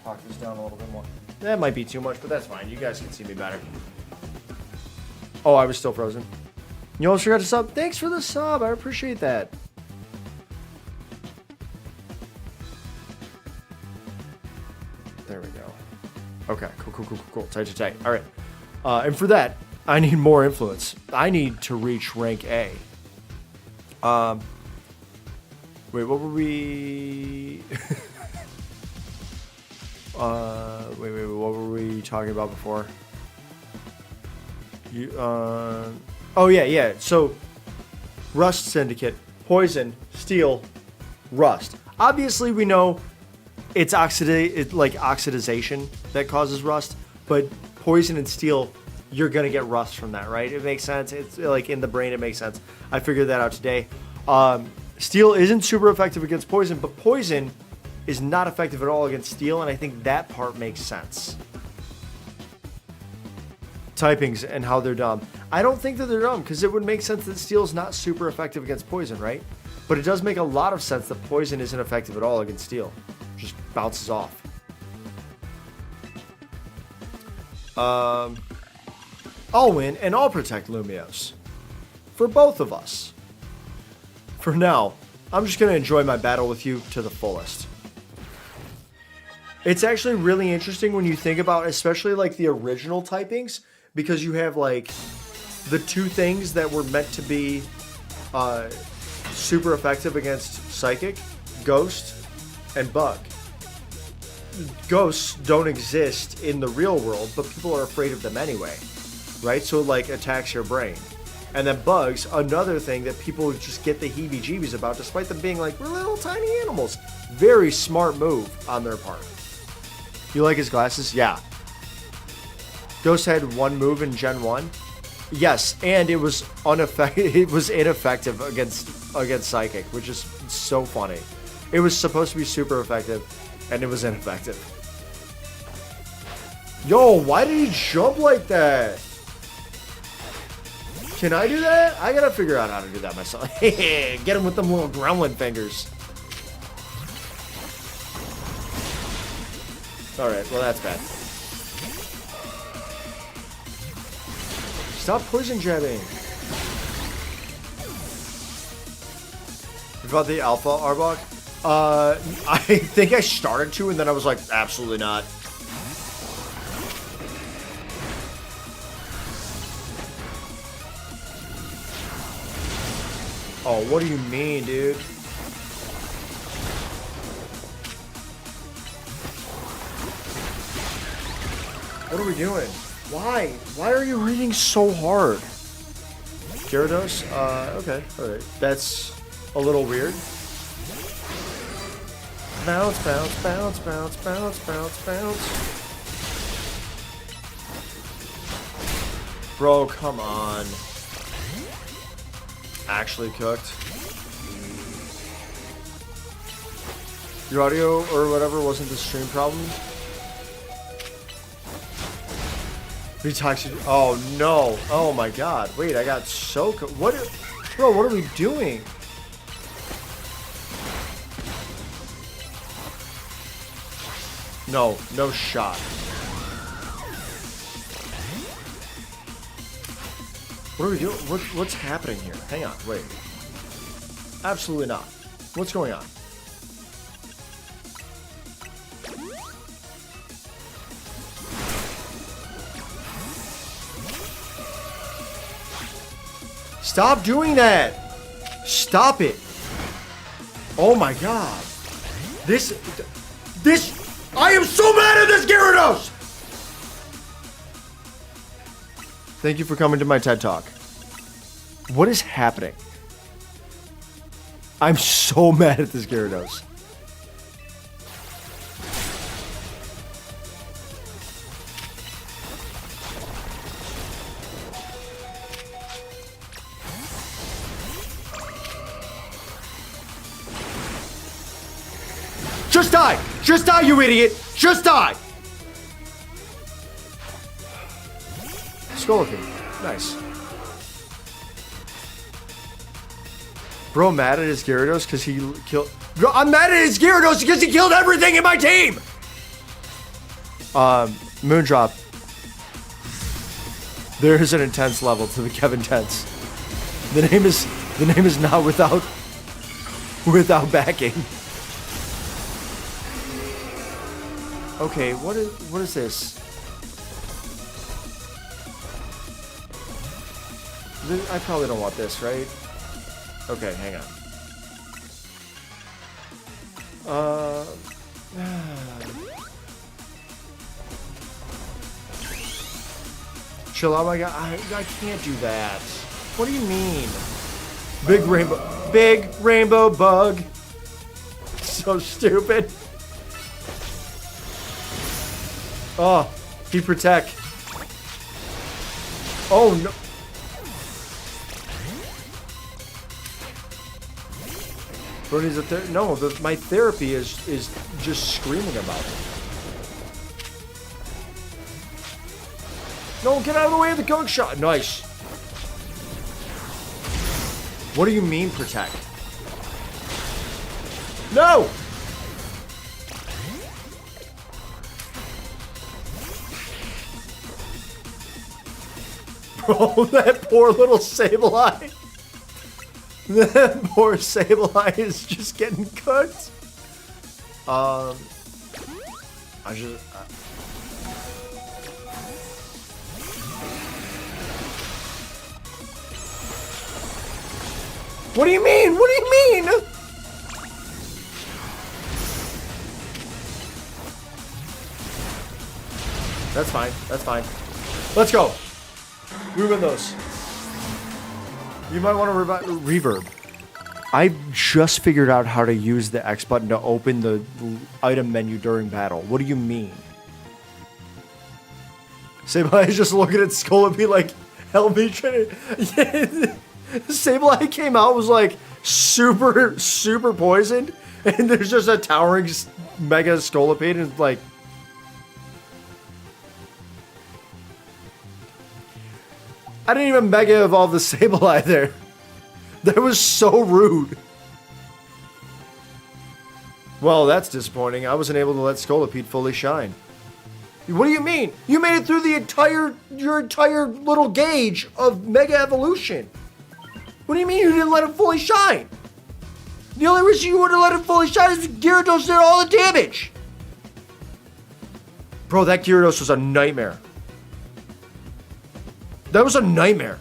clock this down a little bit more. That might be too much, but that's fine. You guys can see me better. Oh, I was still frozen. You almost forgot to sub. Thanks for the sub. I appreciate that. There we go. Okay, cool. Tight. All right. And for that, I need more influence. I need to reach rank A. Wait, what were we? What were we talking about before? Oh yeah. So, Rust Syndicate, Poison, Steel, Rust. Obviously, we know it's oxidization that causes rust, but Poison and Steel, you're gonna get rust from that, right? It makes sense. It's like in the brain, it makes sense. I figured that out today. Steel isn't super effective against Poison, but Poison is not effective at all against Steel, and I think that part makes sense. Typings and how they're dumb. I don't think that they're dumb, because it would make sense that Steel's not super effective against Poison, right? But it does make a lot of sense that Poison isn't effective at all against Steel. Just bounces off. I'll win, and I'll protect Lumios. For both of us. For now, I'm just going to enjoy my battle with you to the fullest. It's actually really interesting when you think about, especially like the original typings, because you have like the two things that were meant to be super effective against Psychic, Ghost, and Bug. Ghosts don't exist in the real world, but people are afraid of them anyway, right? So it like attacks your brain. And then Bugs, another thing that people just get the heebie-jeebies about, despite them being like, we're little tiny animals. Very smart move on their part. You like his glasses? Yeah. Ghost had one move in Gen 1. Yes, and it was it was ineffective against Psychic, which is so funny. It was supposed to be super effective, and it was ineffective. Yo, why did he jump like that? Can I do that? I gotta figure out how to do that myself. Get him with them little gremlin fingers. Alright, well that's bad. Stop poison jabbing. About the Alpha Arbok? I think I started to, and then I was like, absolutely not. Oh, what do you mean, dude? What are we doing? Why? Why are you reading so hard? Gyarados? Okay, alright. That's a little weird. Bounce, bounce, bounce, bounce, bounce, bounce, bounce. Bro, come on. Actually cooked. Your audio or whatever wasn't the stream problem? Detoxi- oh no. Oh my god. Wait, I got so what bro, what are we doing? No, no shot. What are we doing? What's happening here? Hang on, wait. Absolutely not. What's going on? Stop doing that! Stop it! Oh my god. This, I am so mad at this Gyarados! Thank you for coming to my TED Talk. What is happening? I'm so mad at this Gyarados. Just die! Just die, you idiot! Just die! Skull Scolopy. Nice. Bro, mad at his Gyarados because he killed... Bro, I'm mad at his Gyarados because he killed everything in my team! Moondrop. There is an intense level to the Kevin Tense. The name is not without backing. Okay, what is this? I probably don't want this, right? Okay, hang on. Chill out, my guy. I can't do that. What do you mean? Big rainbow bug. So stupid. Oh, he protect. Oh no. No, my therapy is just screaming about it. No, get out of the way of the gunk shot. Nice. What do you mean protect? No! Bro, that poor little Sableye. That poor Sableye is just getting cooked. What do you mean? What do you mean? That's fine. That's fine. Let's go. We win those. You might want to reverb. I just figured out how to use the X button to open the item menu during battle. What do you mean? Sableye is just looking at Scolopy like, help me. Sableye came out, was like super poisoned, and there's just a towering mega Scolopy, and it's like, I didn't even mega evolve the Sableye there. That was so rude. Well, that's disappointing. I wasn't able to let Scolopede fully shine. What do you mean? You made it through your entire little gauge of Mega Evolution. What do you mean you didn't let him fully shine? The only reason you wouldn't let him fully shine is Gyarados did all the damage. Bro, that Gyarados was a nightmare. That was a nightmare.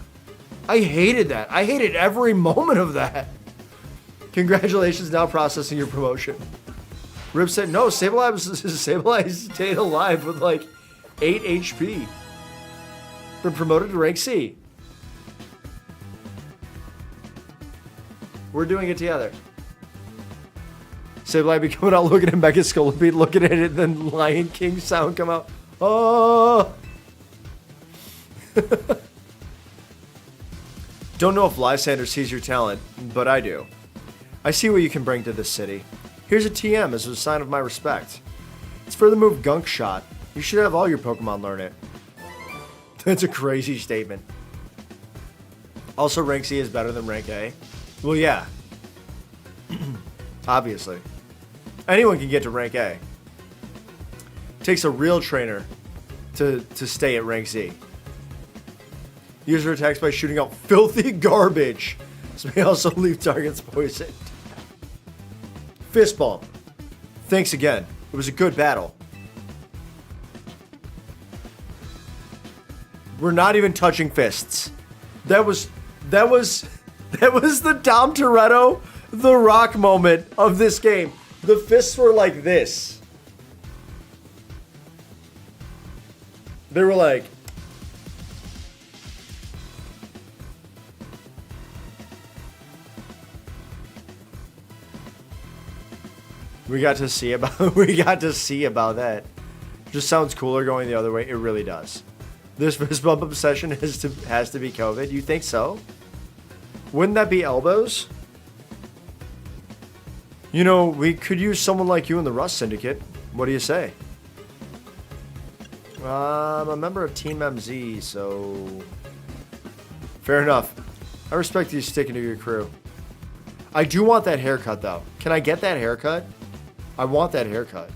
I hated that. I hated every moment of that. Congratulations, now processing your promotion. Rip said, no, Sableye stayed alive with like 8 HP. Been promoted to rank C. We're doing it together. Sableye be coming out looking at Mega Scolopede, looking at it, then Lion King sound come out. Oh! Don't know if Lysander sees your talent, but I do. I see what you can bring to this city. Here's a TM as a sign of my respect. It's for the move Gunk Shot. You should have all your Pokemon learn it. That's a crazy statement. Also, rank C is better than rank A. Well, yeah. Obviously. Anyone can get to rank A. It takes a real trainer to stay at rank C. User attacks by shooting out filthy garbage. This may also leave targets poisoned. Fist bump. Thanks again. It was a good battle. We're not even touching fists. That was the Dom Toretto, The Rock moment of this game. The fists were like this. They were like, we got to see about that. Just sounds cooler going the other way. It really does. This fist bump obsession has to be COVID. You think so? Wouldn't that be elbows? You know, we could use someone like you in the Rust Syndicate. What do you say? I'm a member of Team MZ, so... Fair enough. I respect you sticking to your crew. I do want that haircut, though. Can I get that haircut? I want that haircut.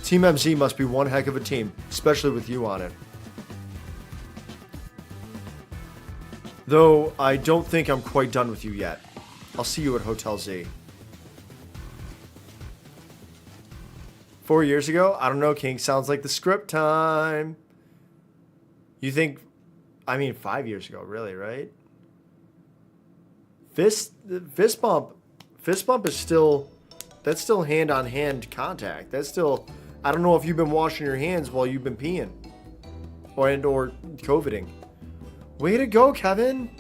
Team MZ must be one heck of a team, especially with you on it. Though, I don't think I'm quite done with you yet. I'll see you at Hotel Z. 4 years ago? I don't know, King. Sounds like the script time. You think... I mean, 5 years ago, really, right? Fist bump is still... That's still hand-on-hand contact. That's still... I don't know if you've been washing your hands while you've been peeing. Or COVIDing. Way to go, Kevin.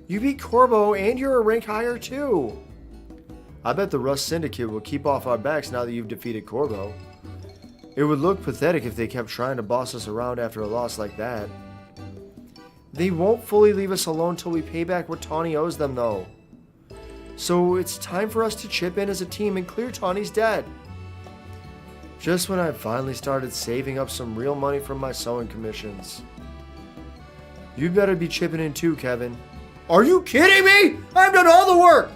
You beat Corbo and you're a rank higher, too. I bet the Rust Syndicate will keep off our backs now that you've defeated Corbo. It would look pathetic if they kept trying to boss us around after a loss like that. They won't fully leave us alone till we pay back what Tawny owes them, though. So it's time for us to chip in as a team and clear Tawny's debt. Just when I finally started saving up some real money from my sewing commissions. You'd better be chipping in too, Kevin. Are you kidding me? I've done all the work!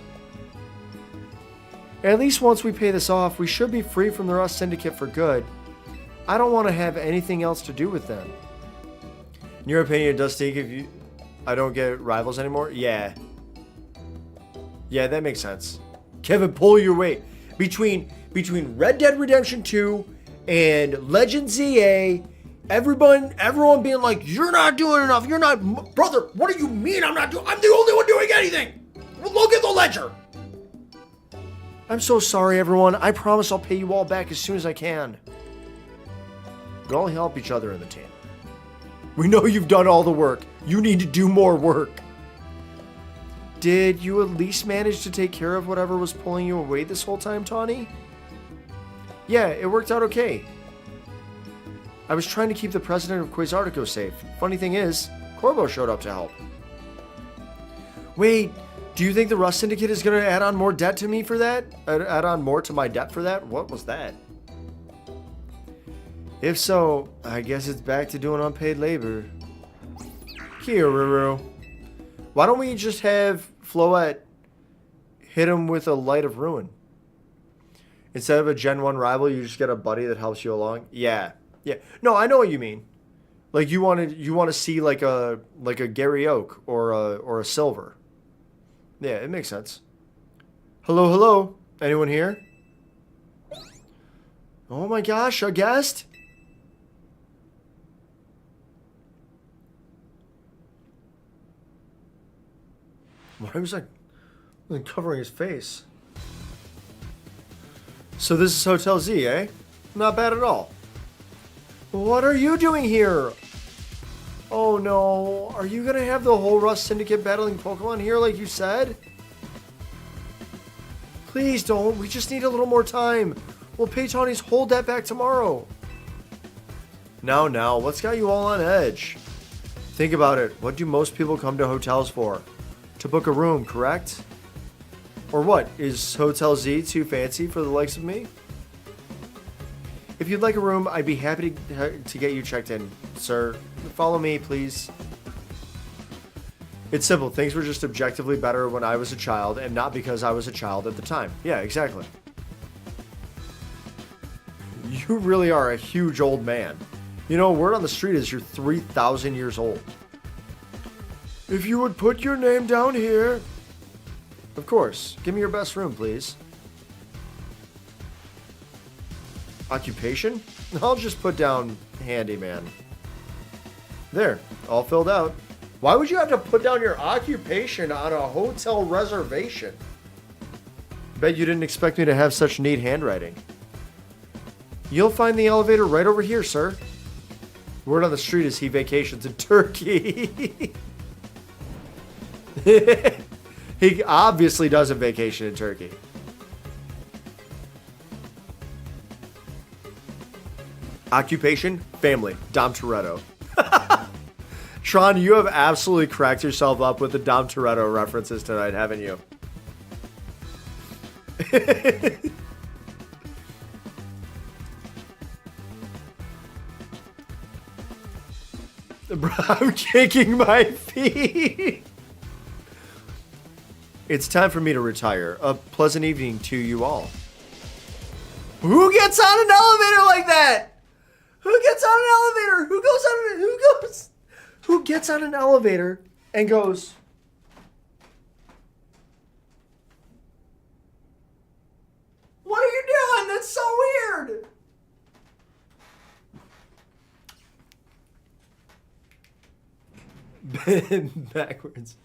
At least once we pay this off, we should be free from the Rust Syndicate for good. I don't want to have anything else to do with them. In your opinion, it does stink if I don't get rivals anymore? Yeah. Yeah, that makes sense. Kevin, pull your weight. Between Red Dead Redemption 2 and Legend ZA, everyone being like, you're not doing enough, you're not... Brother, what do you mean I'm not doing... I'm the only one doing anything! Look at the ledger! I'm so sorry, everyone. I promise I'll pay you all back as soon as I can. We all help each other in the team. We know you've done all the work. You need to do more work. Did you at least manage to take care of whatever was pulling you away this whole time, Tawny? Yeah, it worked out okay. I was trying to keep the president of Quasartico safe. Funny thing is, Corbo showed up to help. Wait, do you think the Rust Syndicate is going to add on more debt to me for that? Add on more to my debt for that? What was that? If so, I guess it's back to doing unpaid labor. Kiruru. Why don't we just have Floette hit him with a Light of Ruin? Instead of a Gen 1 rival, you just get a buddy that helps you along? Yeah. Yeah. No, I know what you mean. Like you want to see like a Gary Oak or a Silver. Yeah, it makes sense. Hello, hello. Anyone here? Oh my gosh, a guest? Why was I covering his face? So this is Hotel Z, eh? Not bad at all. What are you doing here? Oh no, are you gonna have the whole Rust Syndicate battling Pokemon here like you said? Please don't, we just need a little more time. We'll pay Tawny's whole debt back tomorrow. Now, what's got you all on edge? Think about it, what do most people come to hotels for? To book a room, correct? Or what, is Hotel Z too fancy for the likes of me? If you'd like a room, I'd be happy to get you checked in, sir. Follow me, please. It's simple. Things were just objectively better when I was a child, and not because I was a child at the time. Yeah, exactly. You really are a huge old man. You know, word on the street is you're 3,000 years old. If you would put your name down here. Of course. Give me your best room, please. Occupation? I'll just put down handyman. There, all filled out. Why would you have to put down your occupation on a hotel reservation? Bet you didn't expect me to have such neat handwriting. You'll find the elevator right over here, sir. Word on the street is he vacations in Turkey. He obviously doesn't vacation in Turkey. Occupation, family, Dom Toretto. Tron, you have absolutely cracked yourself up with the Dom Toretto references tonight, haven't you? I'm kicking my feet. It's time for me to retire. A pleasant evening to you all. Who gets on an elevator like that? Who gets on an elevator? Who gets on an elevator and goes, what are you doing? That's so weird. Backwards.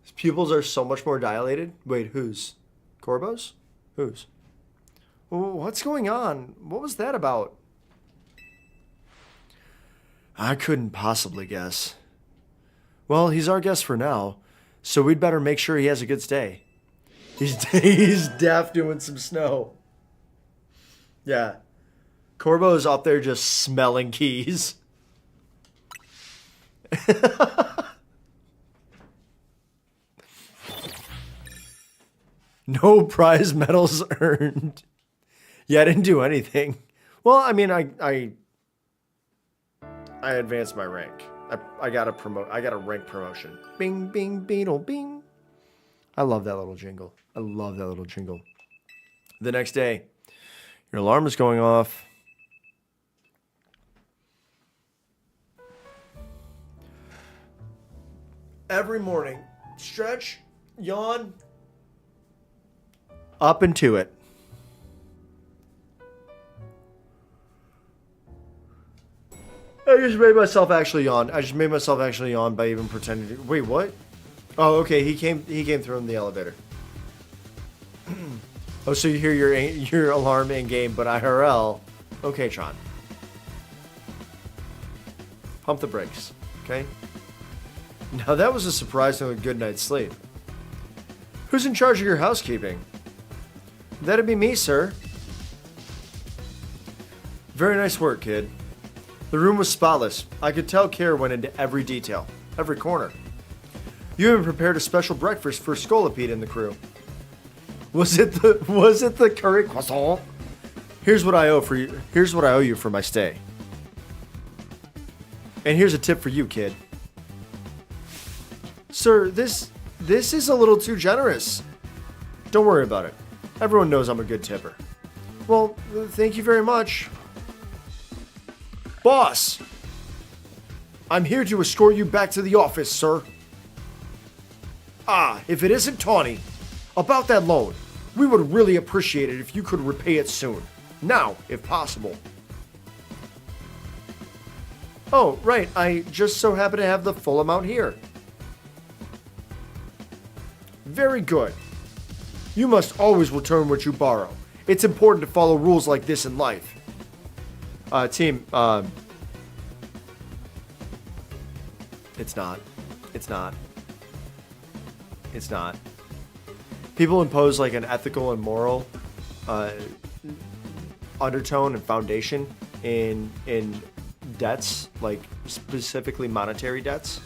His pupils are so much more dilated. Wait, whose? Corbo's? Whose? What's going on? What was that about? I couldn't possibly guess. Well, he's our guest for now, so we'd better make sure he has a good stay. He's deaf doing some snow. Yeah. Corbo's up there just smelling keys. No prize medals earned. Yeah, I didn't do anything. Well, I mean, I advanced my rank. I got a rank promotion. Bing, bing, beetle, bing. I love that little jingle. The next day, your alarm is going off. Every morning, stretch, yawn, up and to it. I just made myself actually yawn. By even pretending to... Wait, what? Oh, okay. He came through in the elevator. Oh, so you hear your alarm in game, but IRL. Okay, Tron. Pump the brakes. Okay. Now that was a surprisingly good night's sleep. Who's in charge of your housekeeping? That'd be me, sir. Very nice work, kid. The room was spotless. I could tell care went into every detail, every corner. You even prepared a special breakfast for Scolipede and the crew. Was it the curry croissant? Here's what I owe you for my stay. And here's a tip for you, kid. Sir, this is a little too generous. Don't worry about it. Everyone knows I'm a good tipper. Well, thank you very much. Boss! I'm here to escort you back to the office, sir. Ah, if it isn't Tawny. About that loan. We would really appreciate it if you could repay it soon. Now, if possible. Oh, right. I just so happen to have the full amount here. Very good. You must always return what you borrow. It's important to follow rules like this in life. Team, it's not. People impose like an ethical and moral undertone and foundation in debts, like specifically monetary debts.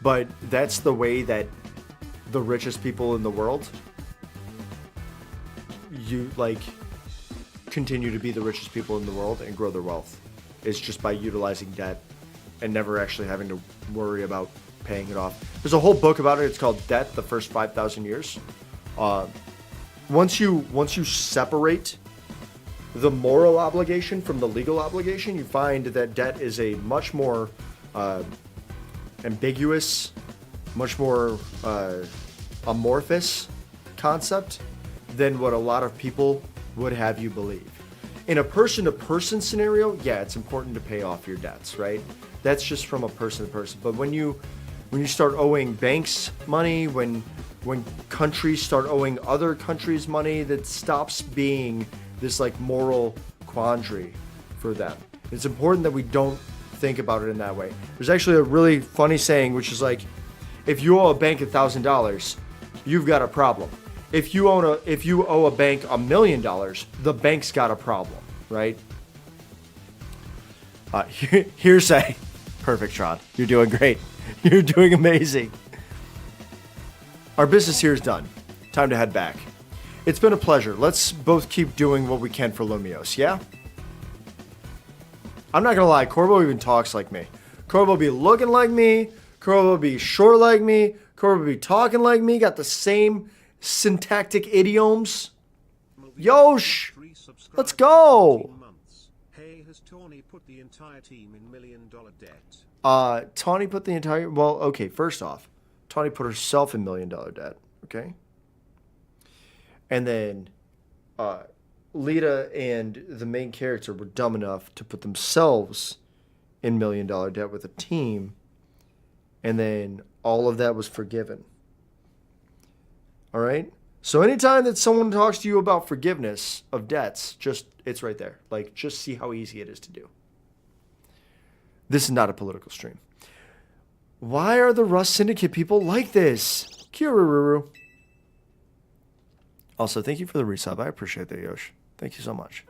But that's the way that the richest people in the world continue to be the richest people in the world and grow their wealth. It's just by utilizing debt and never actually having to worry about paying it off. There's a whole book about it. It's called Debt: The First 5,000 Years. Once you separate the moral obligation from the legal obligation, you find that debt is a much more ambiguous, much more amorphous concept than what a lot of people would have you believe. In a person-to-person scenario, yeah, it's important to pay off your debts, right? That's just from a person-to-person. But when you start owing banks money, when countries start owing other countries money, that stops being this like moral quandary for them. It's important that we don't think about it in that way. There's actually a really funny saying, which is like, if you owe a bank $1,000, you've got a problem. If you owe a bank $1 million, the bank's got a problem, right? Hearsay. Perfect, Tron. You're doing great. You're doing amazing. Our business here is done. Time to head back. It's been a pleasure. Let's both keep doing what we can for Lumios, yeah? I'm not gonna lie, Corbo even talks like me. Corvo be looking like me. Corvo be short like me. Corvo be talking like me. Got the same syntactic idioms. Yosh! Let's go! Hey, has Tawny put the entire team in $1 million debt? Tawny put the entire... Well, okay, first off, Tawny put herself in $1 million debt, okay? And then, Lita and the main character were dumb enough to put themselves in $1 million debt with a team, and then all of that was forgiven. All right? So anytime that someone talks to you about forgiveness of debts, it's right there. Like, just see how easy it is to do. This is not a political stream. Why are the Rust Syndicate people like this? Kirururu. Also, thank you for the resub. I appreciate that, Yosh. Thank you so much.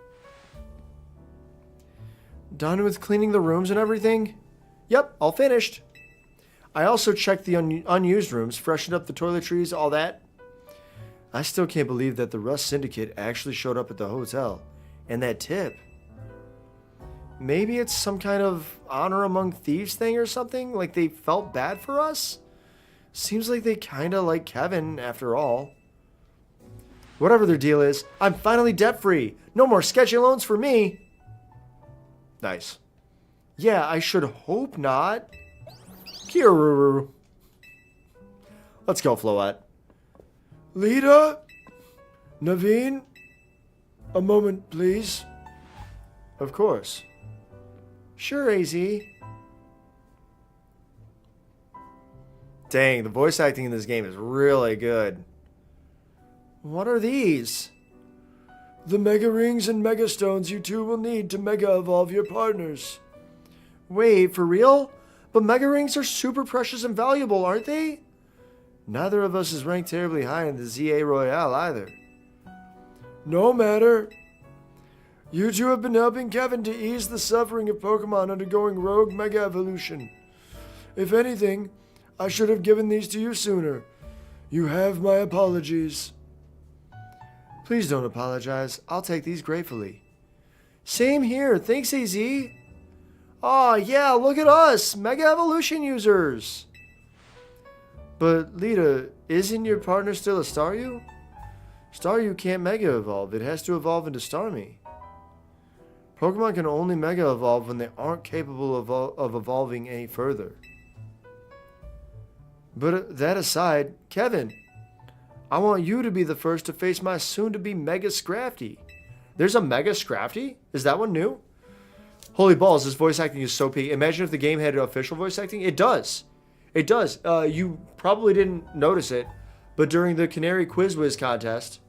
Done with cleaning the rooms and everything? Yep, all finished. I also checked the unused rooms, freshened up the toiletries, all that. I still can't believe that the Rust Syndicate actually showed up at the hotel. And that tip. Maybe it's some kind of honor among thieves thing or something? Like they felt bad for us? Seems like they kind of like Kevin after all. Whatever their deal is, I'm finally debt-free. No more sketchy loans for me. Nice. Yeah, I should hope not. Kiruru. Let's go, Floette. Lita? Naveen? A moment, please. Of course. Sure, AZ. Dang, the voice acting in this game is really good. What are these? The Mega Rings and Mega Stones you two will need to Mega Evolve your partners. Wait, for real? But Mega Rings are super precious and valuable, aren't they? Neither of us is ranked terribly high in the ZA Royale either. No matter. You two have been helping Kevin to ease the suffering of Pokemon undergoing Rogue Mega Evolution. If anything, I should have given these to you sooner. You have my apologies. Please don't apologize. I'll take these gratefully. Same here. Thanks, AZ. Aw, yeah, look at us. Mega Evolution users. But, Lita, isn't your partner still a Staryu? Staryu can't Mega Evolve. It has to evolve into Starmie. Pokemon can only Mega Evolve when they aren't capable of evolving any further. But that aside, Kevin, I want you to be the first to face my soon-to-be Mega Scrafty. There's a Mega Scrafty? Is that one new? Holy balls, this voice acting is so peak. Imagine if the game had official voice acting. It does. It does. You probably didn't notice it, but during the Canary Quiz Whiz contest,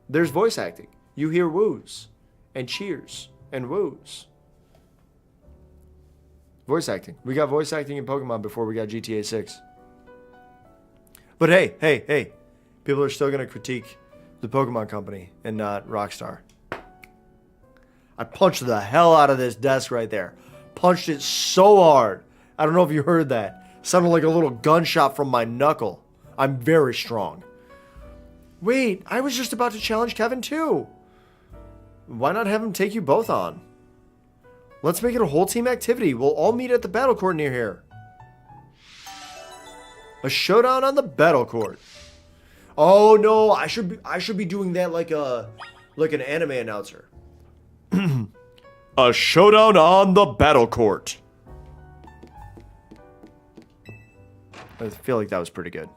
there's voice acting. You hear woos and cheers and woos. Voice acting. We got voice acting in Pokemon before we got GTA 6. But hey. People are still going to critique the Pokemon Company and not Rockstar. I punched the hell out of this desk right there. Punched it so hard. I don't know if you heard that. Sounded like a little gunshot from my knuckle. I'm very strong. Wait, I was just about to challenge Kevin too. Why not have him take you both on? Let's make it a whole team activity. We'll all meet at the battle court near here. A showdown on the battle court. Oh no, I should be doing that like an anime announcer. A showdown on the battle court. I feel like that was pretty good.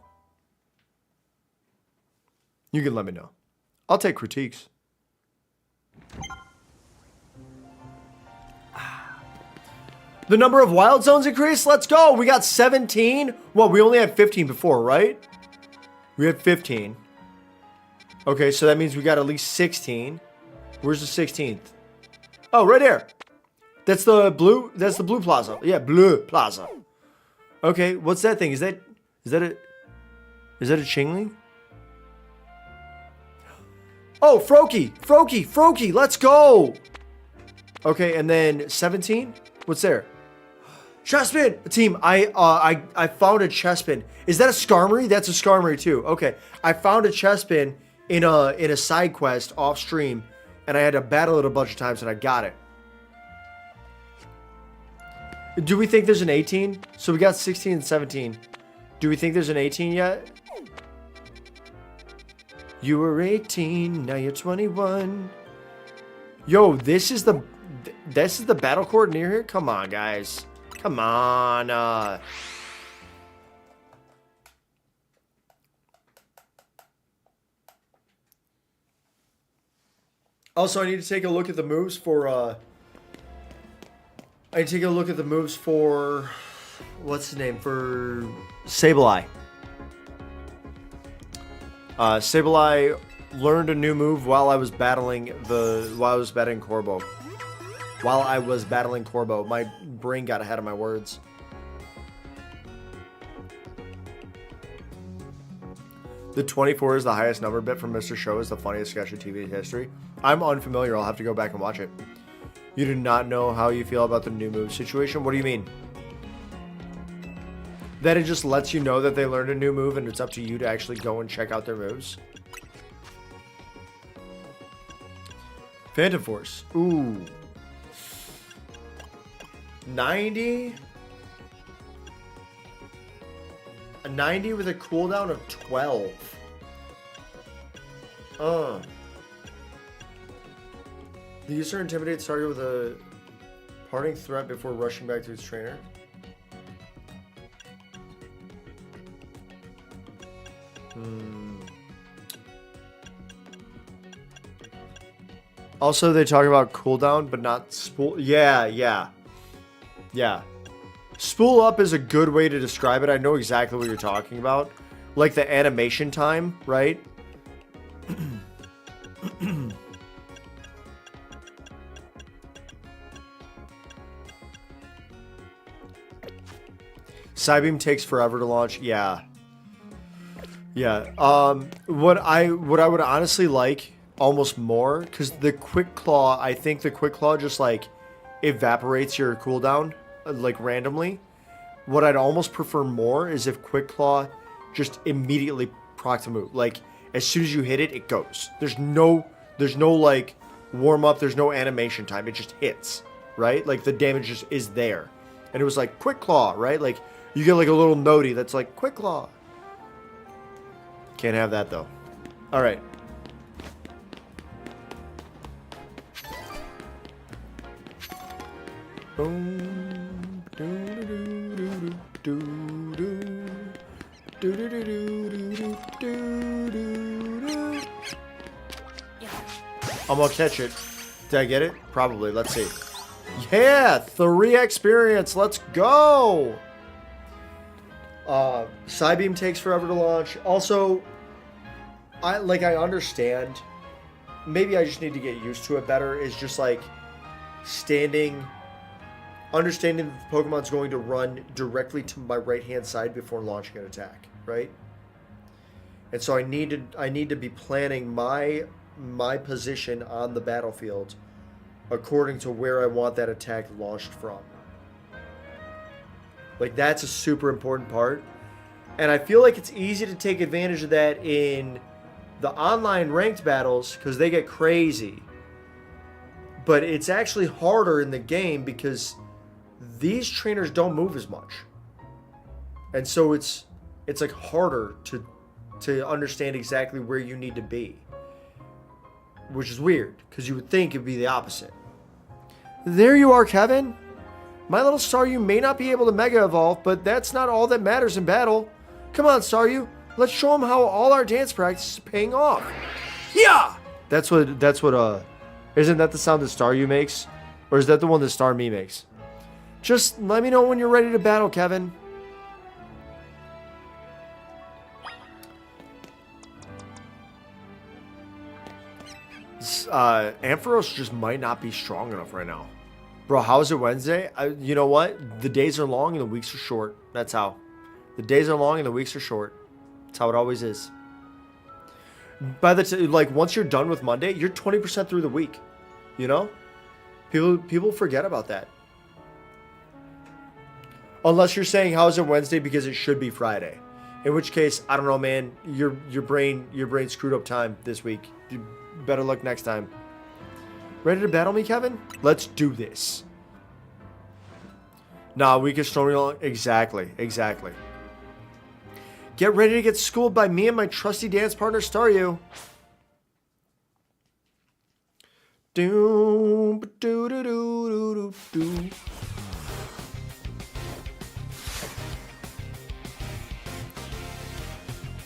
You can let me know. I'll take critiques. The number of wild zones increased. Let's go. We got 17. Well, we only had 15 before, right? We had 15. Okay, so that means we got at least 16. Where's the 16th? Oh, right here. That's the blue plaza. Yeah, blue plaza. Okay, what's that thing? Is that a Chingling? Oh, Froakie, let's go. Okay, and then 17? What's there? Chespin! Team, I found a Chespin. Is that a Skarmory? That's a Skarmory too. Okay, I found a Chespin in a side quest off stream, and I had to battle it a bunch of times, and I got it. Do we think there's an 18? So we got 16 and 17. Do we think there's an 18 yet? You were 18, now you're 21. Yo, this is the battle court near here? Come on, guys. Come on. Also, I need to take a look at the moves for what's the name? For Sableye. Sableye learned a new move while I was battling Corbo. My brain got ahead of my words. The 24 is the highest number bit from Mr. Show is the funniest sketch in TV history. I'm unfamiliar. I'll have to go back and watch it. You do not know how you feel about the new move situation? What do you mean? That it just lets you know that they learned a new move and it's up to you to actually go and check out their moves? Phantom Force. Ooh. 90? A 90 with a cooldown of 12. The user intimidates target with a parting threat before rushing back to its trainer. Also, they talk about cooldown, but not spool. Yeah. Spool up is a good way to describe it. I know exactly what you're talking about. Like the animation time, right? Psybeam takes forever to launch. Yeah. What I would honestly like almost more, because the Quick Claw, I think the Quick Claw just like evaporates your cooldown like randomly. What I'd almost prefer more is if Quick Claw just immediately procs a move. Like as soon as you hit it, it goes. There's no like warm up. There's no animation time. It just hits, right? Like the damage just is there. And it was like Quick Claw, right? Like you get like a little noti that's like Quick Claw. Can't have that though. All right. I'm gonna catch it. Did I get it? Probably. Let's see. Yeah, 3 experience. Let's go. Psybeam takes forever to launch. Also, I understand. Maybe I just need to get used to it better. Is just like understanding that the Pokemon's going to run directly to my right-hand side before launching an attack, right? And so I need to be planning my position on the battlefield according to where I want that attack launched from. Like that's a super important part. And I feel like it's easy to take advantage of that in the online ranked battles because they get crazy. But it's actually harder in the game because these trainers don't move as much. And so it's like harder to understand exactly where you need to be. Which is weird, because you would think it'd be the opposite. There you are, Kevin. My little Staryu may not be able to Mega Evolve, but that's not all that matters in battle. Come on, Staryu. Let's show them how all our dance practice is paying off. Yeah! That's what, isn't that the sound that Staryu makes? Or is that the one that Starmie makes? Just let me know when you're ready to battle, Kevin. Ampharos just might not be strong enough right now. Bro, how is it Wednesday? You know what? The days are long and the weeks are short. That's how. The days are long and the weeks are short. That's how it always is. By the once you're done with Monday, you're 20% through the week. You know? People forget about that. Unless you're saying how is it Wednesday because it should be Friday. In which case, I don't know, man. Your brain screwed up time this week. Better luck next time. Ready to battle me, Kevin? Let's do this. Nah, weakest Stormy. Exactly. Exactly. Get ready to get schooled by me and my trusty dance partner, Staryu. Doom, doo doo doo doo doo.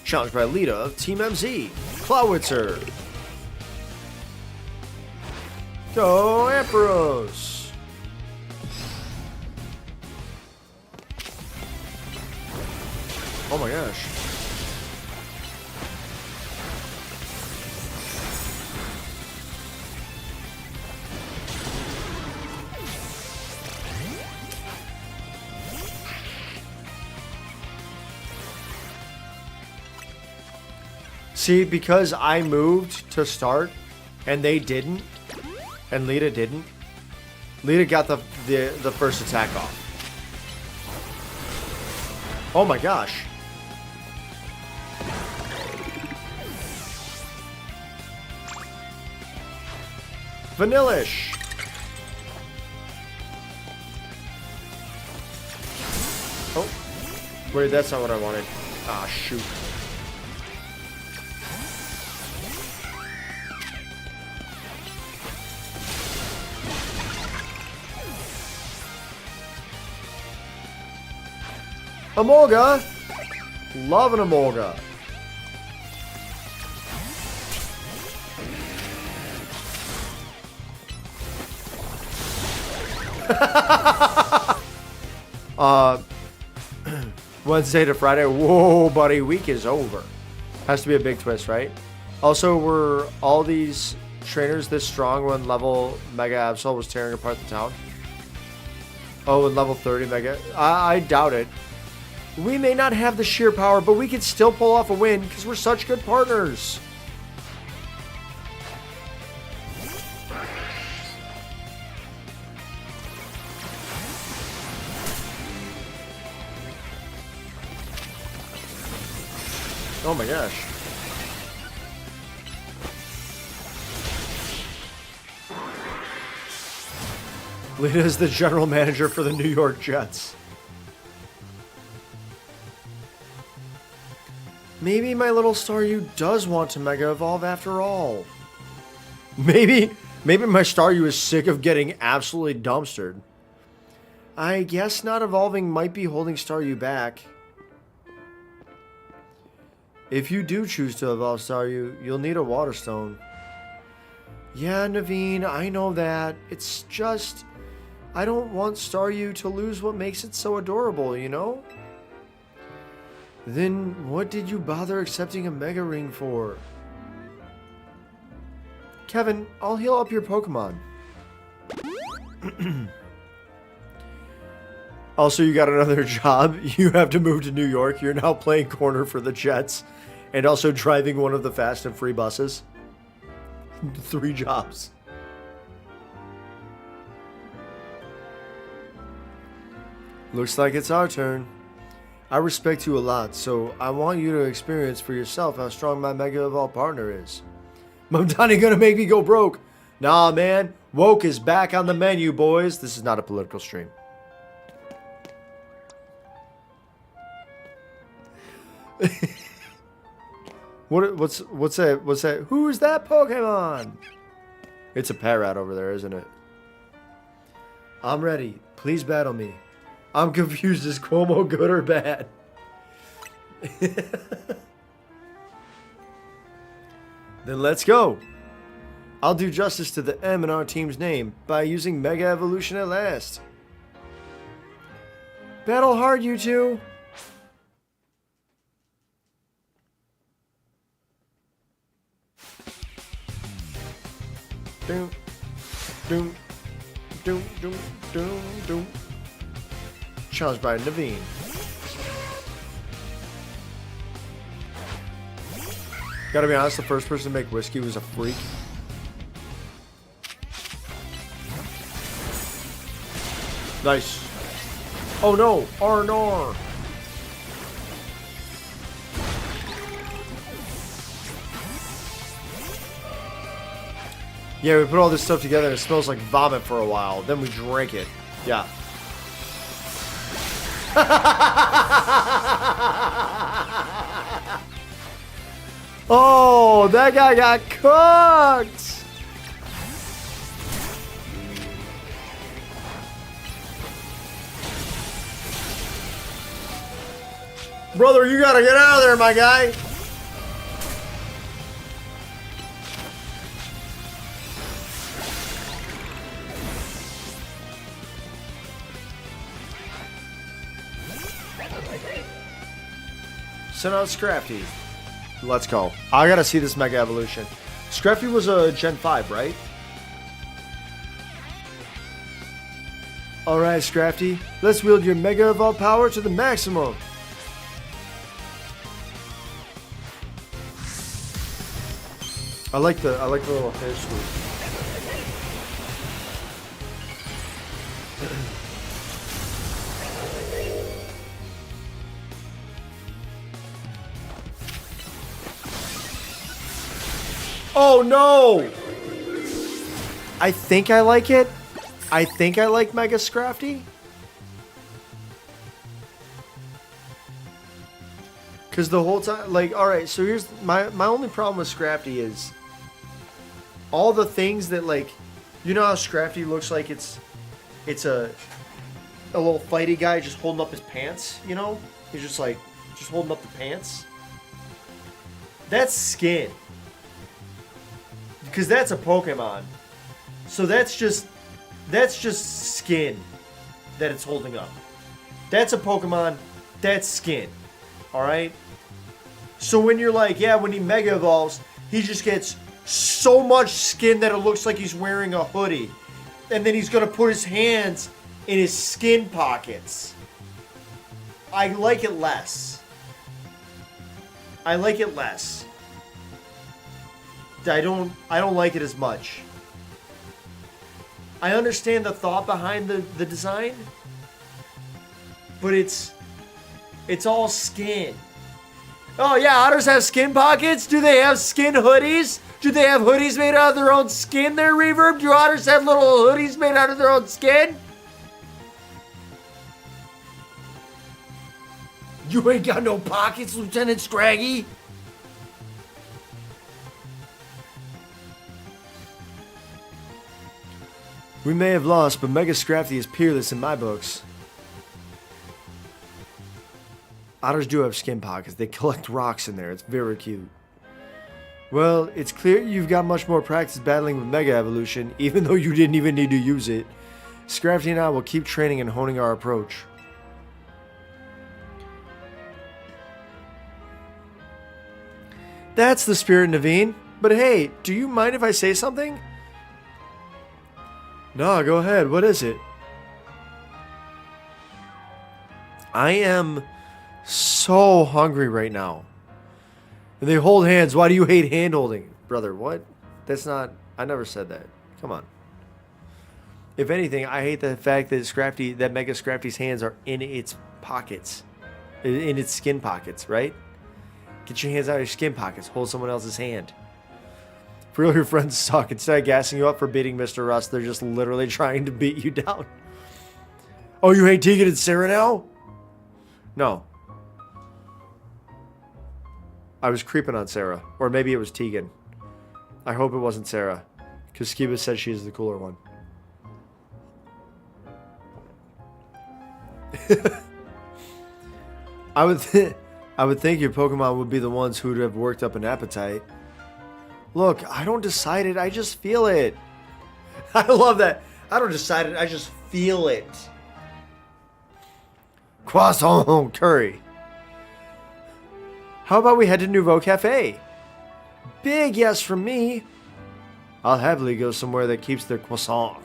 Challenged by Lita of Team MZ, Clawitzer. Go Ampharos. Oh my gosh. See, because I moved to start and they didn't, and Lita didn't, Lita got the first attack off. Oh my gosh. Vanillish. Oh. Wait, that's not what I wanted. Ah, shoot. Emolga! Love an Emolga. Wednesday to Friday. Whoa, buddy, week is over. Has to be a big twist, right? Also, were all these trainers this strong when level Mega Absol was tearing apart the town? Oh, and level 30 Mega? I doubt it. We may not have the sheer power, but we can still pull off a win because we're such good partners. Oh my gosh. Lita is the general manager for the New York Jets. Maybe my little Staryu does want to Mega Evolve after all. Maybe my Staryu is sick of getting absolutely dumpstered. I guess not evolving might be holding Staryu back. If you do choose to evolve Staryu, you'll need a Water Stone. Yeah, Naveen, I know that. It's just, I don't want Staryu to lose what makes it so adorable, you know? Then what did you bother accepting a Mega Ring for? Kevin, I'll heal up your Pokemon. Also, you got another job. You have to move to New York. You're now playing corner for the Jets. And also driving one of the fast and free buses. 3 jobs. Looks like it's our turn. I respect you a lot, so I want you to experience for yourself how strong my Mega Evolve partner is. Momdani gonna make me go broke. Nah, man. Woke is back on the menu, boys. This is not a political stream. What's that? What's that? Who is that Pokemon? It's a parrot over there, isn't it? I'm ready. Please battle me. I'm confused. Is Cuomo good or bad? Then let's go. I'll do justice to the M in our team's name by using Mega Evolution at last. Battle hard, you two. Doom, doom, doom, doom, doom, doom. Challenged by Naveen. Gotta be honest, the first person to make whiskey was a freak. Nice. Oh no, R&R. Yeah, we put all this stuff together and it smells like vomit for a while. Then we drink it. Yeah. Oh, that guy got cooked. Brother, you gotta get out of there, my guy. Send out Scrafty. Let's go. I gotta see this Mega Evolution. Scrafty was a Gen 5, right? Alright, Scrafty. Let's wield your Mega Evolve power to the maximum. I like the little hair swoop. Oh no! I think I like it. I think I like Mega Scrafty. Cause the whole time, like, alright, so here's my only problem with Scrafty is all the things that, like, you know how Scrafty looks like it's a little fighty guy just holding up his pants, you know? He's just like, just holding up the pants. That's skin. Because that's a Pokemon. So that's just skin that it's holding up. That's a Pokemon, that's skin. Alright? So when you're like, yeah, when he Mega Evolves, he just gets so much skin that it looks like he's wearing a hoodie. And then he's going to put his hands in his skin pockets. I like it less. I like it less. I don't like it as much. I understand the thought behind the design, but it's all skin. Oh yeah, otters have skin pockets? Do they have skin hoodies? Do they have hoodies made out of their own skin there, Reverb? Do otters have little hoodies made out of their own skin? You ain't got no pockets, Lieutenant Scraggy? We may have lost, but Mega Scrafty is peerless in my books. Otters do have skin pockets. They collect rocks in there. It's very cute. Well, it's clear you've got much more practice battling with Mega Evolution, even though you didn't even need to use it. Scrafty and I will keep training and honing our approach. That's the spirit, Naveen. But hey, do you mind if I say something? No, go ahead. What is it? I am so hungry right now. And they hold hands. Why do you hate hand holding? Brother, what? That's not... I never said that. Come on. If anything, I hate the fact that Mega Scrafty's hands are in its pockets. In its skin pockets, right? Get your hands out of your skin pockets. Hold someone else's hand. For real, your friends suck. Instead of gassing you up for beating Mr. Rust, they're just literally trying to beat you down. Oh, you hate Tegan and Sarah now? No. I was creeping on Sarah. Or maybe it was Tegan. I hope it wasn't Sarah. Because Skiba said she is the cooler one. I would think your Pokemon would be the ones who would have worked up an appetite. Look, I don't decide it, I just feel it. I love that. I don't decide it, I just feel it. Croissant curry. How about we head to Nouveau Cafe? Big yes from me. I'll happily go somewhere that keeps their croissant,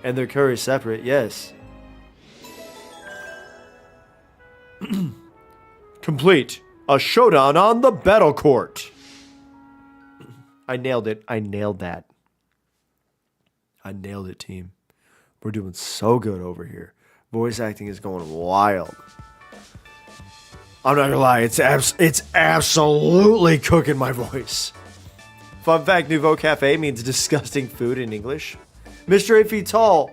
and their curry separate, yes. Complete. A showdown on the battle court. I nailed it. I nailed that. I nailed it, team. We're doing so good over here. Voice acting is going wild. I'm not gonna lie, it's absolutely cooking my voice. Fun fact, Nouveau Cafe means disgusting food in English. Mr. 8 feet tall.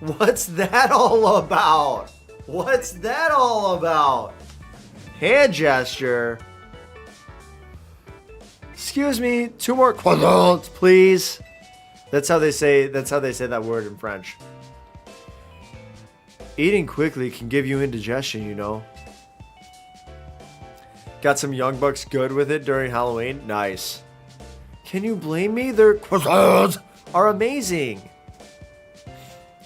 What's that all about? What's that all about? Hand gesture. Excuse me, 2 more croissants, please. That's how they say that word in French. Eating quickly can give you indigestion, you know. Got some Young Bucks good with it during Halloween? Nice. Can you blame me? Their croissants are amazing.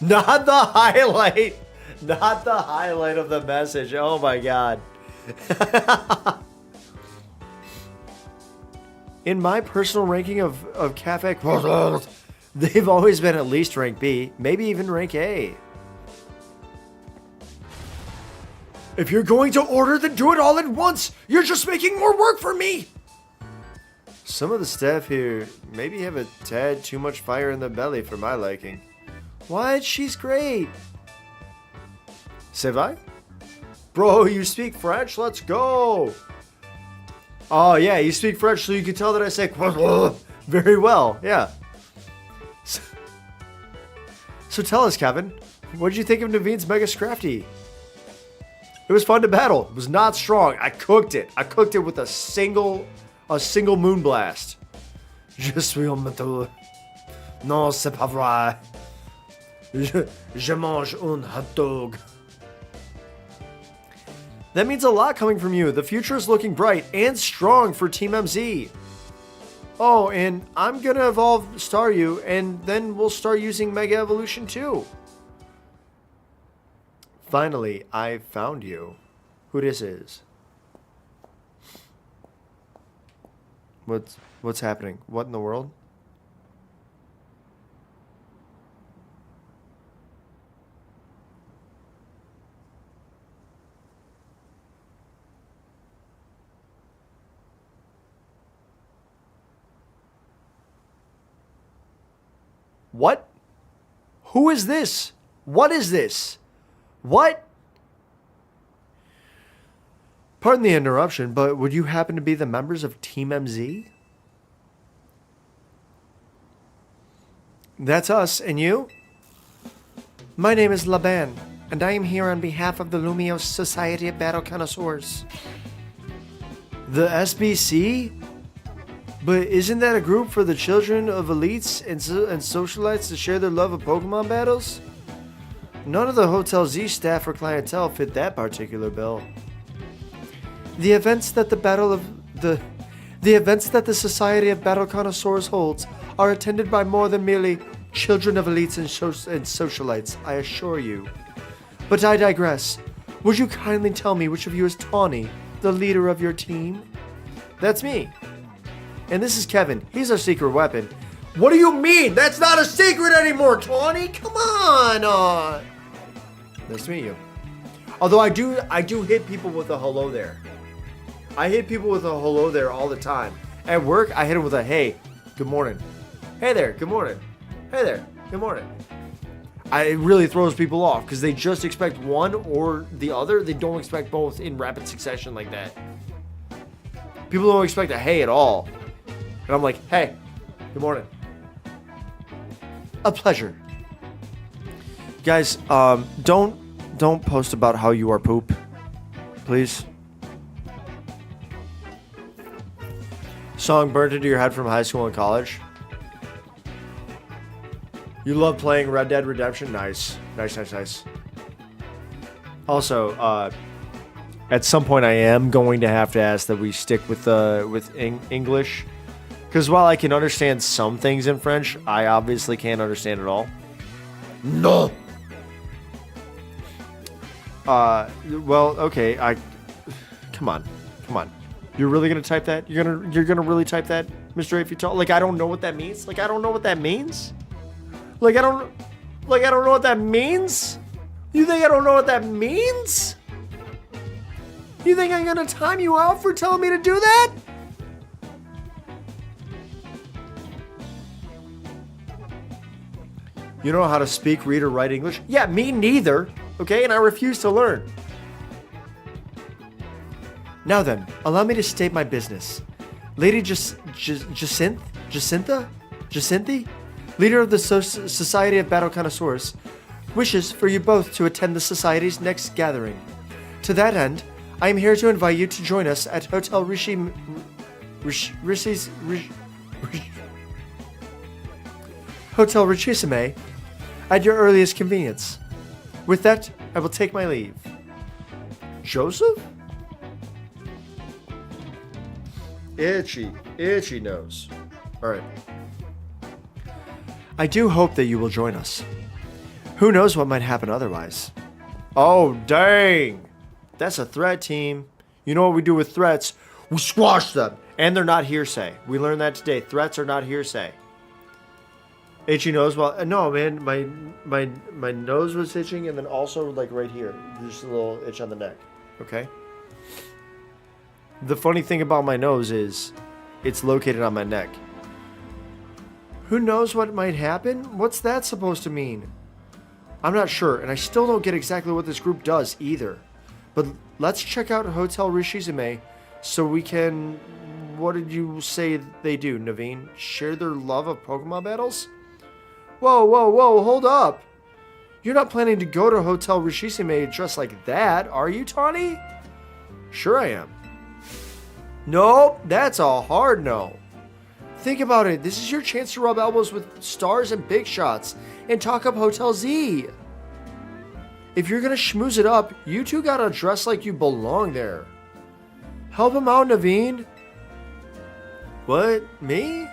Not the highlight. Not the highlight of the message. Oh my god. In my personal ranking of cafe croissants, they've always been at least rank B, maybe even rank A. If you're going to order, then do it all at once. You're just making more work for me. Some of the staff here maybe have a tad too much fire in their belly for my liking. What? She's great. C'est vrai? Bro, you speak French? Let's go. Oh, yeah, you speak French, so you can tell that I say very well. Yeah. So tell us, Kevin, what did you think of Naveen's Mega Scrafty? It was fun to battle. It was not strong. I cooked it. I cooked it with a single moon blast. Je suis un matou. Non, c'est pas vrai. Je mange un hot dog. That means a lot coming from you. The future is looking bright and strong for Team MZ. Oh, and I'm gonna evolve Staryu, and then we'll start using Mega Evolution too. Finally, I found you. Who this is? What's happening? What in the world? What? Who is this? What is this? What? Pardon the interruption, but would you happen to be the members of Team MZ? That's us, and you? My name is Laban, and I am here on behalf of the Lumiose Society of Battle Connoisseurs. The SBC? But isn't that a group for the children of elites and socialites to share their love of Pokemon battles? None of the Hotel Z staff or clientele fit that particular bill. The events that the Society of Battle Connoisseurs holds are attended by more than merely children of elites and socialites, I assure you. But I digress. Would you kindly tell me which of you is Tawny, the leader of your team? That's me. And this is Kevin. He's our secret weapon. What do you mean? That's not a secret anymore, Tawny. Come on. Nice to meet you. Although I do hit people with a hello there. I hit people with a hello there all the time. At work, I hit them with a hey, good morning. Hey there, good morning. Hey there, good morning. It really throws people off because they just expect one or the other. They don't expect both in rapid succession like that. People don't expect a hey at all. And I'm like, hey, good morning. A pleasure. Guys, don't post about how you are poop. Please. Song burnt into your head from high school and college. You love playing Red Dead Redemption? Nice. Nice. Also, at some point I am going to have to ask that we stick with English. Because while I can understand some things in French, I obviously can't understand it all. No. Well, okay. Come on. You're really gonna type that? You're gonna really type that, Mr. Afital? Like I don't know what that means. Like I don't know what that means. Like I don't know what that means. You think I don't know what that means? You think I'm gonna time you out for telling me to do that? You don't know how to speak, read, or write English? Yeah, me neither. Okay, and I refuse to learn. Now then, allow me to state my business. Lady Jacinthi, leader of the Society of Battle Connoisseurs, wishes for you both to attend the Society's next gathering. To that end, I am here to invite you to join us at Hotel Hotel Richisime at your earliest convenience. With that, I will take my leave. Joseph? Itchy nose. Alright. I do hope that you will join us. Who knows what might happen otherwise? Oh, dang! That's a threat, team. You know what we do with threats? We squash them! And they're not hearsay. We learned that today. Threats are not hearsay. Itchy nose? Well, no, man. My nose was itching, and then also, like, right here. Just a little itch on the neck. Okay? The funny thing about my nose is it's located on my neck. Who knows what might happen? What's that supposed to mean? I'm not sure, and I still don't get exactly what this group does either. But let's check out Hotel Rishizume so we can... What did you say they do, Naveen? Share their love of Pokemon battles? Whoa, hold up. You're not planning to go to Hotel Rishizume dressed like that, are you, Tawny? Sure I am. Nope, that's a hard no. Think about it. This is your chance to rub elbows with stars and big shots and talk up Hotel Z. If you're gonna schmooze it up, you two gotta dress like you belong there. Help him out, Naveen. What? Me?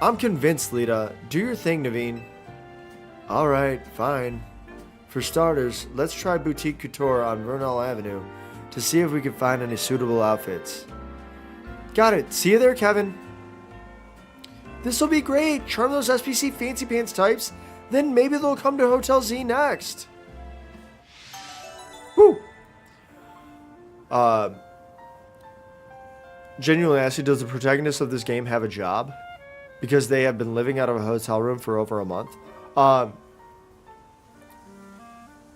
I'm convinced, Lita. Do your thing, Naveen. Alright, fine. For starters, let's try Boutique Couture on Vernal Avenue to see if we can find any suitable outfits. Got it. See you there, Kevin. This'll be great. Charm those SPC fancy pants types. Then maybe they'll come to Hotel Z next. Woo! Genuinely asking, does the protagonist of this game have a job? Because they have been living out of a hotel room for over a month. I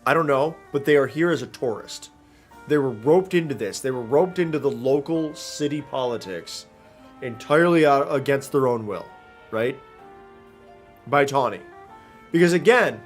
don't know, but they are here as a tourist. They were roped into this. They were roped into the local city politics entirely out against their own will, right? By Tawny. Because again,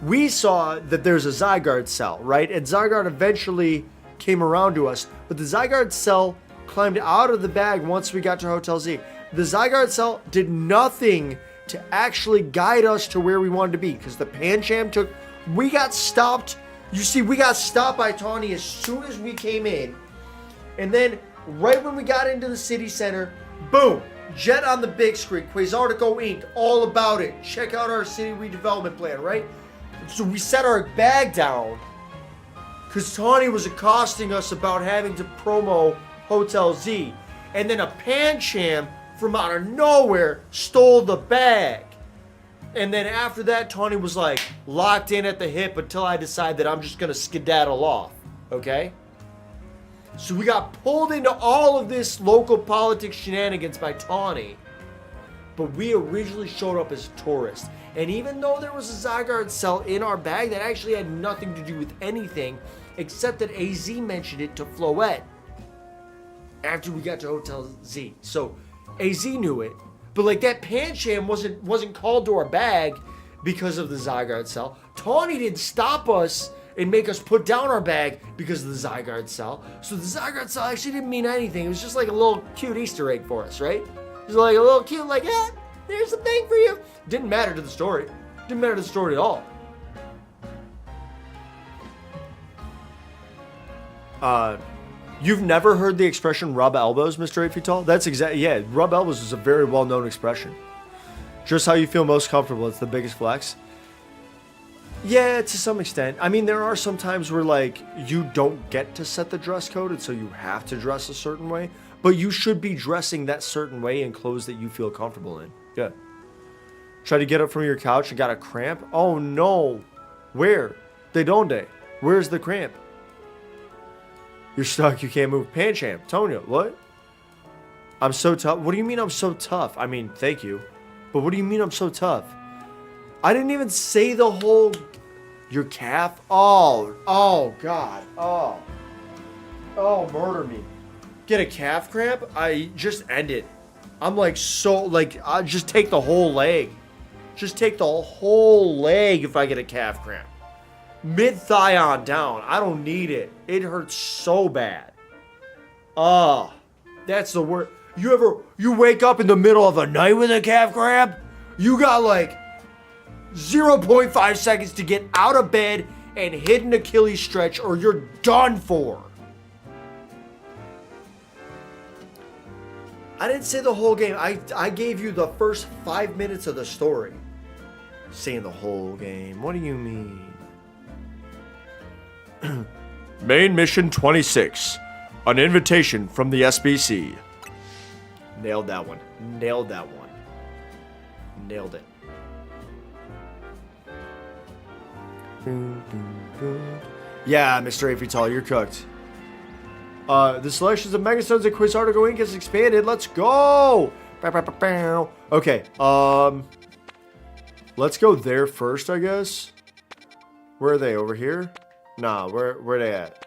we saw that there's a Zygarde cell, right? And Zygarde eventually came around to us, but the Zygarde cell climbed out of the bag once we got to Hotel Z. The Zygarde cell did nothing to actually guide us to where we wanted to be, because the Pancham took... We got stopped. You see, we got stopped by Tawny as soon as we came in. And then, right when we got into the city center, boom! Jet on the big screen. Quasartico Inc. All about it. Check out our city redevelopment plan, right? So we set our bag down because Tawny was accosting us about having to promo Hotel Z. And then a Pancham from out of nowhere stole the bag. And then after that, Tawny was like locked in at the hip until I decide that I'm just going to skedaddle off. Okay? So we got pulled into all of this local politics shenanigans by Tawny. But we originally showed up as tourists. And even though there was a Zygarde cell in our bag, that actually had nothing to do with anything, except that AZ mentioned it to Floette after we got to Hotel Z. So AZ knew it. But like that Pancham wasn't called to our bag because of the Zygarde cell. Tawny didn't stop us and make us put down our bag because of the Zygarde cell. So the Zygarde cell actually didn't mean anything. It was just like a little cute Easter egg for us, right? It was like a little cute, like, there's a thing for you. Didn't matter to the story. Didn't matter to the story at all. You've never heard the expression rub elbows, Mr. 8 feet tall? That's exactly, yeah, rub elbows is a very well-known expression. Just how you feel most comfortable, it's the biggest flex. Yeah, to some extent. I mean, there are some times where, like, you don't get to set the dress code, and so you have to dress a certain way. But you should be dressing that certain way in clothes that you feel comfortable in. Yeah. Try to get up from your couch and got a cramp? Oh, no. Where? De donde? Where's the cramp? You're stuck. You can't move. Pancham. Tonya, what? I'm so tough. What do you mean I'm so tough? I mean, thank you. But what do you mean I'm so tough? I didn't even say the whole... Your calf? Oh, God. Oh, murder me. Get a calf cramp? I just end it. I'm like so, like, I just take the whole leg. Just take the whole leg if I get a calf cramp. Mid-thigh on down. I don't need it. It hurts so bad. That's the worst. You wake up in the middle of the night with a calf cramp? You got like 0.5 seconds to get out of bed and hit an Achilles stretch or you're done for. I didn't say the whole game. I gave you the first 5 minutes of the story. Saying the whole game. What do you mean? Main mission 26. An invitation from the SBC. Nailed that one. Nailed that one. Nailed it. Yeah, Mr. Afital, you're cooked. The selections of Megastones and Quiz Article Inc. has expanded. Let's go! Okay, let's go there first, I guess. Where are they? Over here? Nah, where are they at?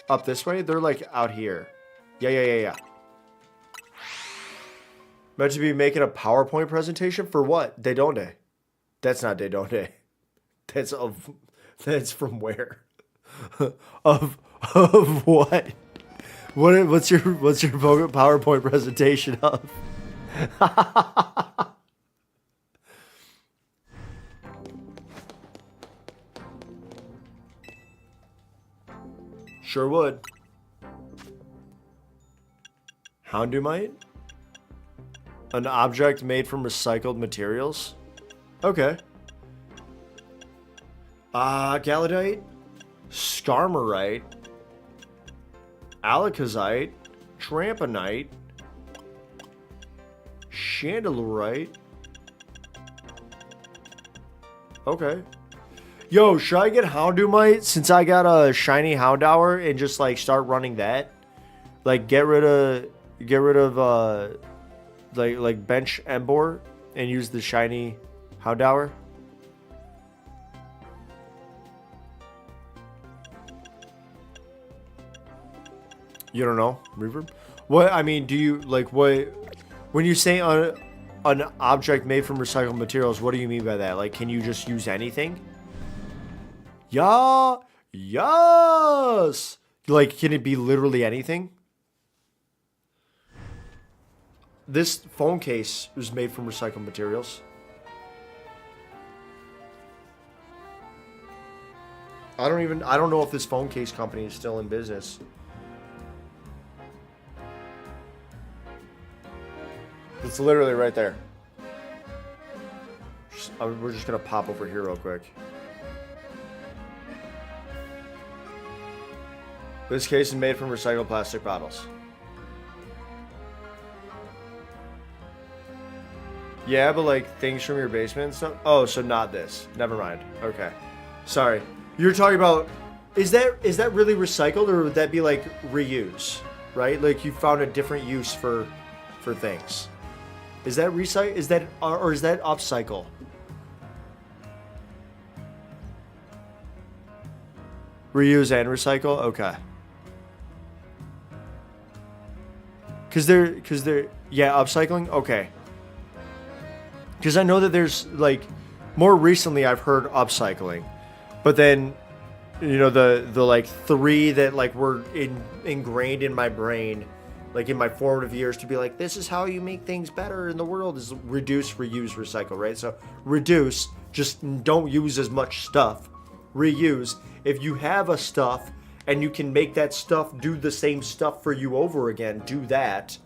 Up this way? They're like out here. Yeah. Meant to be making a PowerPoint presentation for what? De donde? That's not de donde. That's from where? of what? What's your PowerPoint presentation of? Sure would. Houndumite? An object made from recycled materials? Okay. Galadite? Skarmarite? Alakazite? Tramponite? Chandelerite? Okay. Yo, should I get Houndumite since I got a shiny Houndour and just like start running that? Like get rid of like bench Embor and use the shiny Houndour? You don't know? Reverb? What, I mean, do you, like, what, when you say an object made from recycled materials, what do you mean by that? Like, can you just use anything? Yeah, yes! Like, can it be literally anything? This phone case was made from recycled materials. I don't know if this phone case company is still in business. It's literally right there. We're just gonna pop over here real quick. This case is made from recycled plastic bottles. Yeah, but like things from your basement and stuff. Oh, so not this. Never mind. Okay. Sorry. You're talking about, is that really recycled, or would that be like reuse? Right? Like you found a different use for things. Is that recycle? Is that, or is that upcycle? Reuse and recycle? Okay. Cause they're yeah, upcycling? Okay. Cause I know that there's like, more recently I've heard upcycling. But then, you know, the like three that like were ingrained in my brain, like in my formative years, to be like, this is how you make things better in the world, is reduce, reuse, recycle, right? So reduce, just don't use as much stuff. Reuse, if you have a stuff and you can make that stuff do the same stuff for you over again, do that.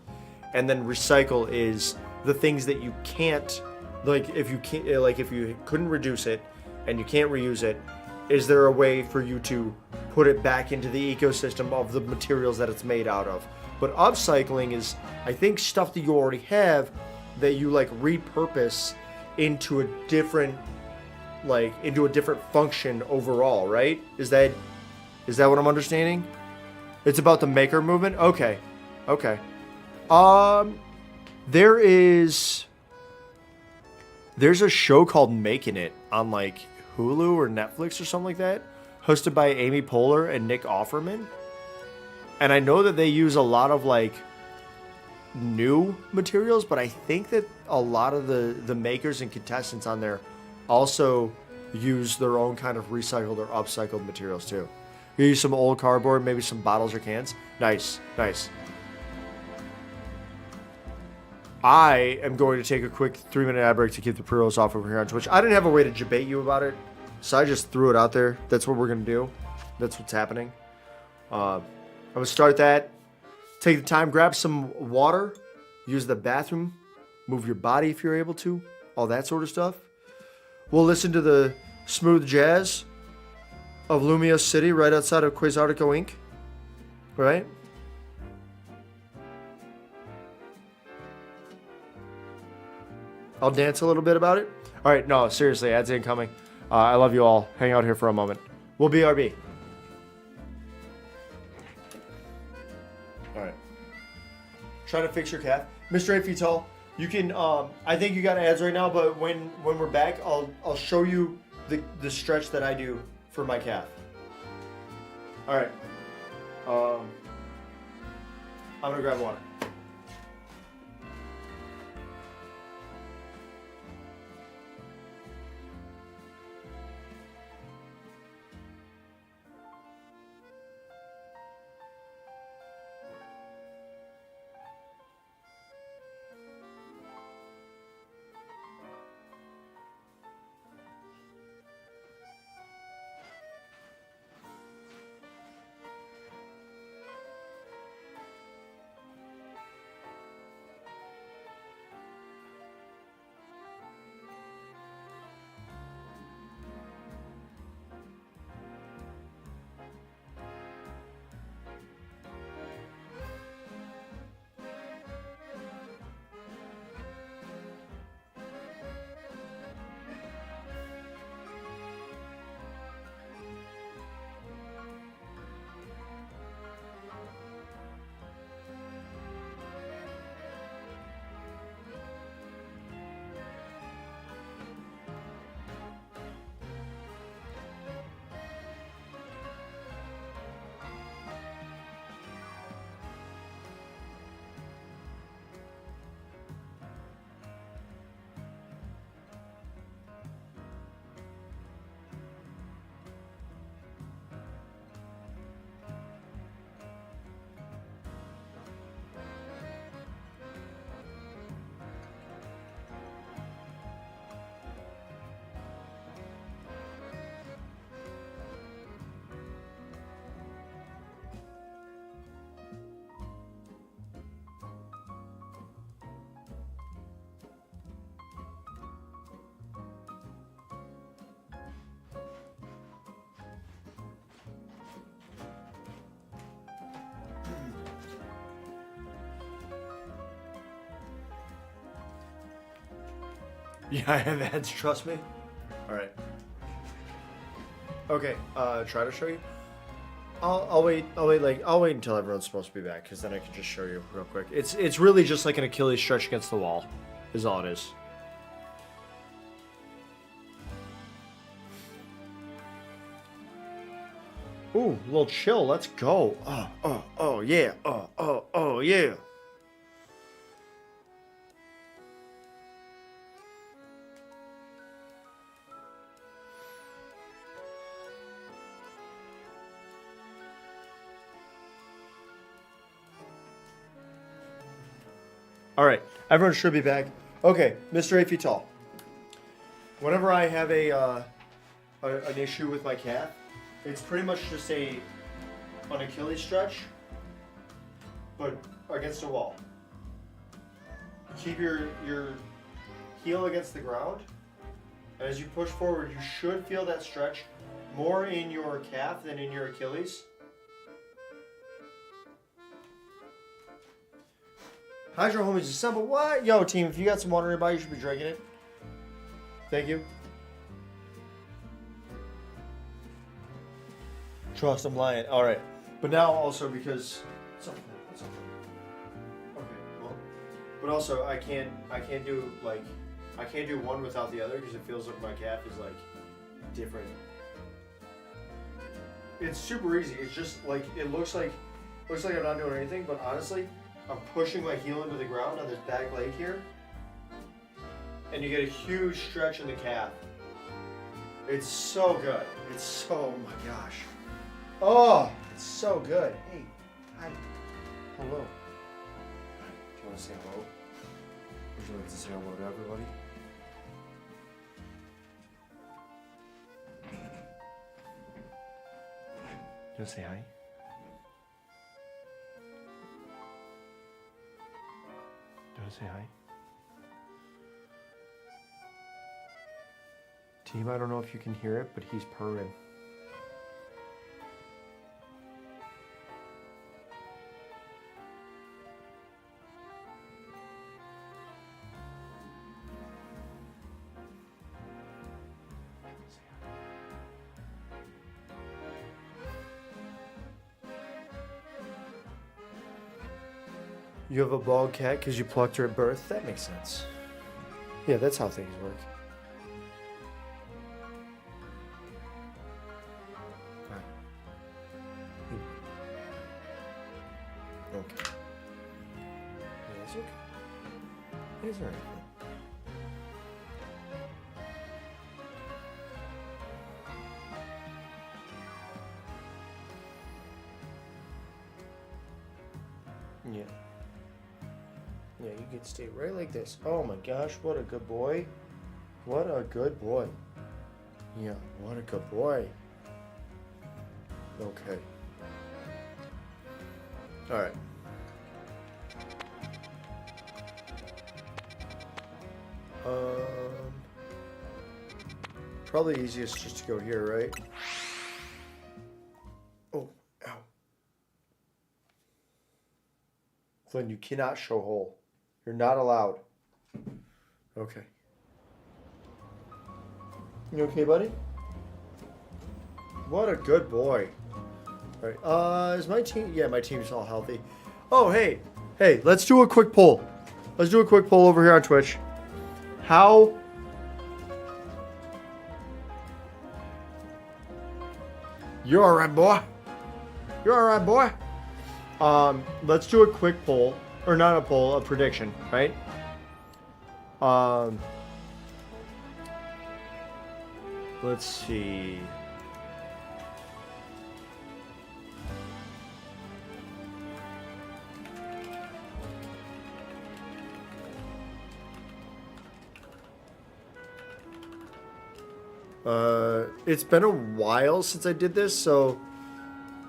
And then recycle is the things that you can't, like if you can't, like if you couldn't reduce it and you can't reuse it, is there a way for you to put it back into the ecosystem of the materials that it's made out of? But upcycling is, I think, stuff that you already have that you like repurpose into a different, like into a different function overall, right? Is that what I'm understanding? It's about the maker movement? Okay. There's a show called Making It on like Hulu or Netflix or something like that, hosted by Amy Poehler and Nick Offerman. And I know that they use a lot of like new materials, but I think that a lot of the makers and contestants on there also use their own kind of recycled or upcycled materials too. You use some old cardboard, maybe some bottles or cans. Nice, nice. I am going to take a quick 3-minute ad break to keep the pre-rolls off over here on Twitch. I didn't have a way to debate you about it, so I just threw it out there. That's what we're going to do. That's what's happening. I'm going to start that. Take the time, grab some water, use the bathroom, move your body if you're able to, all that sort of stuff. We'll listen to the smooth jazz of Lumia City right outside of Quasartico Inc. Right? I'll dance a little bit about it. All right, no, seriously, ads incoming. I love you all. Hang out here for a moment. We'll BRB. All right. Trying to fix your calf. Mr. 8 feet tall, you can, I think you got ads right now, but when we're back, I'll show you the stretch that I do for my calf. All right. I'm going to grab water. Yeah, I have ads, trust me. Alright. Okay, try to show you. I'll wait until everyone's supposed to be back, because then I can just show you real quick. It's really just like an Achilles stretch against the wall, is all it is. Ooh, a little chill, let's go. Oh, yeah, oh, yeah. All right, everyone should be back. Okay, Mr. 8 feet tall. Whenever I have an issue with my calf, it's pretty much just an Achilles stretch, but against a wall. Keep your heel against the ground. And as you push forward, you should feel that stretch more in your calf than in your Achilles. Hydro homies assemble. What? Yo, team, if you got some water nearby, you should be drinking it. Thank you. Trust, I'm lying. Alright. But now also because... What's up? Okay, well... But also, I can't do, like... I can't do one without the other because it feels like my calf is, like, different. It's super easy. It's just, like, it looks like I'm not doing anything, but honestly... I'm pushing my heel into the ground on this back leg here. And you get a huge stretch in the calf. It's so good. It's so, oh my gosh. Oh, it's so good. Hey, hi. Hello. Do you want to say hello? Would you like to say hello to everybody? You want to say hi? Do you want to say hi? Team, I don't know if you can hear it, but he's purring. You have a bald cat because you plucked her at birth? That makes sense. Yeah, that's how things work. Okay. Yeah, it's okay. It's alright. Yeah. Yeah, you can stay right like this. Oh my gosh, what a good boy. What a good boy. Yeah, what a good boy. Okay. Alright. Probably easiest just to go here, right? Oh, ow. Glenn, you cannot show hole. You're not allowed. Okay. You okay, buddy? What a good boy. Alright, is my team... Yeah, my team's all healthy. Oh, hey. Hey, let's do a quick poll. Let's do a quick poll over here on Twitch. How... You're alright, boy. You're alright, boy. Let's do a quick poll. Or not a poll, a prediction, right? Let's see. It's been a while since I did this, so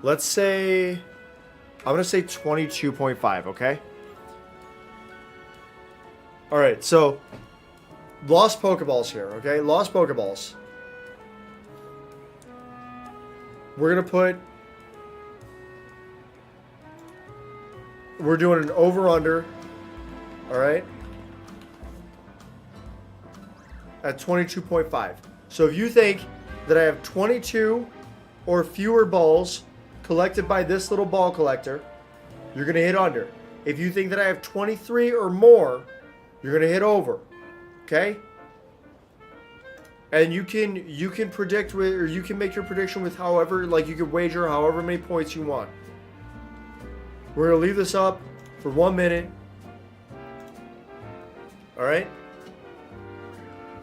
let's say, I'm gonna say 22.5, okay? Alright, so, lost Pokeballs here, okay? Lost Pokeballs. We're doing an over-under, alright? At 22.5. So if you think that I have 22 or fewer balls collected by this little ball collector, you're going to hit under. If you think that I have 23 or more, you're going to hit over. Okay? And you can predict with, or you can make your prediction with however, like you can wager however many points you want. We're going to leave this up for 1 minute. All right?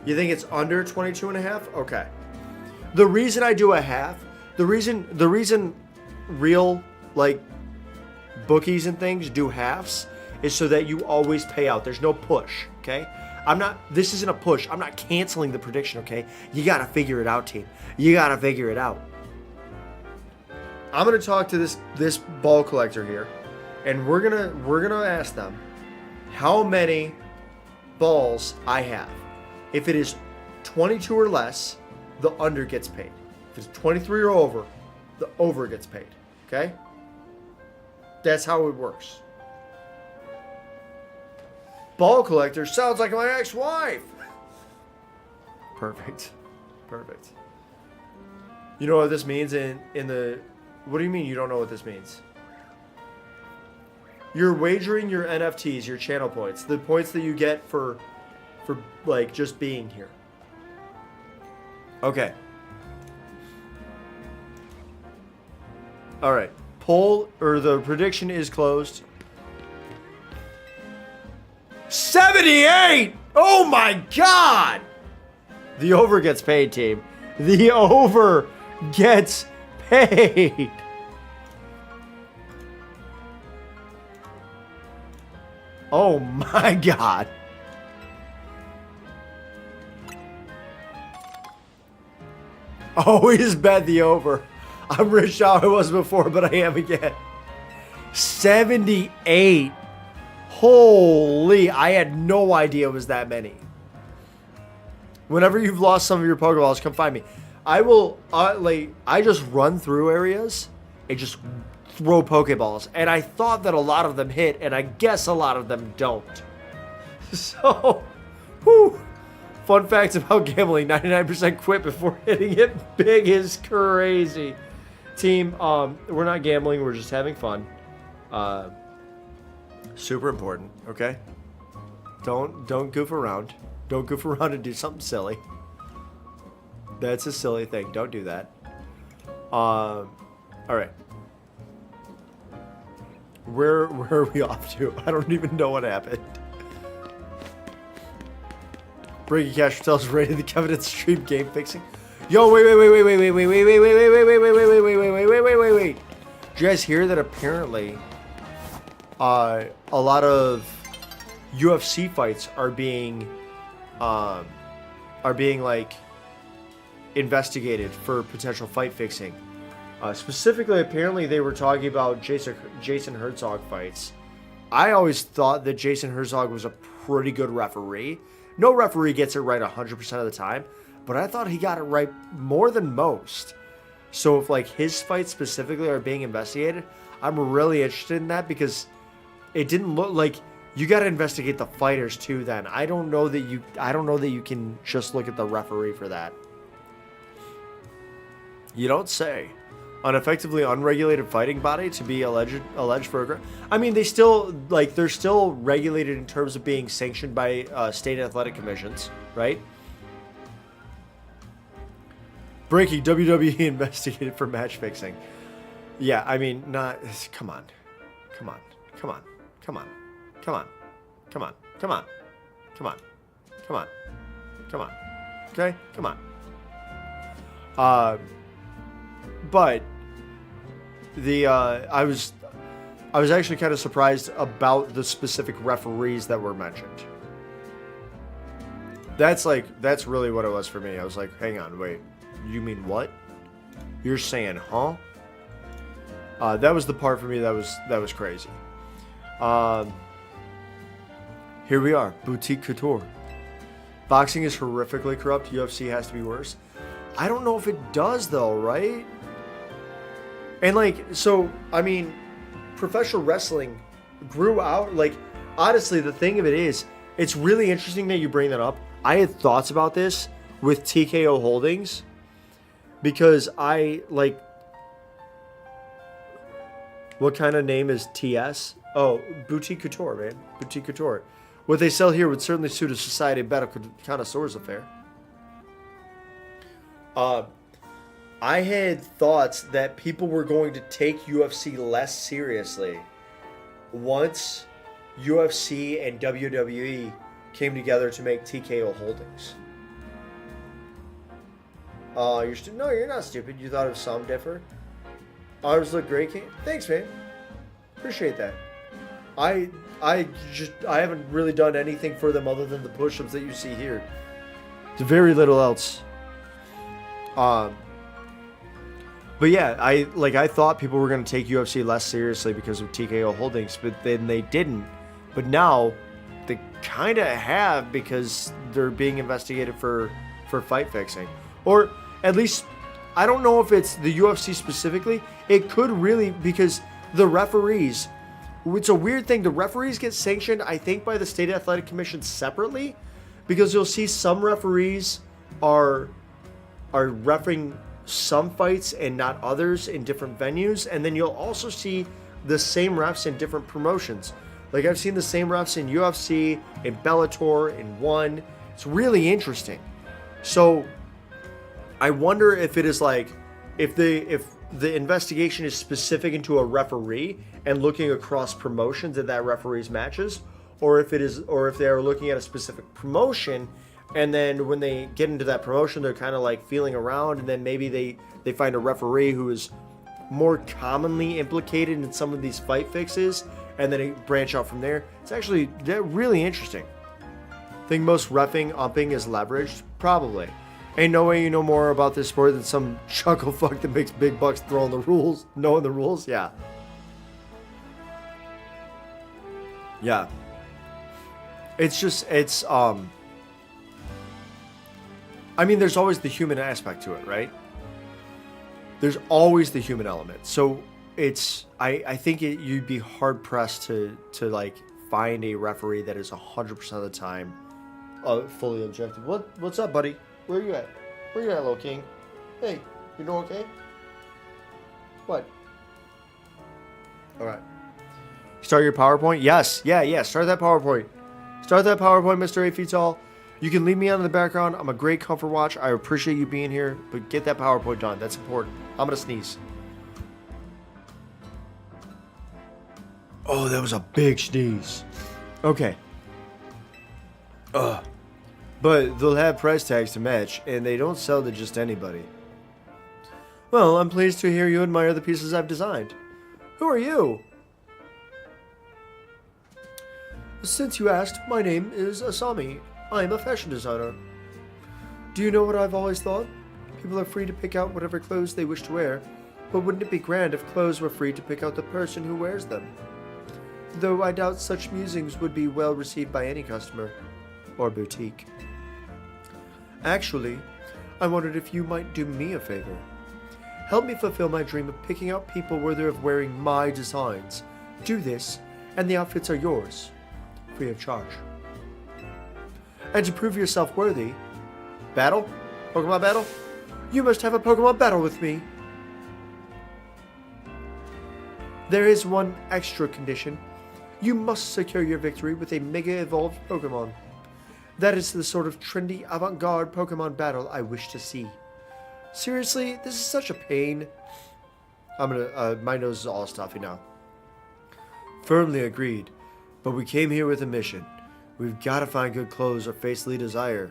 You think it's under 22 and a half? Okay. The reason I do a half, the reason real, like, bookies and things do halves is so that you always pay out. There's no push, okay? This isn't a push. I'm not canceling the prediction, okay? You gotta figure it out, team. You gotta figure it out. I'm gonna talk to this ball collector here, and we're gonna ask them how many balls I have. If it is 22 or less, the under gets paid. If it's 23 or over, the over gets paid. Okay? That's how it works. Ball collector sounds like my ex-wife. Perfect. Perfect. You know what this means in the... What do you mean you don't know what this means? You're wagering your NFTs, your channel points. The points that you get for like just being here. Okay. All right. Poll or the prediction is closed. 78! Oh my god! The over gets paid, team. The over gets paid. Oh my god. Always bet the over. I'm rich how I was before, but I am again. 78. Holy, I had no idea it was that many. Whenever you've lost some of your Pokeballs, come find me. I will, I just run through areas and just throw Pokeballs. And I thought that a lot of them hit, and I guess a lot of them don't. So, whew. Fun facts about gambling, 99% quit before hitting it big is crazy. Team, we're not gambling, we're just having fun. Super important, okay? Don't goof around. Don't goof around and do something silly. That's a silly thing. Don't do that. All right. Where are we off to? I don't even know what happened. Breaking Cash tells rated the Covenant stream game fixing. Yo, wait. Did you guys hear that apparently a lot of UFC fights are being like investigated for potential fight fixing? Specifically, apparently they were talking about Jason Herzog fights. I always thought that Jason Herzog was a pretty good referee. No referee gets it right 100% of the time, but I thought he got it right more than most. So if like his fights specifically are being investigated, I'm really interested in that because it didn't look like you got to investigate the fighters too. Then I don't know that you can just look at the referee for that. You don't say. An effectively unregulated fighting body to be alleged for I mean, they're still regulated in terms of being sanctioned by state athletic commissions, right? Breaking, WWE investigated for match fixing. Yeah, I mean, not. Come on. Okay, come on. But I was actually kind of surprised about the specific referees that were mentioned. That's really what it was for me. I was like, hang on, wait, you mean what? You're saying, huh? That was the part for me that was crazy. Here we are, Boutique Couture. Boxing is horrifically corrupt. UFC has to be worse. I don't know if it does though, right? And so, I mean, professional wrestling grew out, honestly, the thing of it is, it's really interesting that you bring that up. I had thoughts about this with TKO Holdings because what kind of name is TS? Oh, Boutique Couture, man. Boutique Couture. What they sell here would certainly suit a society of battle connoisseurs affair. I had thoughts that people were going to take UFC less seriously once UFC and WWE came together to make TKO Holdings. No, you're not stupid. You thought it was some different. Ours look great. Thanks, man. Appreciate that. I haven't really done anything for them other than the push-ups that you see here. There's very little else. But yeah, I thought people were going to take UFC less seriously because of TKO Holdings, but then they didn't. But now they kind of have because they're being investigated for fight fixing. Or at least, I don't know if it's the UFC specifically. It could really, because the referees, it's a weird thing. The referees get sanctioned, I think, by the State Athletic Commission separately, because you'll see some referees are refereeing some fights and not others in different venues, and then you'll also see the same refs in different promotions. Like I've seen the same refs in UFC, in Bellator, in ONE. It's really interesting. So I wonder if it is if the investigation is specific into a referee and looking across promotions at that referee's matches, or if they are looking at a specific promotion, and then when they get into that promotion, they're kind of like feeling around, and then maybe they find a referee who is more commonly implicated in some of these fight fixes, and then they branch out from there. It's actually really interesting. Think most reffing umping is leveraged? Probably. Ain't no way you know more about this sport than some chuckle fuck that makes big bucks knowing the rules. Yeah. Yeah. I mean, there's always the human aspect to it, right? There's always the human element. So I think you'd be hard pressed to like find a referee that is 100% of the time fully objective. What's up, buddy? Where you at? Where you at, little king? Hey, you doing okay? What? All right. Start your PowerPoint? Yes. Yeah. Start that PowerPoint. Mr. 8 feet tall. You can leave me out in the background. I'm a great comfort watch. I appreciate you being here, but get that PowerPoint done. That's important. I'm going to sneeze. Oh, that was a big sneeze. Okay. But they'll have price tags to match, and they don't sell to just anybody. Well, I'm pleased to hear you admire the pieces I've designed. Who are you? Since you asked, my name is Asami. I'm a fashion designer. Do you know what I've always thought? People are free to pick out whatever clothes they wish to wear, but wouldn't it be grand if clothes were free to pick out the person who wears them? Though I doubt such musings would be well received by any customer or boutique. Actually, I wondered if you might do me a favor. Help me fulfill my dream of picking out people worthy of wearing my designs. Do this, and the outfits are yours, free of charge. And to prove yourself worthy, battle? Pokemon battle? You must have a Pokemon battle with me. There is one extra condition. You must secure your victory with a Mega Evolved Pokemon. That is the sort of trendy avant-garde Pokemon battle I wish to see. Seriously, this is such a pain. My nose is all stuffy now. Firmly agreed, but we came here with a mission. We've got to find good clothes or face Lee Desire.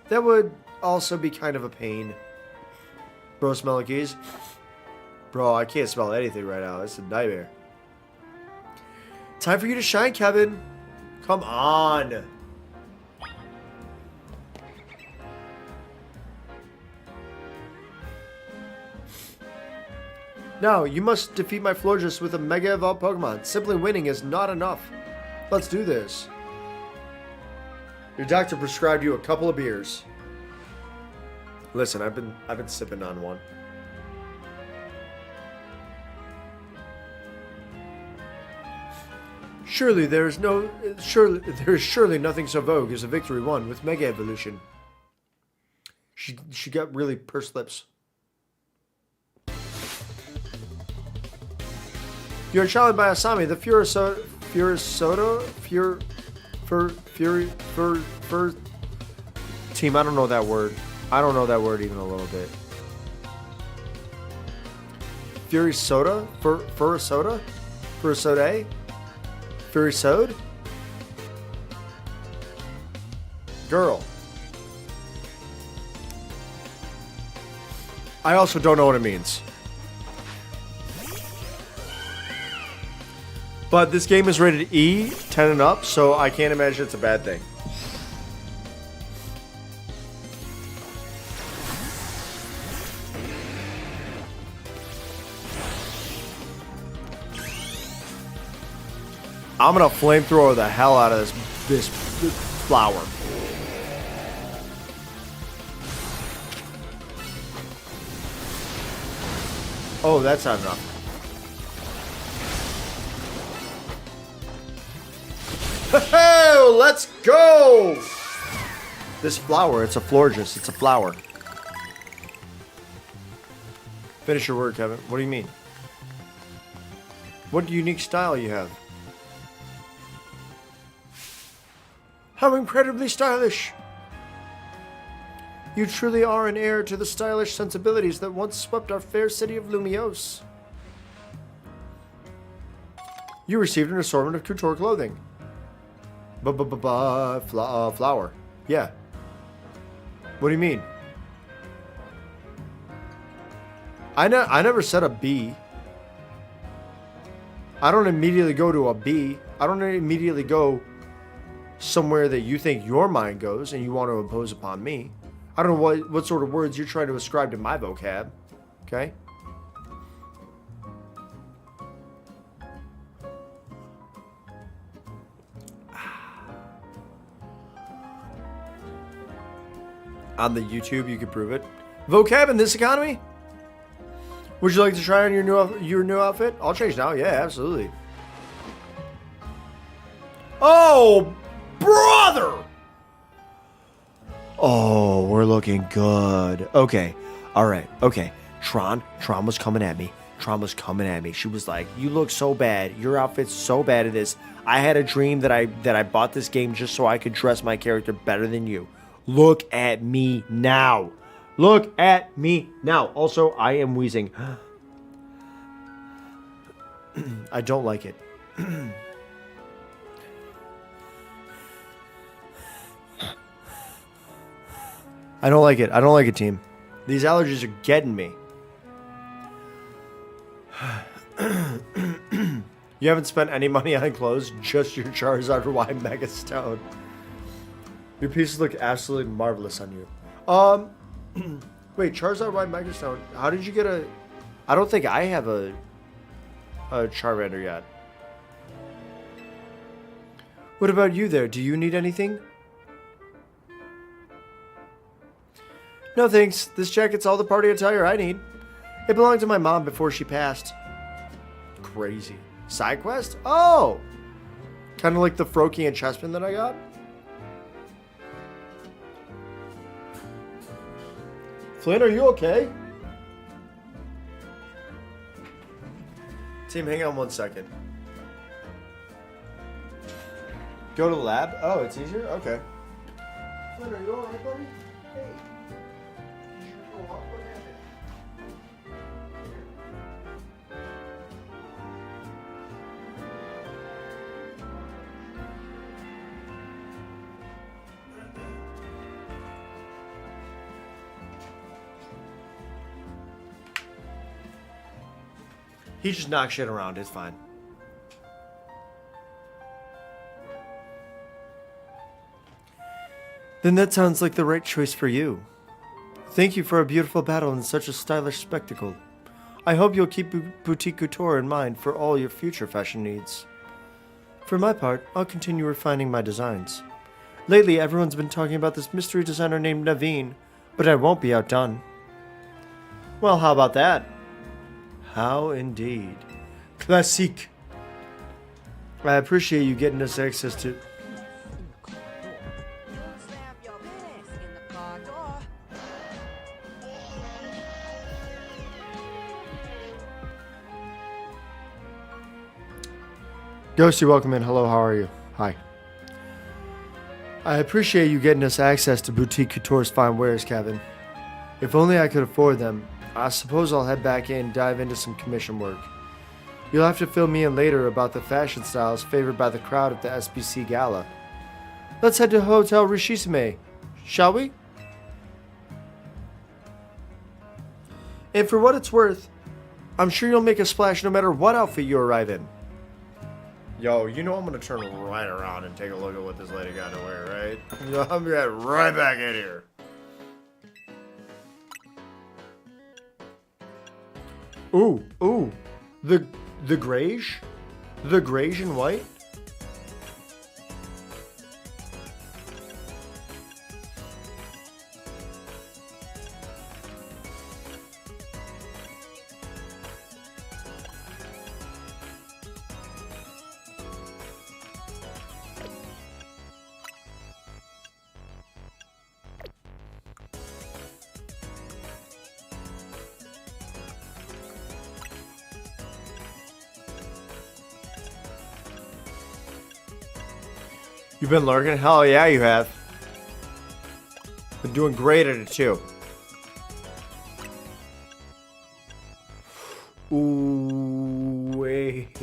That would also be kind of a pain. Bro, smell the keys? Bro, I can't smell anything right now. It's a nightmare. Time for you to shine, Kevin. Come on. Now, you must defeat my Florges with a Mega Evolved Pokemon. Simply winning is not enough. Let's do this. Your doctor prescribed you a couple of beers. Listen, I've been sipping on one. There is surely nothing so vogue as a victory won with Mega Evolution. She got really pursed lips. You're challenged by Asami, the Fury team. I don't know that word. I don't know that word even a little bit. Fury Soda? Furisode? Fury Sode? Girl. I also don't know what it means. But this game is rated E, 10 and up, so I can't imagine it's a bad thing. I'm gonna flamethrower the hell out of this flower. Oh, that's not enough. Hey, let's go! This flower, it's a Florges. It's a flower. Finish your word, Kevin. What do you mean? What unique style you have? How incredibly stylish! You truly are an heir to the stylish sensibilities that once swept our fair city of Lumiose. You received an assortment of couture clothing. Flower. Yeah. What do you mean? I never said a B. I don't immediately go to a B. I don't immediately go somewhere that you think your mind goes and you want to impose upon me. I don't know what sort of words you're trying to ascribe to my vocab. Okay? On the YouTube, you can prove it. Vocab in this economy? Would you like to try on your new outfit? I'll change now. Yeah, absolutely. Oh, brother! Oh, we're looking good. Okay. All right. Okay. Tron was coming at me. She was like, "You look so bad. Your outfit's so bad at this. I had a dream that I bought this game just so I could dress my character better than you. Look at me now. Look at me now." Also, I am wheezing. I don't like it. I don't like it. I don't like it, team. These allergies are getting me. You haven't spent any money on clothes, just your Charizard Y Mega Stone. Your pieces look absolutely marvelous on you. Wait, Charizard Y Mega Stone. How did you get a... I don't think I have a Charmander yet. What about you there? Do you need anything? No thanks. This jacket's all the party attire I need. It belonged to my mom before she passed. Crazy. Side quest? Oh! Kind of like the Froakie and Chespin that I got. Flynn, are you okay? Team, hang on 1 second. Go to the lab? Oh, it's easier? Okay. Flynn, are you alright, buddy? Hey. Did you go up? What happened? He just knocks shit around. It's fine. Then that sounds like the right choice for you. Thank you for a beautiful battle and such a stylish spectacle. I hope you'll keep Boutique Couture in mind for all your future fashion needs. For my part, I'll continue refining my designs. Lately, everyone's been talking about this mystery designer named Naveen, but I won't be outdone. Well, how about that? How indeed. Classique. I appreciate you getting us access to... Ghosty, welcome in. Hello, how are you? Hi. I appreciate you getting us access to Boutique Couture's fine wares, Kevin. If only I could afford them, I suppose I'll head back in and dive into some commission work. You'll have to fill me in later about the fashion styles favored by the crowd at the SBC Gala. Let's head to Hotel Rishisime, shall we? And for what it's worth, I'm sure you'll make a splash no matter what outfit you arrive in. Yo, you know I'm gonna turn right around and take a look at what this lady got to wear, right? I'm gonna get right back in here. Ooh, the grayish? The grayish and white? You've been lurking? Hell yeah, you have. Been doing great at it, too. Ooh, wait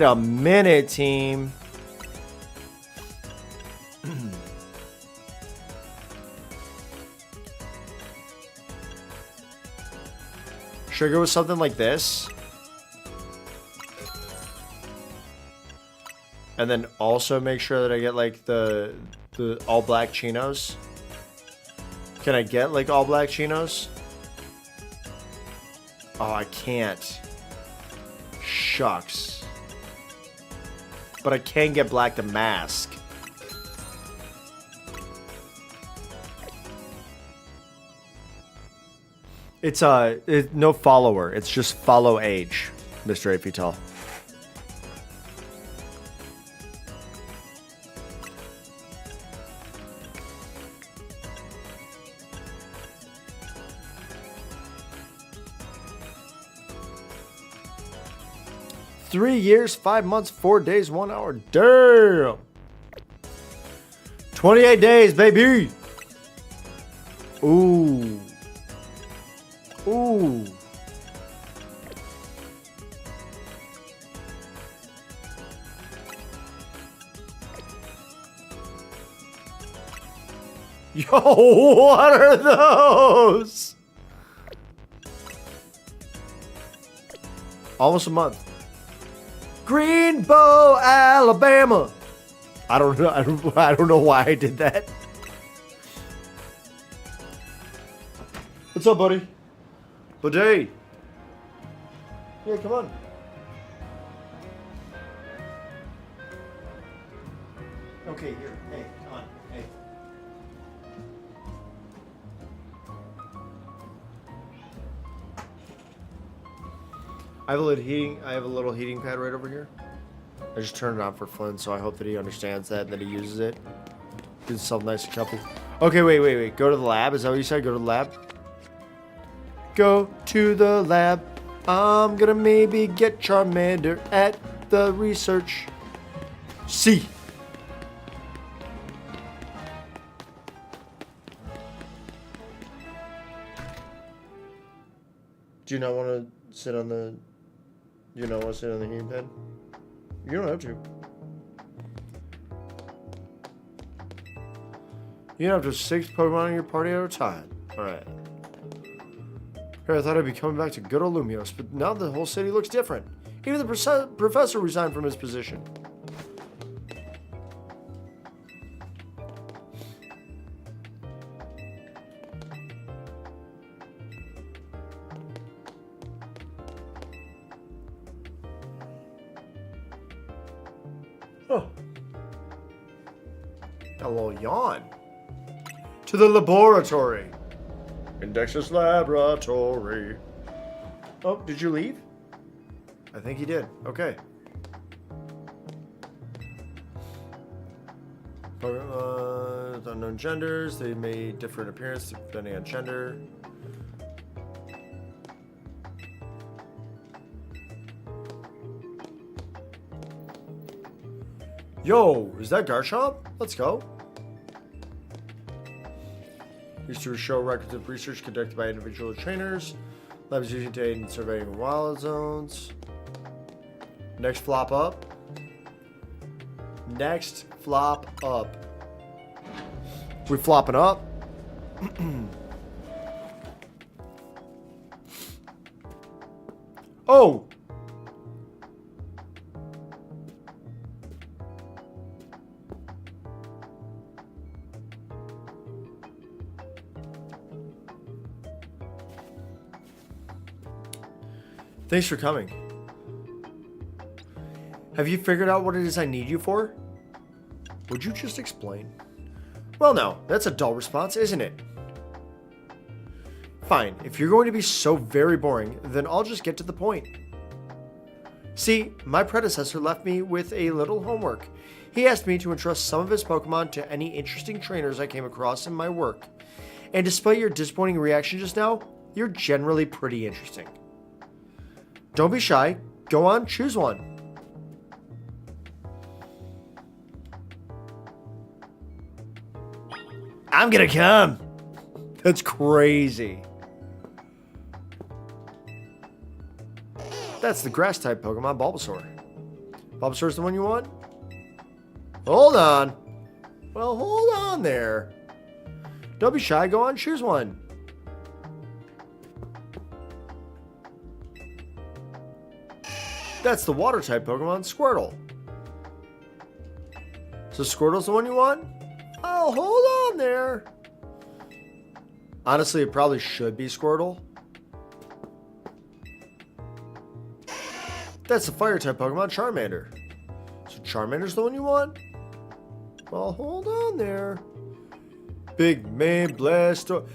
a minute, team. Should I go with something like this? And then also make sure that I get like the all black chinos. Can I get like all black chinos? Oh, I can't. Shucks. But I can get black to mask. It's no follower. It's just follow age, Mr. Apital. Three years, 5 months, 4 days, 1 hour. Damn. 28 days, baby. Ooh. Ooh. Yo, what are those? Almost a month. Greenbow, Alabama. I don't know. I don't know why I did that. What's up, buddy? Buddy. Yeah, come on. Okay, here. Hey, come on. Hey. I have a little heating pad right over here. I just turned it on for Flynn, so I hope that he understands that and that he uses it. Gives himself nice and comfy. Okay, wait. Go to the lab. Is that what you said? Go to the lab? Go to the lab. I'm gonna maybe get Charmander at the research. See. Do you not want to sit on the... Do you not want to sit on the heating pad? You don't have to. You can have up to 6 Pokemon in your party at a time. Alright. Here, I thought I'd be coming back to good old Lumios, but now the whole city looks different. Even the professor resigned from his position. Oh. A little yawn. To the laboratory. Indexus Laboratory. Oh, did you leave? I think he did. Okay. Unknown genders. They may differ in appearance depending on gender. Yo, is that Garchomp? Let's go. Used to show records of research conducted by individual trainers. Labs using to aid in surveying wild zones. Next flop up. Next flop up. We flopping up. Oh! Thanks for coming. Have you figured out what it is I need you for? Would you just explain? Well, no, that's a dull response, isn't it? Fine, if you're going to be so very boring, then I'll just get to the point. See, my predecessor left me with a little homework. He asked me to entrust some of his Pokemon to any interesting trainers I came across in my work. And despite your disappointing reaction just now, you're generally pretty interesting. Don't be shy. Go on, choose one. I'm gonna come. That's crazy. That's the grass type Pokemon, Bulbasaur. Bulbasaur's the one you want? Hold on. Well, hold on there. Don't be shy. Go on, choose one. That's the water type Pokemon, Squirtle. So Squirtle's the one you want? Oh, hold on there. Honestly, it probably should be Squirtle. That's the fire type Pokemon, Charmander. So Charmander's the one you want? Well, hold on there. Big man Blasto.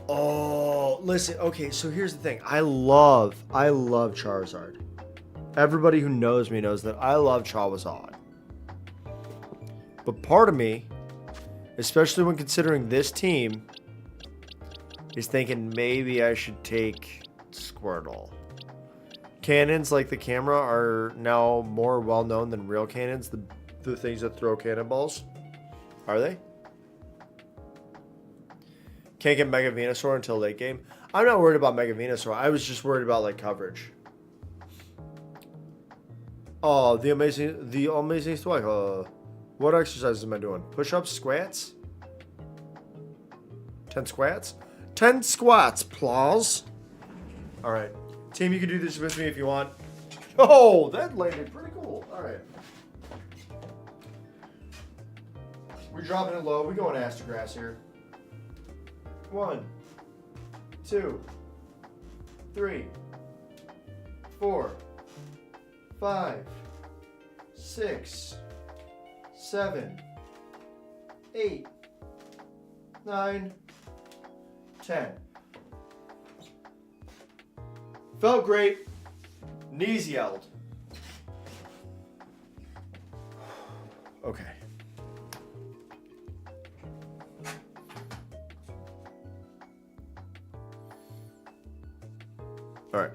Oh, listen. Okay, so here's the thing. I love Charizard. Everybody who knows me knows that I love Charizard. But part of me, especially when considering this team, is thinking maybe I should take Squirtle. Cannons like the camera are now more well known than real cannons, the things that throw cannonballs. Are they? Can't get Mega Venusaur until late game. I'm not worried about Mega Venusaur. I was just worried about like coverage. Oh, the amazing swag. What exercises am I doing? Push-ups, squats? 10 squats? 10 squats, please. All right. Team, you can do this with me if you want. Oh, that landed pretty cool. All right. We're dropping it low. We're going ass to grass here. 1, 2, 3, 4, 5, 6, 7, 8, 9, 10. Felt great. Knees yelled. Okay. All right.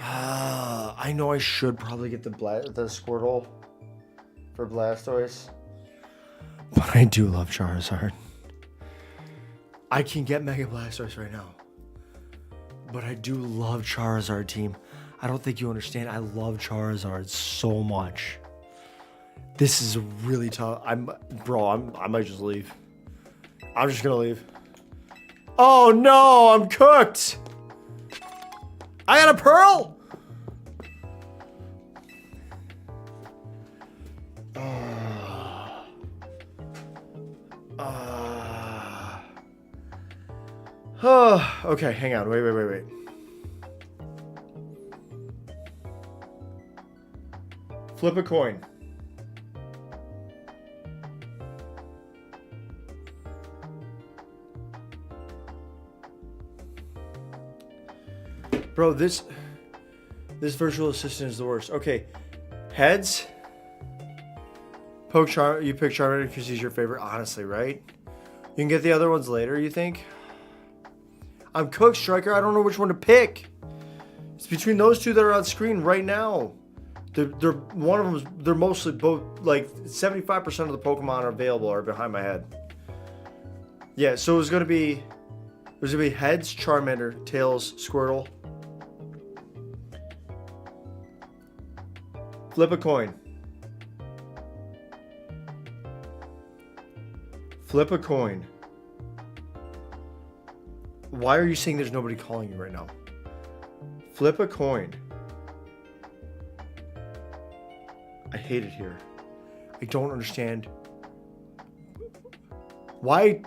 I know I should probably get the Squirtle for Blastoise, but I do love Charizard. I can get Mega Blastoise right now, but I do love Charizard, team. I don't think you understand. I love Charizard so much. This is really tough. I might just leave. I'm just gonna leave. Oh no, I'm cooked. I got a Pearl. Okay, hang on. Wait. Flip a coin. Bro, this virtual assistant is the worst. Okay, heads. You pick Charmander because he's your favorite, honestly, right? You can get the other ones later, you think? I'm cooked, Striker. I don't know which one to pick. It's between those two that are on screen right now. They're one of them. They're mostly both, like 75% of the Pokemon are available are behind my head. Yeah, so it was gonna be heads, Charmander, tails, Squirtle. Flip a coin. Flip a coin. Why are you saying there's nobody calling you right now? Flip a coin. I hate it here. I don't understand. Why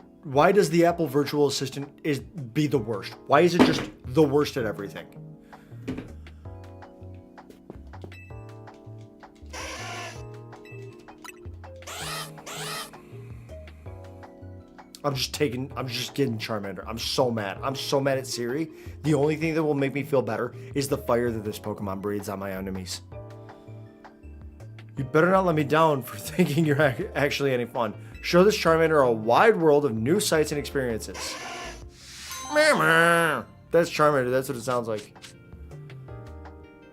does the Apple virtual assistant be the worst? Why is it just the worst at everything? I'm just getting Charmander. I'm so mad. I'm so mad at Siri. The only thing that will make me feel better is the fire that this Pokemon breathes on my enemies. You better not let me down for thinking you're actually any fun. Show this Charmander a wide world of new sights and experiences. That's Charmander. That's what it sounds like.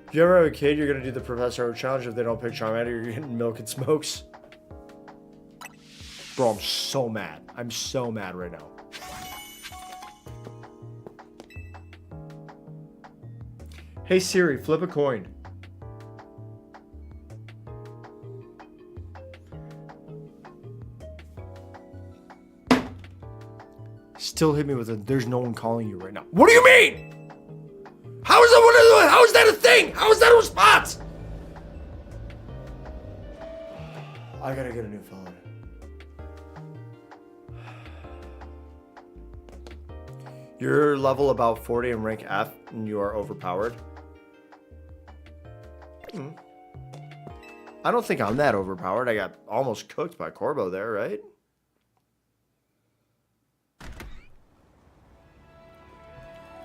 If you ever have a kid, you're going to do the Professor Oak challenge. If they don't pick Charmander, you're getting milk and smokes. Bro, I'm so mad. I'm so mad right now. Hey Siri, flip a coin. Still hit me with a, there's no one calling you right now. What do you mean? How is is that a thing? How is that a response? I gotta get a new phone. You're level about 40 and rank F, and you are overpowered. I don't think I'm that overpowered. I got almost cooked by Corbo there, right?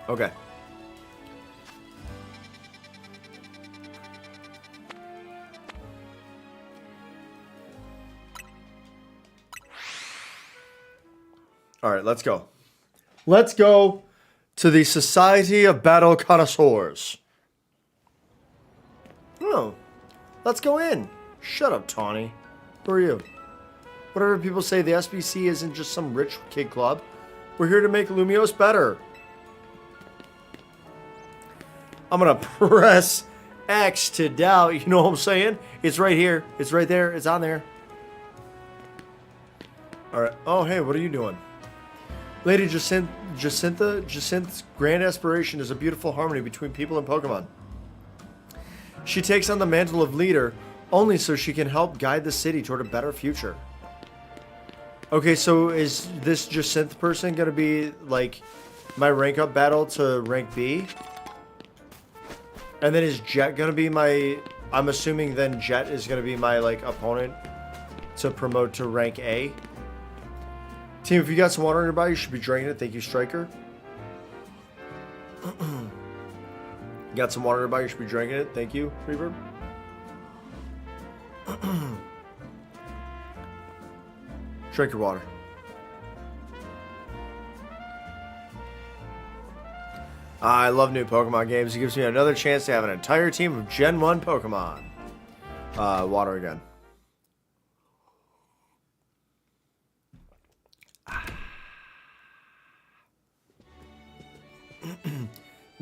Okay. All right, let's go. Let's go to the Society of Battle Connoisseurs. Oh, let's go in. Shut up, Tawny. Who are you? Whatever people say, the SBC isn't just some rich kid club. We're here to make Lumiose better. I'm gonna press X to doubt. You know what I'm saying? It's right here. It's right there. It's on there. All right. Oh, hey, what are you doing? Lady Jacinth's grand aspiration is a beautiful harmony between people and Pokemon. She takes on the mantle of leader only so she can help guide the city toward a better future. Okay, so is this Jacinthe person gonna be like my rank up battle to rank B? And then is Jet gonna be my... I'm assuming then Jet is gonna be my like opponent to promote to rank A? Team, if you got some water in your body, you should be drinking it. Thank you, Striker. You got some water in your body, you should be drinking it. Thank you, Reverb. Drink your water. I love new Pokemon games. It gives me another chance to have an entire team of Gen 1 Pokemon. Water again.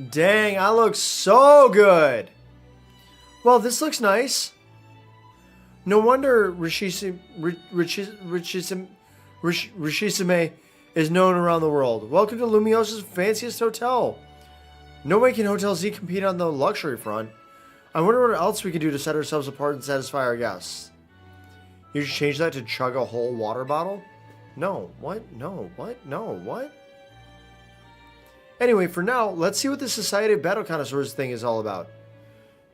Dang, I look so good. Well, this looks nice. No wonder Rishisime is known around the world. Welcome to Lumiose's fanciest hotel. No way can Hotel Z compete on the luxury front. I wonder what else we can do to set ourselves apart and satisfy our guests. You should change that to chug a whole water bottle? No. What? No. What? No. What? Anyway, for now, let's see what the Society of Battle Connoisseurs thing is all about.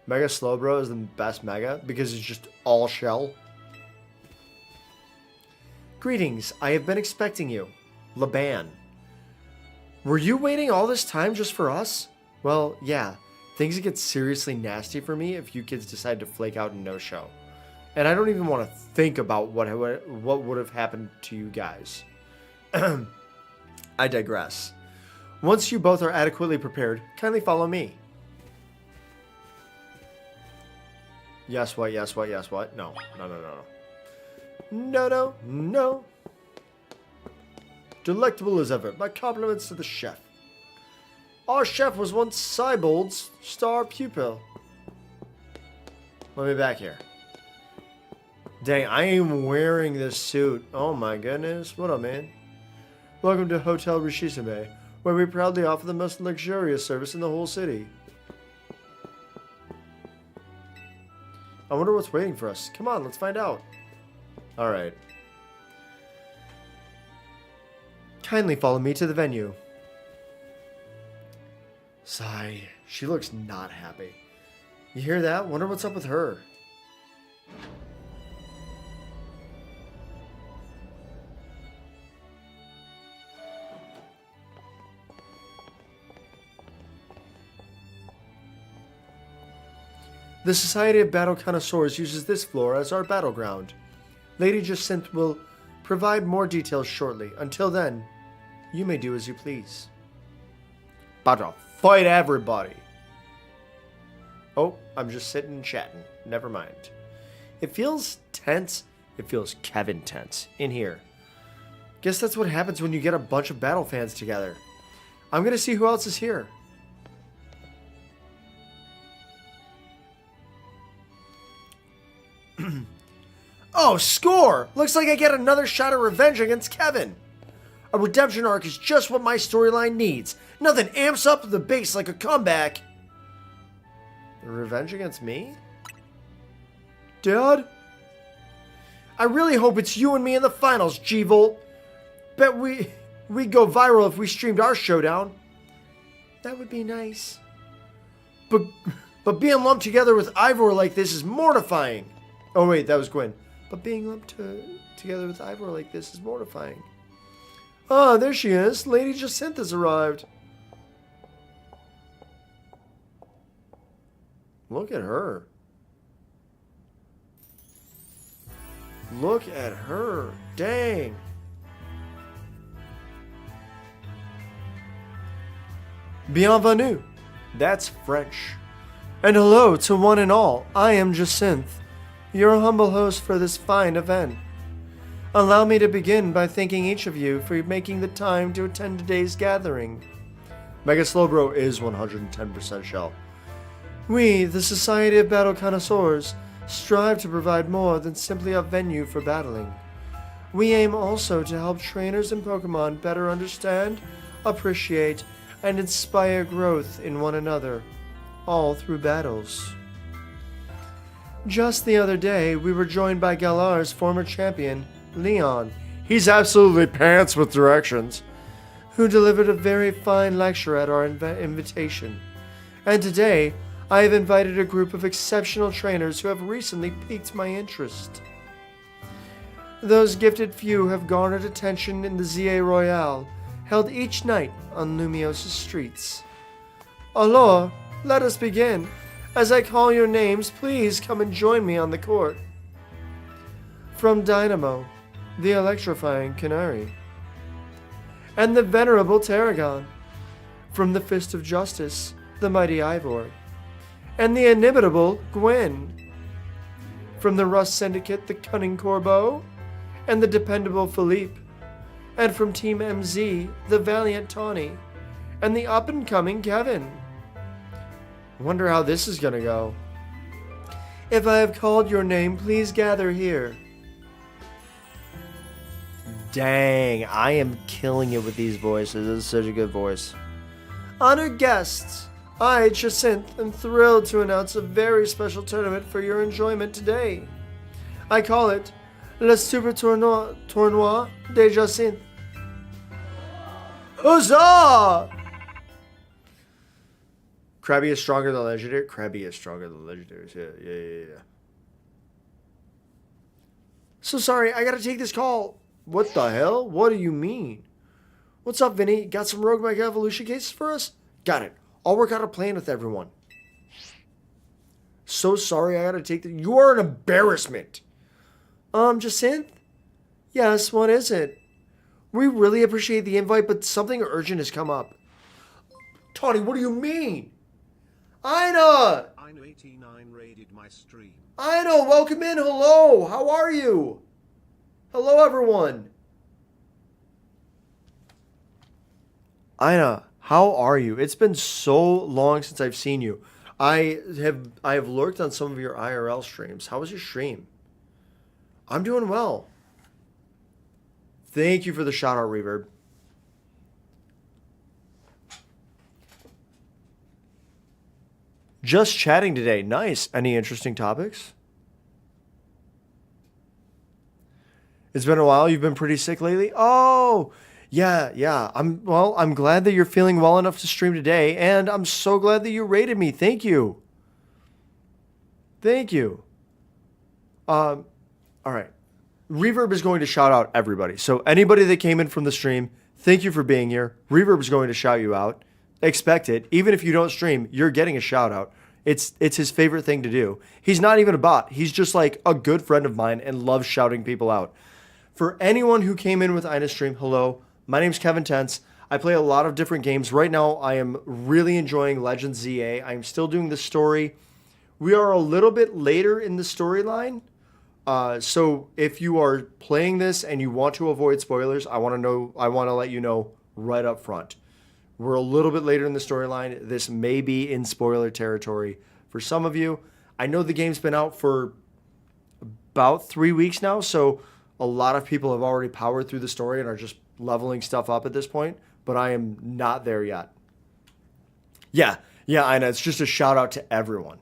Mega Slowbro is the best Mega because it's just all shell. Greetings, I have been expecting you. Laban. Were you waiting all this time just for us? Well, yeah. Things get seriously nasty for me if you kids decide to flake out and no-show. And I don't even want to think about what would have happened to you guys. I digress. Once you both are adequately prepared, kindly follow me. Yes, what, yes, what, yes, what? No, no, no, no, no. No, no, no. Delectable as ever. My compliments to the chef. Our chef was once Cybold's star pupil. Let me back here. Dang, I am wearing this suit. Oh my goodness. What up, man? Welcome to Hotel Rishisime, where we proudly offer the most luxurious service in the whole city. I wonder what's waiting for us. Come on, let's find out. Alright. Kindly follow me to the venue. Sigh. She looks not happy. You hear that? Wonder what's up with her. The Society of Battle Connoisseurs uses this floor as our battleground. Lady Jacinthe will provide more details shortly. Until then, you may do as you please. About to fight everybody. Oh, I'm just sitting and chatting. Never mind. It feels tense. It feels Kevin tense in here. Guess that's what happens when you get a bunch of battle fans together. I'm gonna see who else is here. Oh, score! Looks like I get another shot at revenge against Kevin. A redemption arc is just what my storyline needs. Nothing amps up the base like a comeback. Revenge against me? Dad? I really hope it's you and me in the finals, G-Volt. Bet we'd go viral if we streamed our showdown. That would be nice. But being lumped together with Ivor like this is mortifying. Oh wait, that was Gwen. But being lumped together with Ivor like this is mortifying. Ah, there she is. Lady Jacintha's arrived. Look at her. Look at her. Dang. Bienvenue. That's French. And hello to one and all. I am Jacinth, your humble host for this fine event. Allow me to begin by thanking each of you for making the time to attend today's gathering. Mega Slowbro is 110% shell. We, the Society of Battle Connoisseurs, strive to provide more than simply a venue for battling. We aim also to help trainers and Pokemon better understand, appreciate, and inspire growth in one another, all through battles. Just the other day, we were joined by Galar's former champion, Leon. He's absolutely pants with directions. Who delivered a very fine lecture at our invitation. And today, I have invited a group of exceptional trainers who have recently piqued my interest. Those gifted few have garnered attention in the ZA Royale, held each night on Lumios' streets. Alors, let us begin. As I call your names, please come and join me on the court. From Dynamo, the electrifying Canary. And the venerable Tarragon. From the Fist of Justice, the mighty Ivor. And the inimitable Gwen. From the Rust Syndicate, the cunning Corbeau, and the dependable Philippe. And from Team MZ, the valiant Tawny, and the up-and-coming Kevin. Wonder how this is gonna go. If I have called your name, please gather here. Dang, I am killing it with these voices. This is such a good voice. Honored guests, I, Jacinth, am thrilled to announce a very special tournament for your enjoyment today. I call it Le Super Tournoi de Jacinth. Huzzah! Krabby is stronger than legendary. Krabby is stronger than legendaries. Yeah. So sorry, I gotta take this call. What the hell? What do you mean? What's up, Vinny? Got some Rogue Mike Evolution cases for us? Got it. I'll work out a plan with everyone. So sorry, I gotta take the... You are an embarrassment. Jacinth? Yes, what is it? We really appreciate the invite, but something urgent has come up. Tawny, what do you mean? Ina! Ina89 raided my stream. Ina, welcome in. Hello. How are you? Hello, everyone. Ina, how are you? It's been so long since I've seen you. I have lurked on some of your IRL streams. How was your stream? I'm doing well. Thank you for the shout out, Reverb. Just chatting today. Nice. Any interesting topics? It's been a while. You've been pretty sick lately? Oh, yeah. I'm glad that you're feeling well enough to stream today, and I'm so glad that you rated me. Thank you. All right. Reverb is going to shout out everybody. So anybody that came in from the stream, thank you for being here. Reverb is going to shout you out. Expect it. Even if you don't stream, you're getting a shout out. It's his favorite thing to do. He's not even a bot. He's just like a good friend of mine and loves shouting people out. For anyone who came in with Ina's stream, hello. My name's Kevin Tense. I play a lot of different games. Right now, I am really enjoying Legends ZA. I'm still doing the story. We are a little bit later in the storyline. So if you are playing this and you want to avoid spoilers, I want to let you know right up front. We're a little bit later in the storyline. This may be in spoiler territory for some of you. I know the game's been out for about 3 weeks now, so a lot of people have already powered through the story and are just leveling stuff up at this point, but I am not there yet. Yeah, I know. It's just a shout out to everyone.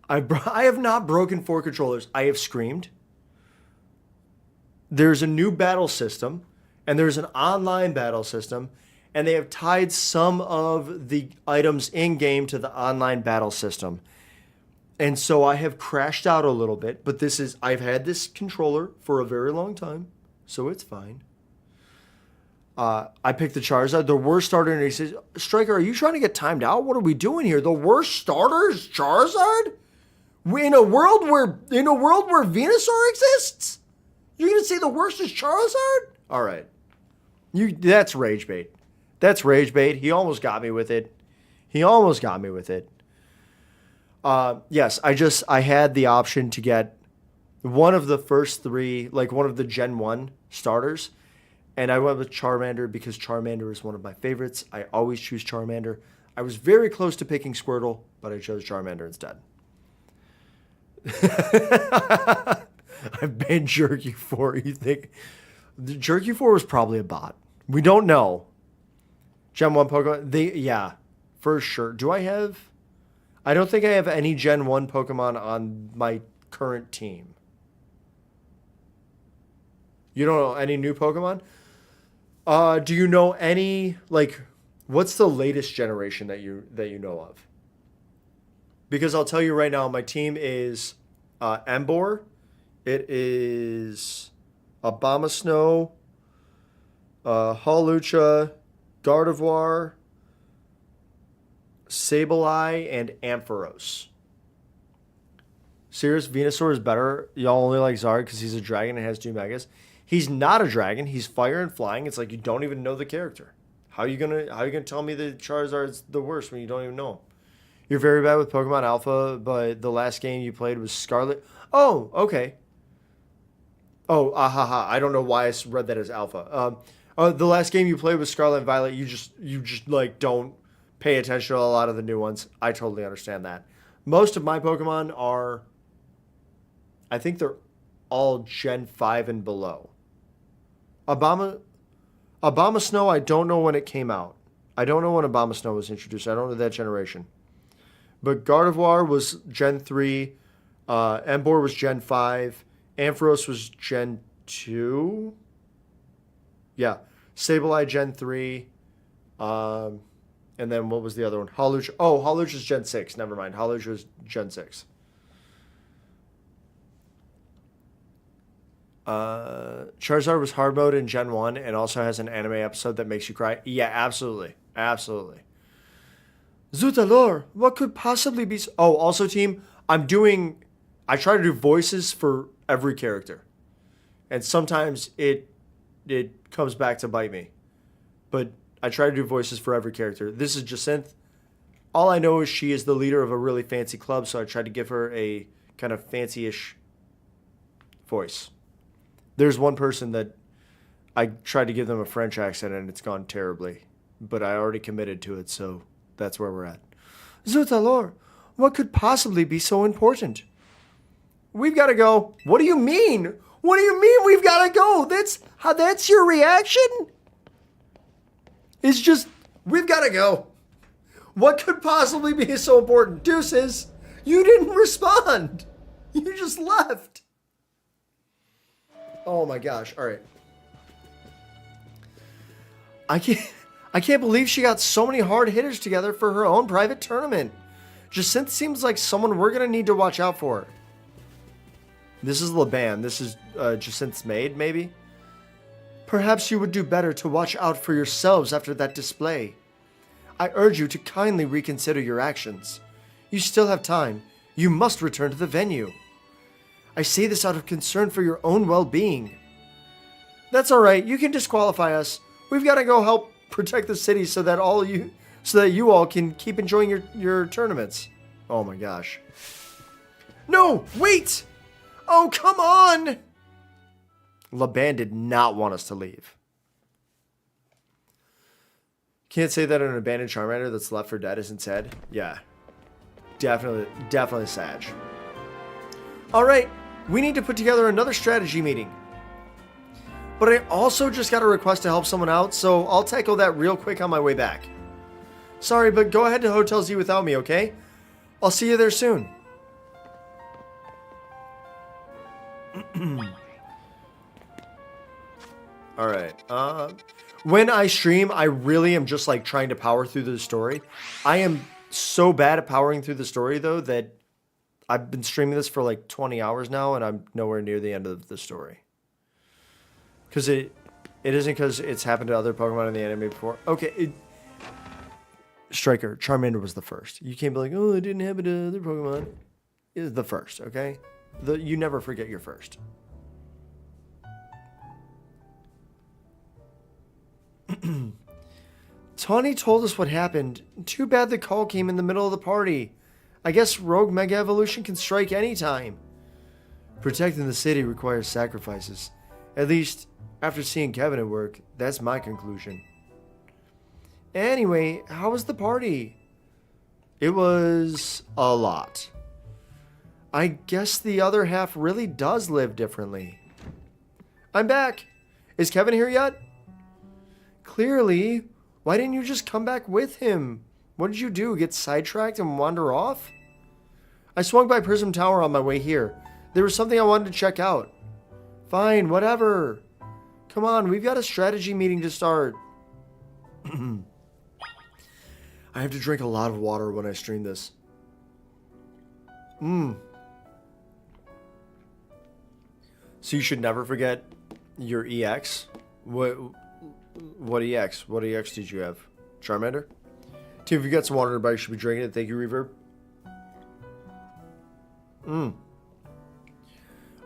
I have not broken 4 controllers. I have screamed. There's a new battle system, and there's an online battle system, and they have tied some of the items in-game to the online battle system. And so I have crashed out a little bit, but I've had this controller for a very long time, so it's fine. I picked the Charizard, the worst starter, and he says, Striker, are you trying to get timed out? What are we doing here? The worst starter is Charizard? In a world where Venusaur exists? You're gonna say the worst is Charizard? All right, that's rage bait. That's rage bait. He almost got me with it. Yes, I had the option to get one of the first 3, like one of the Gen 1 starters, and I went with Charmander because Charmander is one of my favorites. I always choose Charmander. I was very close to picking Squirtle, but I chose Charmander instead. I've banned Jerky 4. You think Jerky 4 was probably a bot? We don't know. Gen 1 Pokemon. Yeah, for sure. I don't think I have any Gen 1 Pokemon on my current team. You don't know any new Pokemon? Do you know any, like, what's the latest generation that you know of? Because I'll tell you right now, my team is Emboar. It is Abomasnow, Hawlucha, Gardevoir, Sableye, and Ampharos. Serious, Venusaur is better. Y'all only like Zard because he's a dragon and has 2 megas. He's not a dragon. He's fire and flying. It's like you don't even know the character. How are you gonna tell me that Charizard's the worst when you don't even know him? You're very bad with Pokemon Alpha, but the last game you played was Scarlet. Oh, okay. Oh, I don't know why I read that as Alpha. The last game you played was Scarlet and Violet. You just like don't pay attention to a lot of the new ones. I totally understand that. Most of my Pokemon are, I think they're all Gen 5 and below. Abomasnow, I don't know when it came out. I don't know when Abomasnow was introduced. I don't know that generation. But Gardevoir was Gen 3. Emboar was Gen 5. Ampharos was Gen 2. Yeah. Sableye Gen 3. And then what was the other one? Hawlucha. Oh, Hawlucha is Gen 6. Never mind. Hawlucha is Gen 6. Charizard was hard mode in Gen 1 and also has an anime episode that makes you cry. Yeah, absolutely. Absolutely. Zutalor, what could possibly be... Oh, also, team, I try to do voices for every character. And sometimes it comes back to bite me. But I try to do voices for every character. This is Jacinth. All I know is she is the leader of a really fancy club, so I tried to give her a kind of fancy-ish voice. There's one person that I tried to give them a French accent and it's gone terribly. But I already committed to it, so that's where we're at. Zutalor, what could possibly be so important? We've got to go. What do you mean? What do you mean we've got to go? That's your reaction? It's just, we've got to go. What could possibly be so important? Deuces, you didn't respond. You just left. Oh my gosh. All right. I can't believe she got so many hard hitters together for her own private tournament. Jacinth seems like someone we're going to need to watch out for. This is Laban. This is Jacinth's maid, maybe? Perhaps you would do better to watch out for yourselves after that display. I urge you to kindly reconsider your actions. You still have time. You must return to the venue. I say this out of concern for your own well-being. That's all right. You can disqualify us. We've got to go help protect the city so that you all can keep enjoying your tournaments. Oh my gosh. No, wait! Oh, come on! Laban did not want us to leave. Can't say that an abandoned Charmander that's left for dead isn't sad. Yeah. Definitely Sag. Alright, we need to put together another strategy meeting. But I also just got a request to help someone out, so I'll tackle that real quick on my way back. Sorry, but go ahead to Hotel Z without me, okay? I'll see you there soon. Alright. When I stream, I really am just like trying to power through the story. I am so bad at powering through the story though that I've been streaming this for like 20 hours now and I'm nowhere near the end of the story. Because it isn't because it's happened to other Pokemon in the anime before. Okay, Striker, Charmander was the first. You can't be like, oh, it didn't happen to other Pokemon. It's the first, okay? You never forget your first. Tawny told us what happened. Too bad the call came in the middle of the party. I guess Rogue Mega Evolution can strike anytime. Protecting the city requires sacrifices. At least, after seeing Kevin at work, that's my conclusion. Anyway, how was the party? It was a lot. I guess the other half really does live differently. I'm back. Is Kevin here yet? Clearly. Why didn't you just come back with him? What did you do? Get sidetracked and wander off? I swung by Prism Tower on my way here. There was something I wanted to check out. Fine, whatever. Come on, we've got a strategy meeting to start. I have to drink a lot of water when I stream this. So you should never forget your EX. What EX? What EX did you have? Charmander? Team, if you got some water in the bag, you should be drinking it. Thank you, Reverb.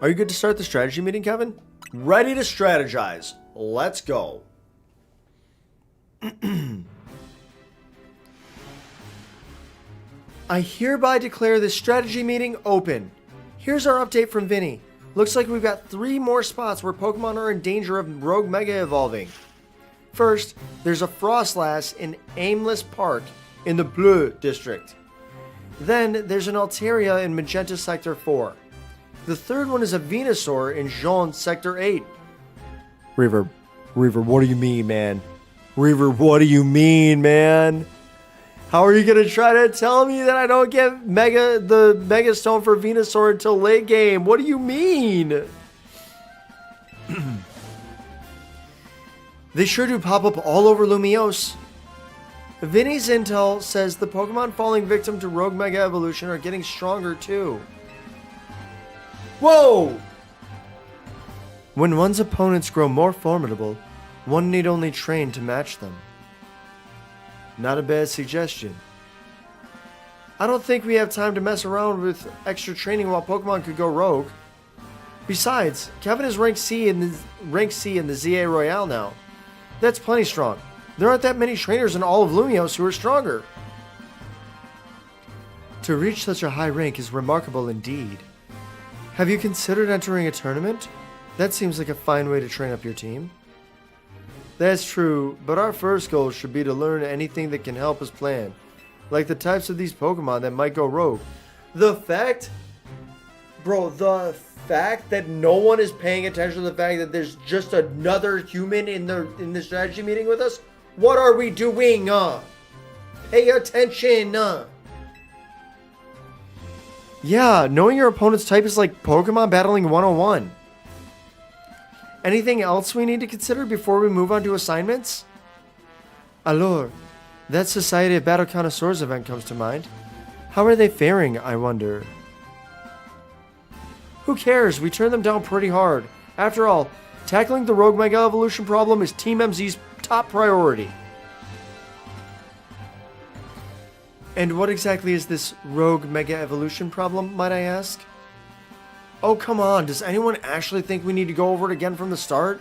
Are you good to start the strategy meeting, Kevin? Ready to strategize. Let's go. I hereby declare this strategy meeting open. Here's our update from Vinny. Looks like we've got 3 more spots where Pokemon are in danger of Rogue Mega evolving. First, there's a Frostlass in Aimless Park in the Bleu district. Then, there's an Altaria in Magenta Sector 4. The third one is a Venusaur in Jaune Sector 8. Reverb, what do you mean, man? Reverb, what do you mean, man? How are you going to try to tell me that I don't get the Mega Stone for Venusaur until late game? What do you mean? They sure do pop up all over Lumiose. Vinny's intel says the Pokemon falling victim to Rogue Mega Evolution are getting stronger too. Whoa! When one's opponents grow more formidable, one need only train to match them. Not a bad suggestion. I don't think we have time to mess around with extra training while Pokemon could go rogue. Besides, Kevin is rank C in the ZA Royale now. That's plenty strong. There aren't that many trainers in all of Lumiose who are stronger. To reach such a high rank is remarkable indeed. Have you considered entering a tournament? That seems like a fine way to train up your team. That's true, but our first goal should be to learn anything that can help us plan, like the types of these Pokemon that might go rogue. The fact that no one is paying attention to the fact that there's just another human in the strategy meeting with us. What are we doing? Pay attention. Yeah, knowing your opponent's type is like Pokemon battling 101. Anything else we need to consider before we move on to assignments? Alors, that Society of Battle Connoisseurs event comes to mind. How are they faring, I wonder? Who cares? We turned them down pretty hard. After all, tackling the Rogue Mega Evolution problem is Team MZ's top priority. And what exactly is this Rogue Mega Evolution problem, might I ask? Oh, come on. Does anyone actually think we need to go over it again from the start?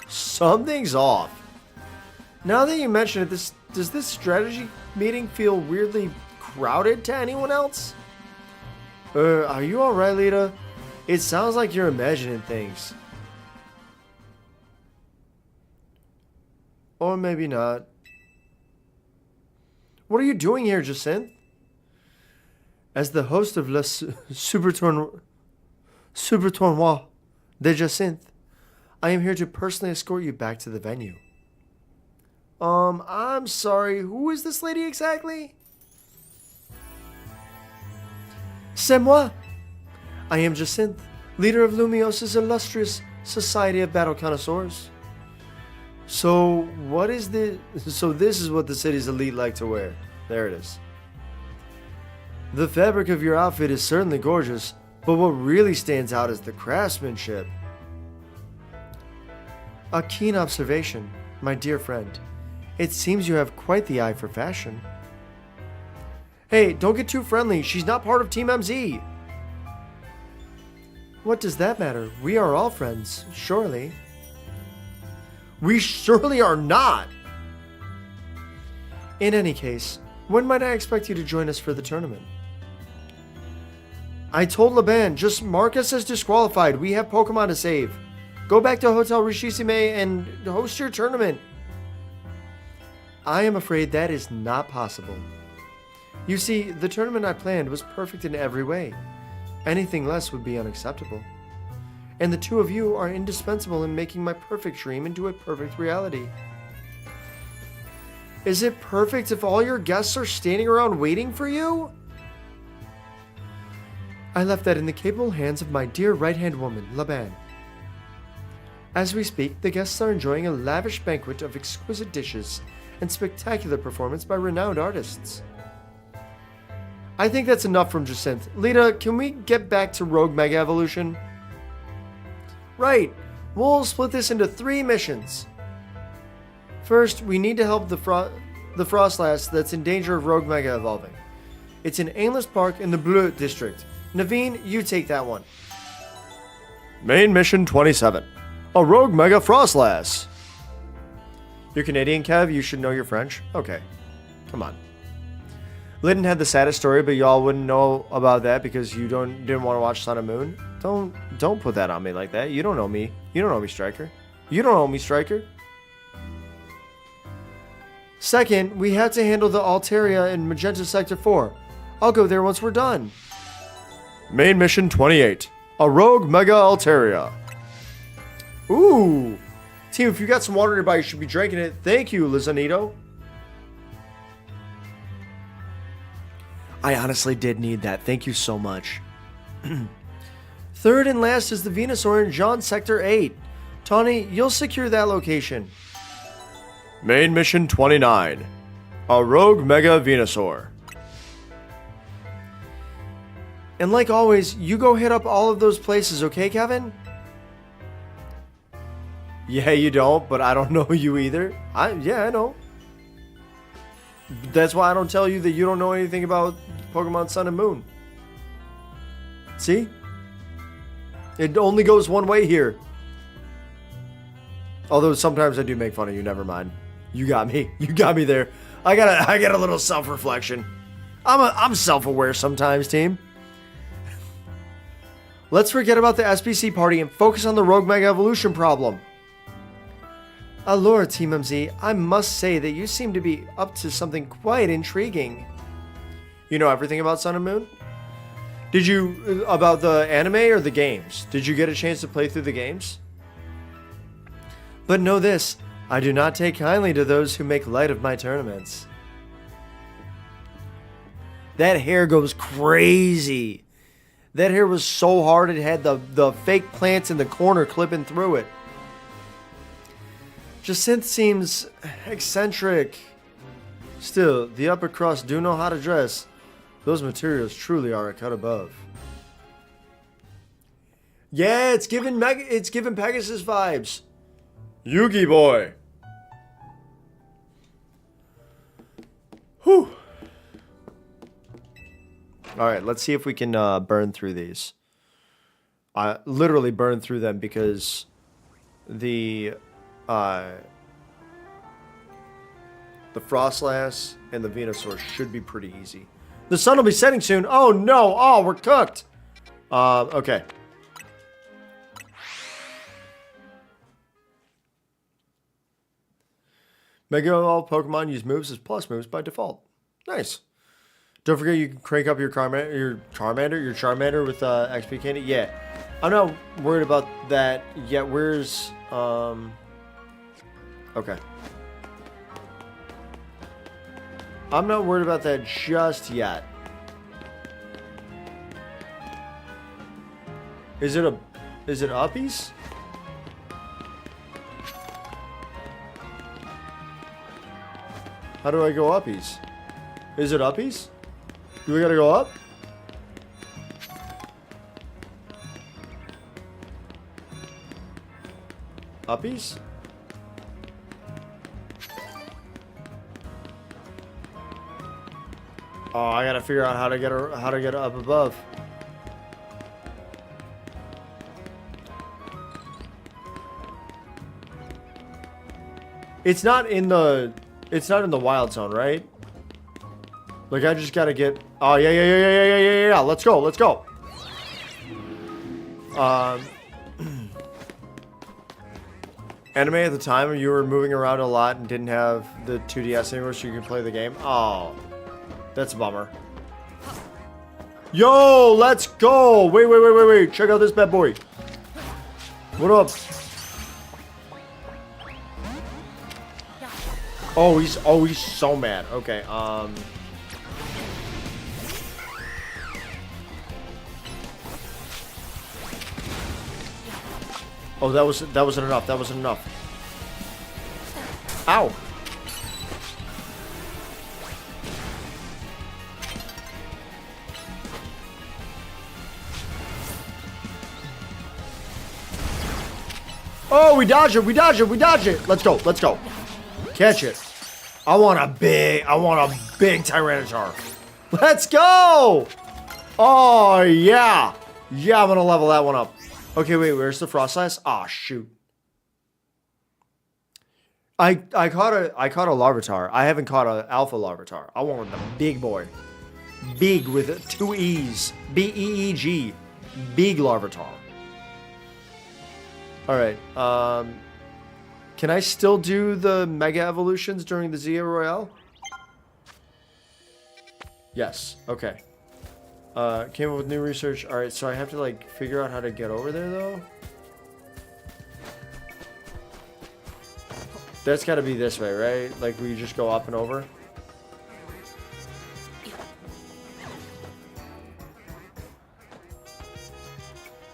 Something's off. Now that you mention it, does this strategy meeting feel weirdly crowded to anyone else? Are you alright, Lita? It sounds like you're imagining things. Or maybe not. What are you doing here, Jacinthe? As the host of Le Super Tournoi de Jacinthe, I am here to personally escort you back to the venue. I'm sorry, who is this lady exactly? C'est moi. I am Jacinthe, leader of Lumios's illustrious Society of Battle Connoisseurs. So this is what the city's elite like to wear. There it is. The fabric of your outfit is certainly gorgeous, but what really stands out is the craftsmanship. A keen observation, my dear friend. It seems you have quite the eye for fashion. Hey, don't get too friendly. She's not part of Team MZ. What does that matter? We are all friends, surely. We surely are not. In any case, when might I expect you to join us for the tournament? I told Laban, just mark us as disqualified. We have Pokemon to save. Go back to Hotel Rishisime and host your tournament. I am afraid that is not possible. You see, the tournament I planned was perfect in every way. Anything less would be unacceptable. And the two of you are indispensable in making my perfect dream into a perfect reality. Is it perfect if all your guests are standing around waiting for you? I left that in the capable hands of my dear right-hand woman, Laban. As we speak, the guests are enjoying a lavish banquet of exquisite dishes and spectacular performance by renowned artists. I think that's enough from Jacinth. Lita, can we get back to Rogue Mega Evolution? Right, we'll split this into 3 missions. First, we need to help the Frostlass that's in danger of Rogue Mega evolving. It's in Aimless Park in the Bleu district. Naveen, you take that one. Main mission 27. A Rogue Mega Frostlass. You're Canadian, Kev? You should know your French? Okay. Come on. Lyndon had the saddest story, but y'all wouldn't know about that because you didn't want to watch Sun and Moon. Don't put that on me like that. You don't know me. You don't know me, Striker. You don't know me, Striker. Second, we have to handle the Altaria in Magenta Sector 4. I'll go there once we're done. Main mission 28. A Rogue Mega Altaria. Ooh. Team, if you got some water nearby, you should be drinking it. Thank you, Lizanito. I honestly did need that. Thank you so much. Third and last is the Venusaur in John Sector 8. Tawny, you'll secure that location. Main mission 29. A Rogue Mega Venusaur. And like always, you go hit up all of those places, okay, Kevin? Yeah, you don't, but I don't know you either. Yeah, I know. That's why I don't tell you that you don't know anything about Pokemon Sun and Moon. See? It only goes one way here. Although sometimes I do make fun of you, never mind. You got me. You got me there. I got a little self-reflection. I'm self-aware sometimes, team. Let's forget about the SBC party and focus on the Rogue Mega Evolution problem. Allure, Team MZ, I must say that you seem to be up to something quite intriguing. You know everything about Sun and Moon? Did you, about the anime or the games? Did you get a chance to play through the games? But know this, I do not take kindly to those who make light of my tournaments. That hair goes crazy. That hair was so hard it had the fake plants in the corner clipping through it. Jacinth seems eccentric. Still, the upper crust do know how to dress. Those materials truly are a cut above. Yeah, it's giving Pegasus vibes. Yugi boy. Whew. Alright, let's see if we can burn through these. Literally burn through them because the Frostlass and the Venusaur should be pretty easy. The sun will be setting soon. Oh no! Oh, we're cooked! Okay. Mega all Pokemon use moves as plus moves by default. Nice. Don't forget you can crank up your Charmander with XP candy. Yeah, I'm not worried about that yet. Where's okay. I'm not worried about that just yet. Is it uppies? How do I go uppies? Is it uppies? Do we gotta go up? Uppies? Oh, I gotta figure out how to get up above. It's not in the wild zone, right? Like I just gotta get. Oh yeah. Let's go. Anime at the time, you were moving around a lot and didn't have the 2DS anymore, so you could play the game. Oh, that's a bummer. Yo, let's go! Wait. Check out this bad boy. What up? Oh, he's so mad. Okay, Oh, that wasn't enough. Ow. Oh, we dodge it. Let's go. Catch it. I want a big Tyranitar. Let's go. Oh, yeah. Yeah, I'm going to level that one up. Okay, wait, where's the frost slice? Ah, shoot. I caught a Larvitar. I haven't caught an Alpha Larvitar. I want the big boy. Big with 2 E's. B-E-E-G. Big Larvitar. Alright, can I still do the Mega Evolutions during the Zia Royale? Yes, okay. Came up with new research. Alright, so I have to, like, figure out how to get over there, though. That's gotta be this way, right? Like, we just go up and over?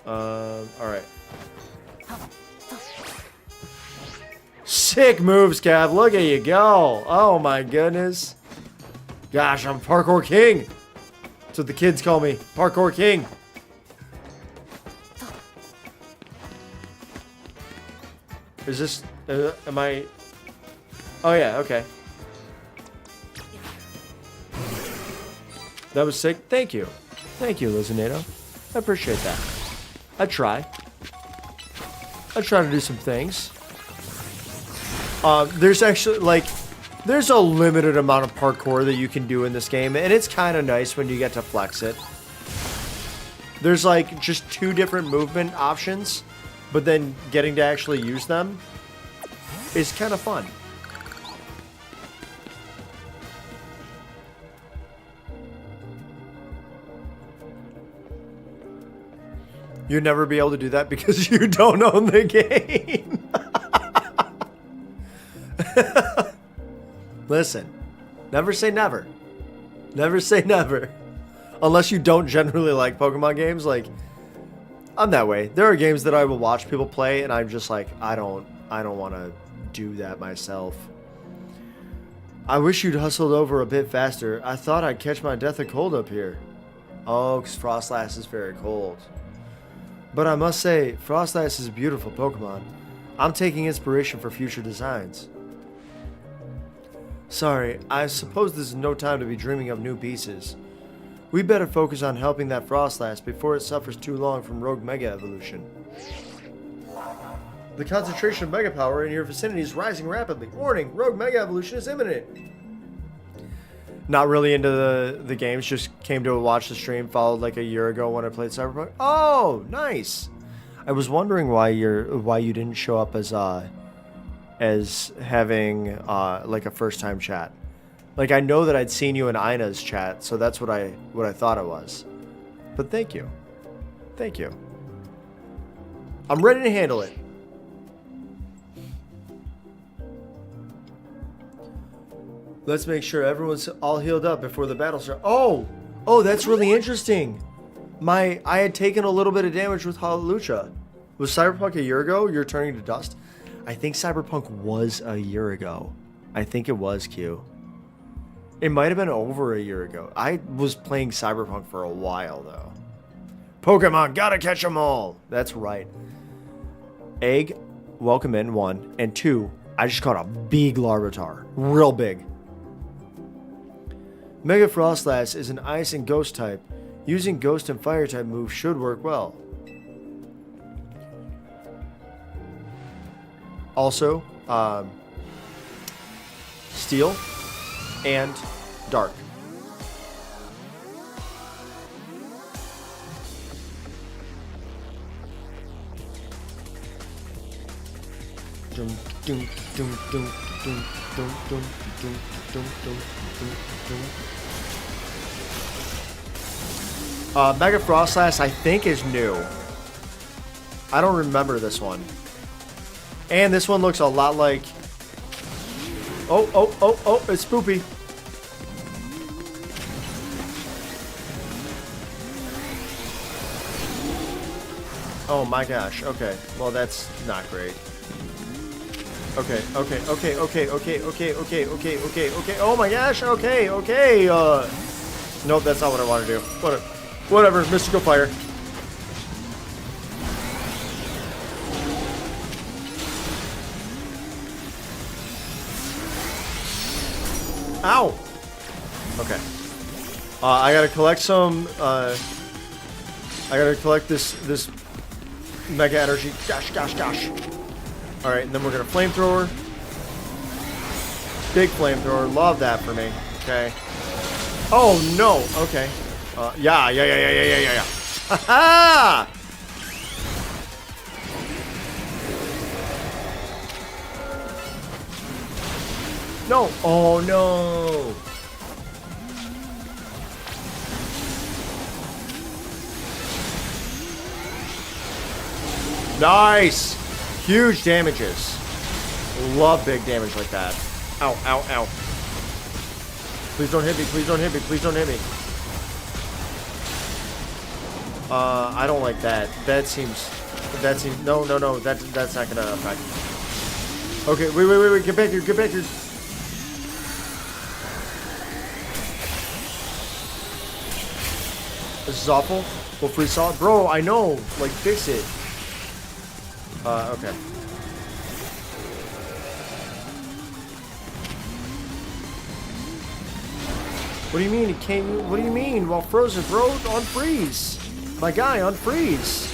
Alright. Sick moves, Cav. Look at you go. Oh, my goodness. Gosh, I'm Parkour King. That's what the kids call me. Parkour King. Is this... am I... Oh, yeah, okay. That was sick. Thank you. Thank you, Lizinato. I appreciate that. I try to do some things. There's actually, like... There's a limited amount of parkour that you can do in this game, and it's kind of nice when you get to flex it. There's, like, just 2 different movement options, but then getting to actually use them is kind of fun. You'd never be able to do that because you don't own the game. Listen, never say never. Never say never. Unless you don't generally like Pokemon games, like, I'm that way. There are games that I will watch people play, and I'm just like, I don't want to do that myself. I wish you'd hustled over a bit faster. I thought I'd catch my death of cold up here. Oh, because Frostlass is very cold. But I must say, Frostlass is a beautiful Pokemon. I'm taking inspiration for future designs. Sorry, I suppose this is no time to be dreaming of new pieces. We better focus on helping that Frostlass before it suffers too long from Rogue Mega Evolution. The concentration of Mega Power in your vicinity is rising rapidly. Warning, Rogue Mega Evolution is imminent. Not really into the games, just came to watch the stream, followed like a year ago when I played Cyberpunk. Oh, nice! I was wondering why you didn't show up as having like a first time chat. Like, I know that I'd seen you in Ina's chat, so that's what I thought it was. But thank you. Thank you. I'm ready to handle it. Let's make sure everyone's all healed up before the battle starts. Oh, that's really interesting. I had taken a little bit of damage with Hallelujah. Was Cyberpunk a year ago? You're turning to dust? I think Cyberpunk was a year ago. I think it was, Q. It might have been over a year ago. I was playing Cyberpunk for a while, though. Pokemon, gotta catch them all! That's right. Egg, welcome in, 1. And 2, I just caught a big Larvitar. Real big. Mega Frostlass is an Ice and Ghost type. Using Ghost and Fire type moves should work well. Also, Steel and Dark. Mega Frostlass, I think, is new. I don't remember this one. And this one looks a lot like... Oh, it's spoopy. Oh my gosh, okay. Well, that's not great. Okay. Oh my gosh, okay. Nope, that's not what I want to do. Whatever, Mystical Fire. Ow! Okay. I gotta collect some, I gotta collect this Mega Energy. Gosh. Alright, and then we're gonna Flamethrower. Big Flamethrower. Love that for me. Okay. Oh, no! Okay. Yeah. Ha-ha! No! Oh, no! Nice! Huge damages. Love big damage like that. Ow. Please don't hit me. I don't like that. That seems, no, that's not gonna affect. Okay, wait, get back here. This is awful. We'll free saw it. Bro, I know. Like, fix it. Okay. What do you mean it came? What do you mean? While frozen, bro, on freeze. My guy, on freeze.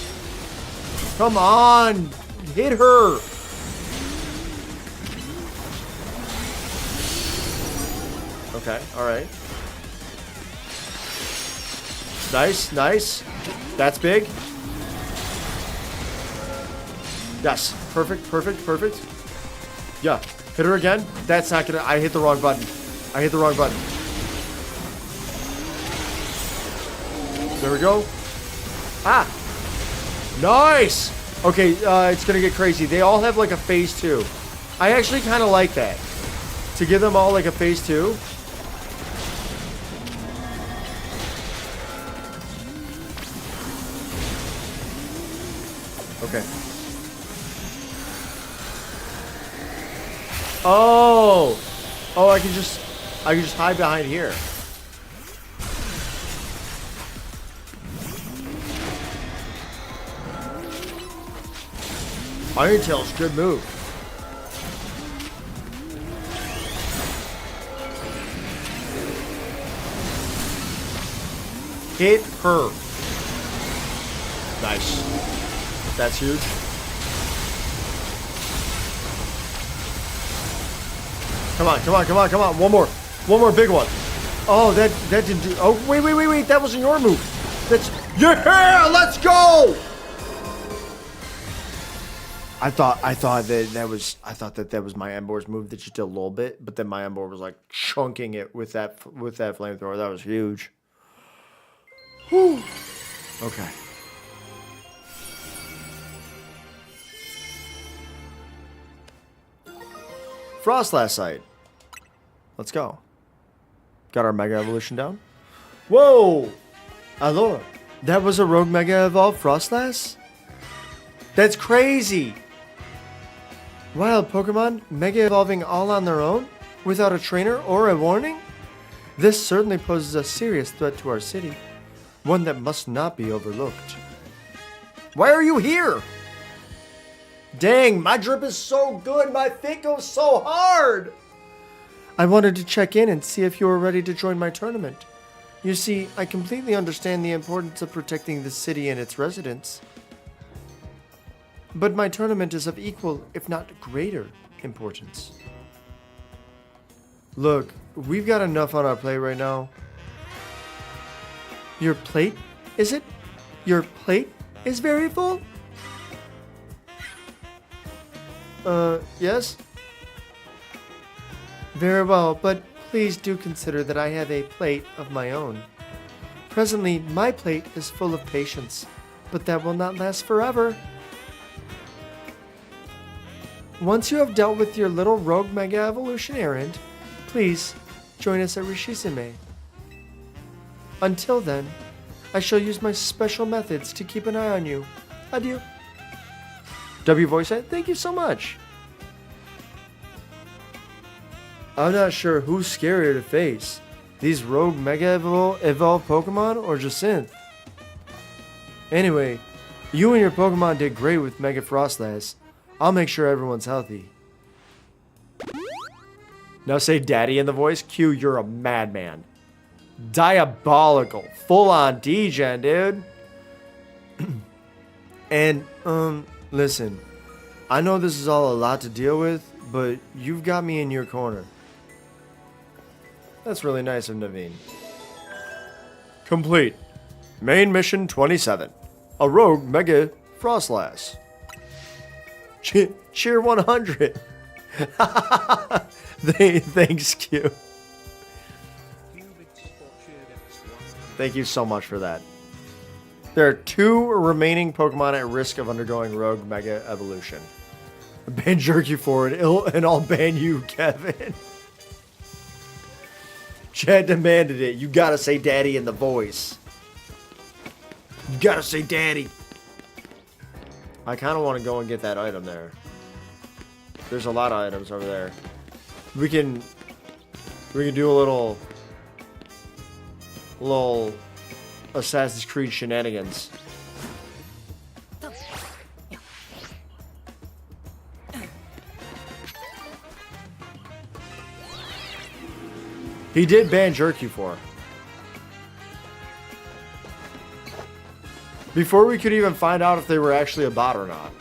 Come on, hit her. Okay, all right. Nice. That's big. Yes, perfect. Yeah, hit her again. That's not gonna. I hit the wrong button. There we go. Ah! Nice! Okay, it's gonna get crazy. They all have like a phase 2. I actually kind of like that. To give them all like a phase 2. Okay. Oh! Oh, I can just hide behind here. Iron Tail's good move. Hit her. Nice. That's huge. Come on. One more big one. Oh, that didn't do. Oh, wait. That wasn't your move. That's, yeah, let's go. I thought that was my Embor's move that just did a little bit, but then my Embor was like chunking it with that flamethrower. That was huge. Whew. Okay. Frostlass site. Let's go. Got our Mega Evolution down. Whoa! Alors, That was a Rogue Mega Evolved Frostlass? That's crazy! Wild Pokemon Mega Evolving all on their own? Without a trainer or a warning? This certainly poses a serious threat to our city. One that must not be overlooked. Why are you here? Dang, my drip is so good, my feet go so hard! I wanted to check in and see if you were ready to join my tournament. You see, I completely understand the importance of protecting the city and its residents. But my tournament is of equal, if not greater, importance. Look, we've got enough on our plate right now. Your plate, is it? Your plate is very full? Yes? Very well, but please do consider that I have a plate of my own. Presently, my plate is full of patience, but that will not last forever. Once you have dealt with your little rogue Mega Evolution errand, please join us at Rishizime. Until then, I shall use my special methods to keep an eye on you. Adieu. W voice, thank you so much. I'm not sure who's scarier to face, these rogue Mega Evolved Pokemon or Jacynth. Anyway, you and your Pokemon did great with Mega Frostlass. I'll make sure everyone's healthy. Now say daddy in the voice. Q, you're a madman. Diabolical. Full on D-Gen, dude. And, listen. I know this is all a lot to deal with, but you've got me in your corner. That's really nice of Naveen. Complete. Main mission 27. A rogue Mega Frostlass. Cheer 100. Thanks, Q. Thank you so much for that. There are 2 remaining Pokemon at risk of undergoing Rogue Mega Evolution. Ban Jerky for it, and I'll ban you, Kevin. Chad demanded it. You gotta say daddy in the voice. You gotta say daddy. I kind of want to go and get that item there. There's a lot of items over there. We can do a little Assassin's Creed shenanigans. He did ban Jerky for. Before we could even find out if they were actually a bot or not.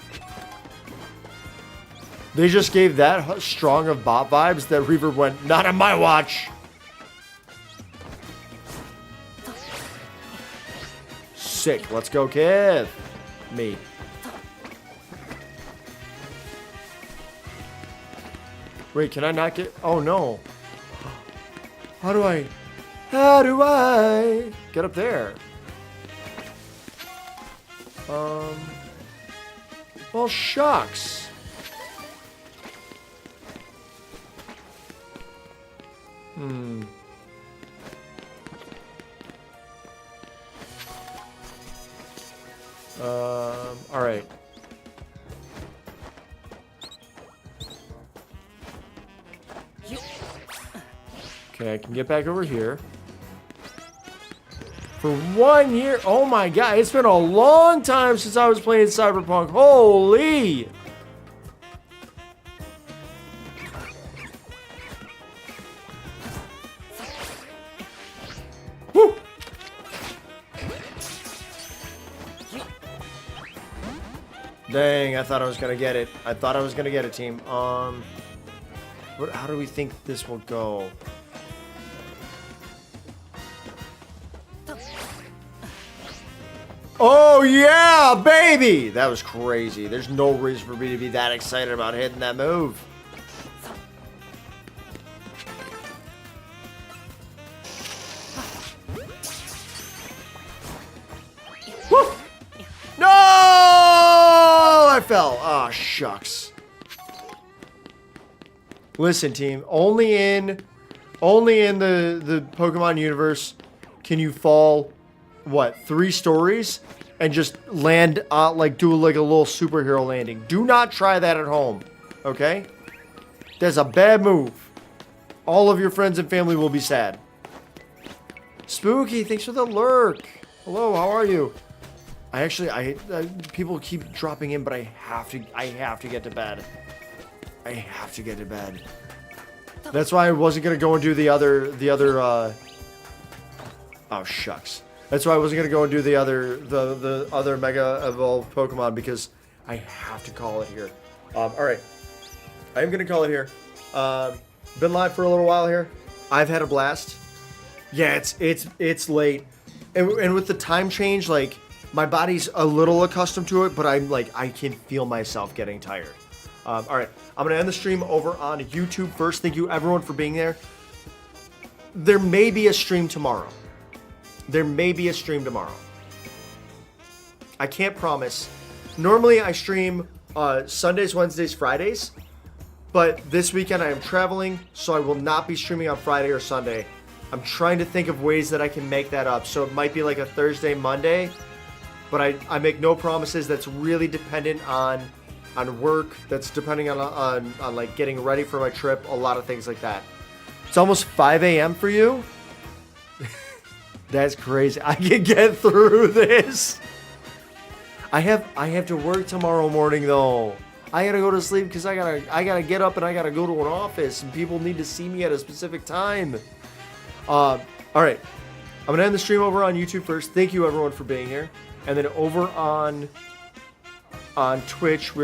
They just gave that strong of bot vibes that Reaver went, not on my watch. Sick. Let's go, kid. Me. Wait, can I not get... Oh, no. How do I get up there? Well, shucks. All right. Okay, I can get back over here. For 1 year, oh my god, it's been a long time since I was playing Cyberpunk. Holy! Woo! Dang, I thought I was gonna get it. I thought I was gonna get it, team. How do we think this will go? Oh yeah, baby! That was crazy. There's no reason for me to be that excited about hitting that move. Woo! No! I fell. Ah, oh, shucks. Listen, team. Only in the Pokemon universe can you fall what, 3 stories and just land, like do like a little superhero landing. Do not try that at home, okay? That's a bad move. All of your friends and family will be sad. Spooky, thanks for the lurk. Hello, how are you? People keep dropping in, but I have to get to bed. I have to get to bed. That's why I wasn't gonna go and do the other, oh shucks. That's why I wasn't gonna go and do the other Mega Evolved Pokemon, because I have to call it here. Alright. I am gonna call it here. Been live for a little while here. I've had a blast. Yeah, it's late. And with the time change, like, my body's a little accustomed to it, but I'm like, I can feel myself getting tired. Alright, I'm gonna end the stream over on YouTube first. Thank you everyone for being there. There may be a stream tomorrow. I can't promise. Normally I stream Sundays, Wednesdays, Fridays. But this weekend I am traveling, so I will not be streaming on Friday or Sunday. I'm trying to think of ways that I can make that up. So it might be like a Thursday, Monday. But I make no promises. That's really dependent on work. That's depending on like getting ready for my trip. A lot of things like that. It's almost 5 a.m. for you? That's crazy. I can get through this. I have to work tomorrow morning though. I gotta go to sleep because I gotta get up and I gotta go to an office and people need to see me at a specific time. All right, I'm gonna end the stream over on YouTube first. Thank you everyone for being here, and then over on Twitch we're